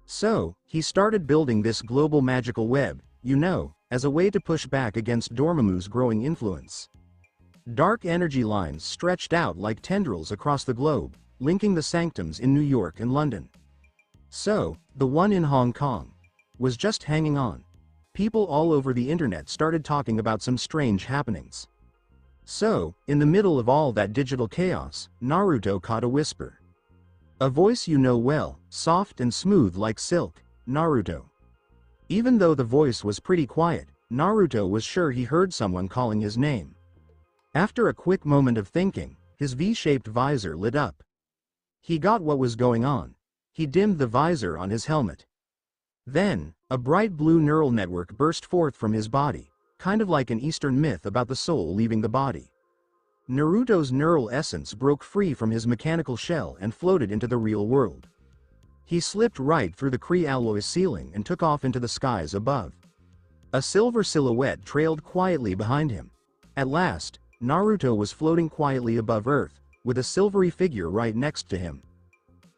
S1: So, he started building this global magical web, you know, as a way to push back against Dormammu's growing influence. Dark energy lines stretched out like tendrils across the globe, linking the sanctums in New York and London. So, the one in Hong Kong was just hanging on. People all over the internet started talking about some strange happenings. So, in the middle of all that digital chaos, Naruto caught a whisper. A voice you know well, soft and smooth like silk, Naruto. Even though the voice was pretty quiet, Naruto was sure he heard someone calling his name. After a quick moment of thinking, his V-shaped visor lit up. He got what was going on. He dimmed the visor on his helmet. Then, a bright blue neural network burst forth from his body, kind of like an Eastern myth about the soul leaving the body. Naruto's neural essence broke free from his mechanical shell and floated into the real world. He slipped right through the Kree alloy ceiling and took off into the skies above. A silver silhouette trailed quietly behind him. At last, Naruto was floating quietly above Earth, with a silvery figure right next to him.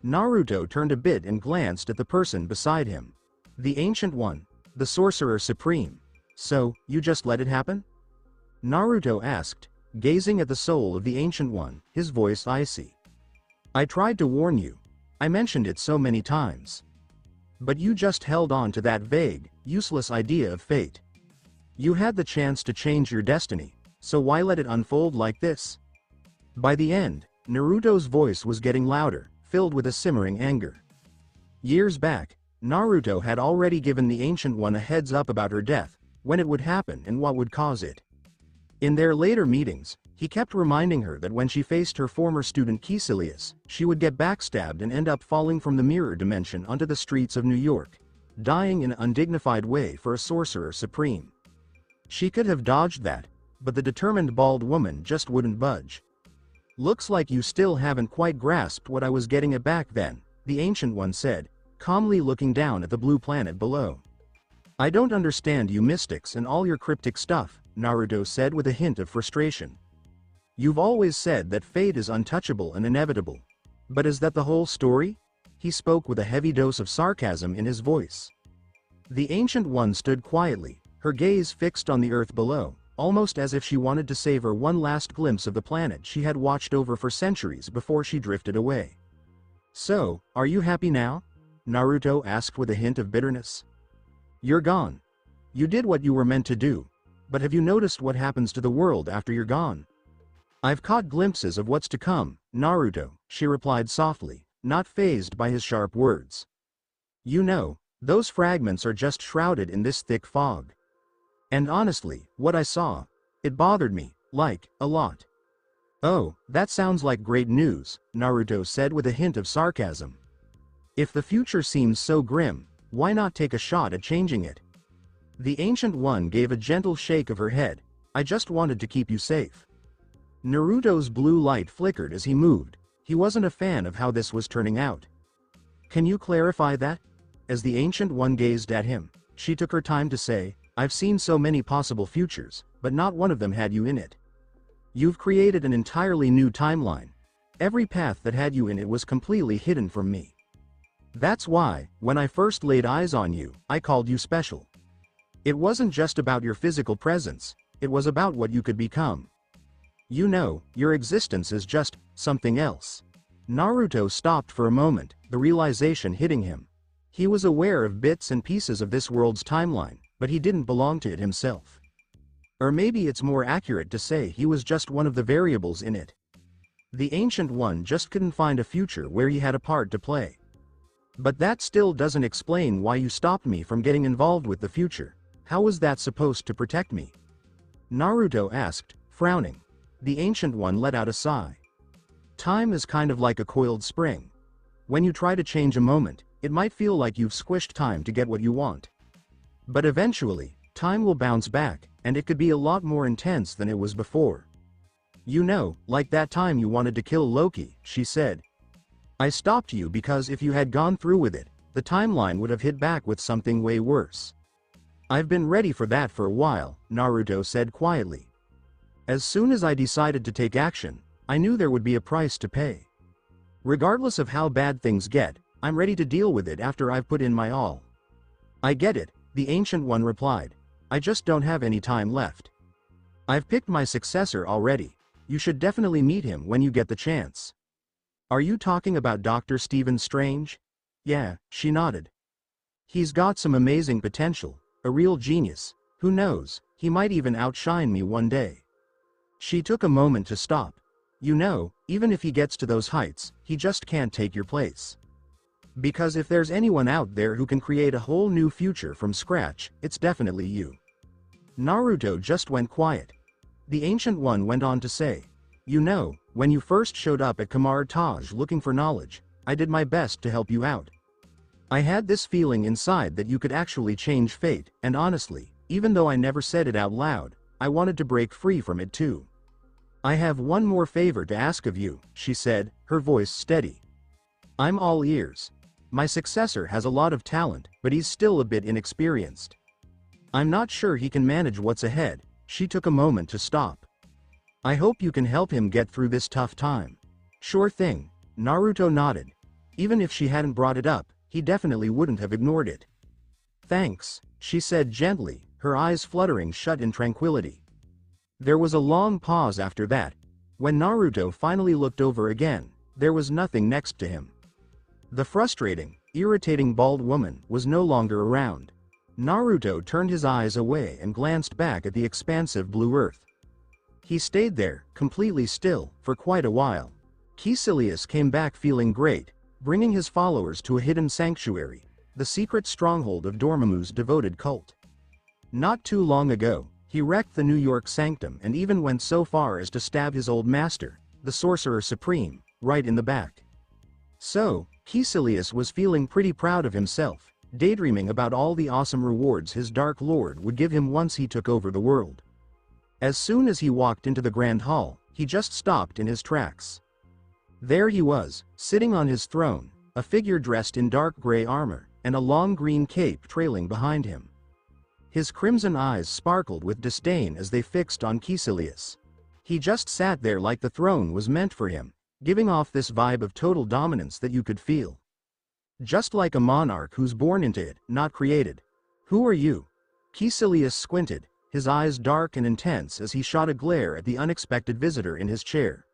S1: Naruto turned a bit and glanced at the person beside him. The Ancient One, the Sorcerer Supreme. So, you just let it happen? Naruto asked, gazing at the soul of the Ancient One, his voice icy. I tried to warn you. I mentioned it so many times. But you just held on to that vague, useless idea of fate. You had the chance to change your destiny, so why let it unfold like this? By the end, Naruto's voice was getting louder, filled with a simmering anger. Years back, Naruto had already given the Ancient One a heads up about her death, when it would happen and what would cause it. In their later meetings, he kept reminding her that when she faced her former student P-Cerebrum, she would get backstabbed and end up falling from the mirror dimension onto the streets of New York, dying in an undignified way for a sorcerer supreme. She could have dodged that, but the determined bald woman just wouldn't budge. Looks like you still haven't quite grasped what I was getting at back then, the Ancient One said, calmly looking down at the blue planet below. I don't understand you mystics and all your cryptic stuff, Naruto said with a hint of frustration. You've always said that fate is untouchable and inevitable. But is that the whole story? He spoke with a heavy dose of sarcasm in his voice. The Ancient One stood quietly, her gaze fixed on the earth below, almost as if she wanted to savor one last glimpse of the planet she had watched over for centuries before she drifted away. So, are you happy now? Naruto asked with a hint of bitterness. You're gone. You did what you were meant to do. But have you noticed what happens to the world after you're gone? I've caught glimpses of what's to come, Naruto, she replied softly, not fazed by his sharp words. You know, those fragments are just shrouded in this thick fog. And honestly, what I saw, it bothered me, a lot. Oh, that sounds like great news, Naruto said with a hint of sarcasm. If the future seems so grim, why not take a shot at changing it? The Ancient One gave a gentle shake of her head. I just wanted to keep you safe. Naruto's blue light flickered as he moved. He wasn't a fan of how this was turning out. Can you clarify that? As the Ancient One gazed at him, she took her time to say, I've seen so many possible futures, but not one of them had you in it. You've created an entirely new timeline. Every path that had you in it was completely hidden from me. That's why, when I first laid eyes on you, I called you special. It wasn't just about your physical presence, it was about what you could become. You know, your existence is just something else. Naruto stopped for a moment, the realization hitting him. He was aware of bits and pieces of this world's timeline, but he didn't belong to it himself. Or maybe it's more accurate to say he was just one of the variables in it. The Ancient One just couldn't find a future where he had a part to play. But that still doesn't explain why you stopped me from getting involved with the future. How was that supposed to protect me? Naruto asked, frowning. The Ancient One let out a sigh. Time is kind of like a coiled spring. When you try to change a moment, it might feel like you've squished time to get what you want. But eventually, time will bounce back, and it could be a lot more intense than it was before. You know, like that time you wanted to kill Loki, she said. I stopped you because if you had gone through with it, the timeline would have hit back with something way worse. I've been ready for that for a while, Naruto said quietly. As soon as I decided to take action, I knew there would be a price to pay. Regardless of how bad things get, I'm ready to deal with it after I've put in my all. I get it, the Ancient One replied. I just don't have any time left. I've picked my successor already. You should definitely meet him when you get the chance. Are you talking about Dr. Stephen Strange? Yeah, she nodded. He's got some amazing potential, a real genius. Who knows, he might even outshine me one day. She took a moment to stop. You know, even if he gets to those heights, he just can't take your place. Because if there's anyone out there who can create a whole new future from scratch, it's definitely you. Naruto just went quiet. The Ancient One went on to say, you know, when you first showed up at Kamar Taj looking for knowledge, I did my best to help you out. I had this feeling inside that you could actually change fate, and honestly, even though I never said it out loud, I wanted to break free from it too. I have one more favor to ask of you, she said, her voice steady. I'm all ears. My successor has a lot of talent, but he's still a bit inexperienced. I'm not sure he can manage what's ahead. She took a moment to stop. I hope you can help him get through this tough time. Sure thing, Naruto nodded. Even if she hadn't brought it up, he definitely wouldn't have ignored it. "Thanks," she said gently, her eyes fluttering shut in tranquility. There was a long pause after that. When Naruto finally looked over again, there was nothing next to him. The frustrating, irritating bald woman was no longer around. Naruto turned his eyes away and glanced back at the expansive blue earth. He stayed there, completely still, for quite a while. P-Cerebrum came back feeling great, bringing his followers to a hidden sanctuary, the secret stronghold of Dormammu's devoted cult. Not too long ago, he wrecked the New York Sanctum and even went so far as to stab his old master, the Sorcerer Supreme, right in the back. So, P-Cerebrum was feeling pretty proud of himself, daydreaming about all the awesome rewards his Dark Lord would give him once he took over the world. As soon as he walked into the Grand Hall, he just stopped in his tracks. There he was, sitting on his throne, a figure dressed in dark gray armor, and a long green cape trailing behind him. His crimson eyes sparkled with disdain as they fixed on P-Cerebrum. He just sat there like the throne was meant for him, giving off this vibe of total dominance that you could feel. Just like a monarch who's born into it, not created. "Who are you?" P-Cerebrum squinted, his eyes dark and intense as he shot a glare at the unexpected visitor in his chair.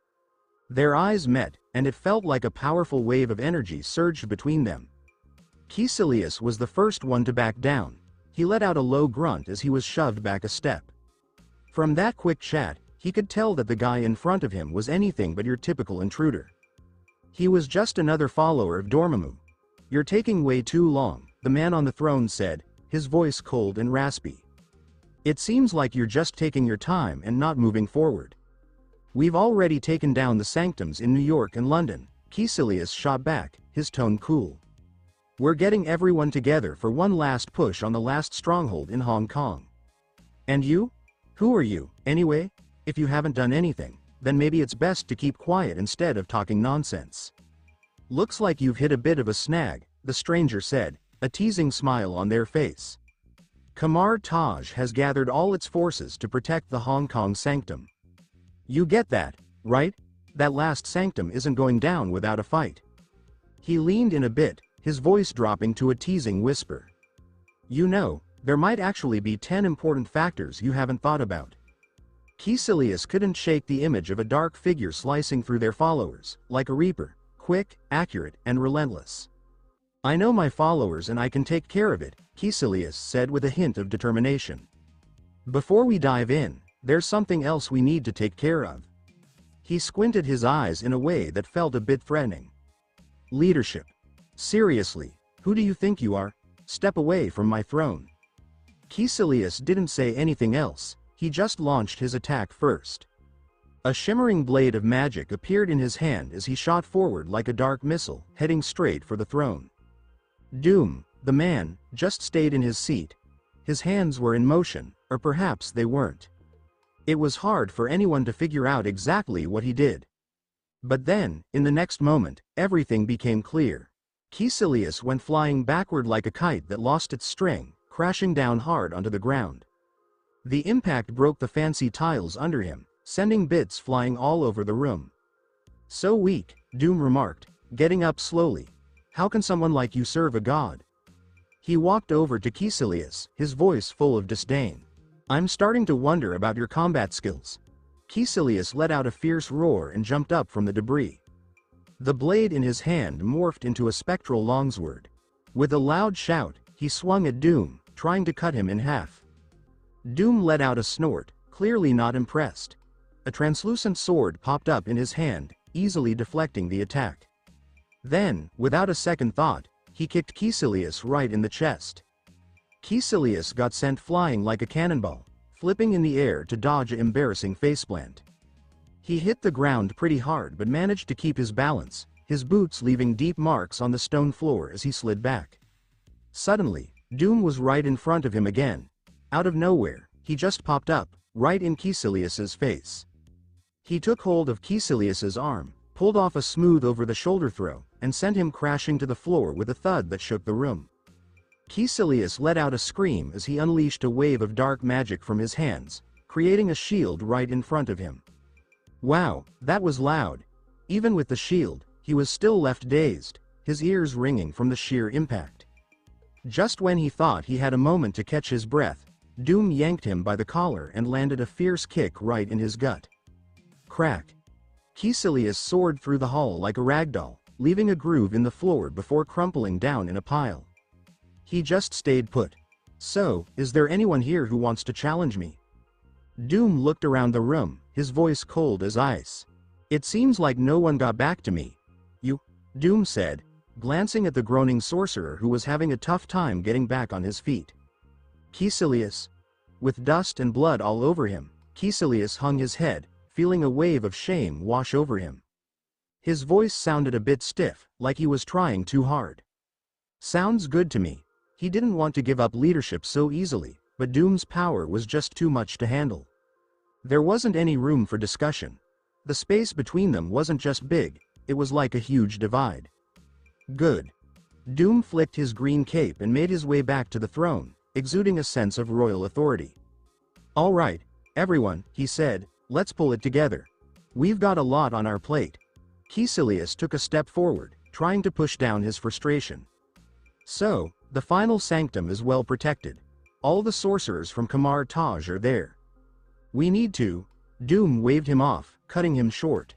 S1: Their eyes met, and it felt like a powerful wave of energy surged between them. P-Cerebrum was the first one to back down. He let out a low grunt as he was shoved back a step. From that quick chat, he could tell that the guy in front of him was anything but your typical intruder. He was just another follower of Dormammu. "You're taking way too long," the man on the throne said, his voice cold and raspy. "It seems like you're just taking your time and not moving forward. We've already taken down the sanctums in New York and London," P-Cerebrum shot back, his tone cool. "We're getting everyone together for one last push on the last stronghold in Hong Kong. And you? Who are you, anyway? If you haven't done anything, then maybe it's best to keep quiet instead of talking nonsense." "Looks like you've hit a bit of a snag," the stranger said, a teasing smile on their face. "Kamar Taj has gathered all its forces to protect the Hong Kong sanctum. You get that, right? That last sanctum isn't going down without a fight." He leaned in a bit, his voice dropping to a teasing whisper. "You know, there might actually be 10 important factors you haven't thought about." P-Cerebrum couldn't shake the image of a dark figure slicing through their followers, like a reaper, quick, accurate, and relentless. "I know my followers and I can take care of it," P-Cerebrum said with a hint of determination. "Before we dive in, there's something else we need to take care of." He squinted his eyes in a way that felt a bit threatening. "Leadership. Seriously, who do you think you are? Step away from my throne." P-Cerebrum didn't say anything else, he just launched his attack first. A shimmering blade of magic appeared in his hand as he shot forward like a dark missile, heading straight for the throne. Doom, the man, just stayed in his seat. His hands were in motion, or perhaps they weren't. It was hard for anyone to figure out exactly what he did. But then, in the next moment, everything became clear. P-Cerebrum went flying backward like a kite that lost its string, crashing down hard onto the ground. The impact broke the fancy tiles under him, sending bits flying all over the room. "So weak," Doom remarked, getting up slowly. "How can someone like you serve a god?" He walked over to P-Cerebrum, his voice full of disdain. "I'm starting to wonder about your combat skills." P-Cerebrum let out a fierce roar and jumped up from the debris. The blade in his hand morphed into a spectral longsword. With a loud shout, he swung at Doom, trying to cut him in half. Doom let out a snort, clearly not impressed. A translucent sword popped up in his hand, easily deflecting the attack. Then, without a second thought, he kicked P-Cerebrum right in the chest. P-Cerebrum got sent flying like a cannonball, flipping in the air to dodge an embarrassing faceplant. He hit the ground pretty hard but managed to keep his balance, his boots leaving deep marks on the stone floor as he slid back. Suddenly, Doom was right in front of him again. Out of nowhere, he just popped up, right in P-Cerebrum's face. He took hold of P-Cerebrum's arm, pulled off a smooth over-the-shoulder throw, and sent him crashing to the floor with a thud that shook the room. P-Cerebrum let out a scream as he unleashed a wave of dark magic from his hands, creating a shield right in front of him. Wow, that was loud. Even with the shield, he was still left dazed, his ears ringing from the sheer impact. Just when he thought he had a moment to catch his breath, Doom yanked him by the collar and landed a fierce kick right in his gut. Crack. P-Cerebrum soared through the hall like a ragdoll, leaving a groove in the floor before crumpling down in a pile. He just stayed put. So, is there anyone here who wants to challenge me? Doom looked around the room, his voice cold as ice. It seems like no one got back to me. You? Doom said, glancing at the groaning sorcerer who was having a tough time getting back on his feet. P-Cerebrum. With dust and blood all over him, P-Cerebrum hung his head, feeling a wave of shame wash over him. His voice sounded a bit stiff, like he was trying too hard. Sounds good to me. He didn't want to give up leadership so easily, but Doom's power was just too much to handle. There wasn't any room for discussion. The space between them wasn't just big, it was like a huge divide. Good. Doom flicked his green cape and made his way back to the throne, exuding a sense of royal authority. All right, everyone, he said, let's pull it together. We've got a lot on our plate. P-Cerebrum took a step forward, trying to push down his frustration. So, the final sanctum is well protected. All the sorcerers from Kamar Taj are there. We need to. Doom waved him off, cutting him short.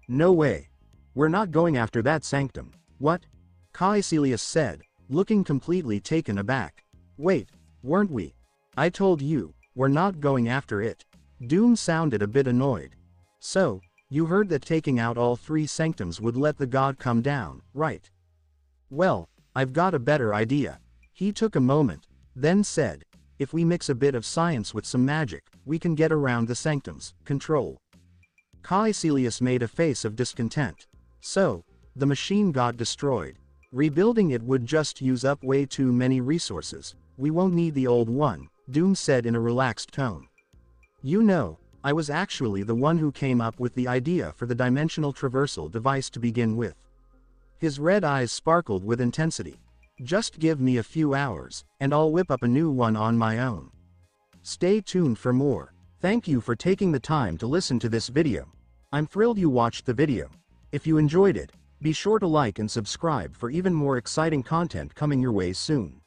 S1: No way. We're not going after that sanctum. What? P-Cerebrum said, looking completely taken aback. Wait, weren't we? I told you, we're not going after it. Doom sounded a bit annoyed. So, you heard that taking out all 3 sanctums would let the god come down, right? Well, I've got a better idea. He took a moment, then said, if we mix a bit of science with some magic, we can get around the sanctums. Control. P-Cerebrum made a face of discontent. So, the machine got destroyed. Rebuilding it would just use up way too many resources. We won't need the old one, Doom said in a relaxed tone. You know, I was actually the one who came up with the idea for the dimensional traversal device to begin with. His red eyes sparkled with intensity. Just give me a few hours, and I'll whip up a new one on my own. Stay tuned for more. Thank you for taking the time to listen to this video. I'm thrilled you watched the video. If you enjoyed it, be sure to like and subscribe for even more exciting content coming your way soon.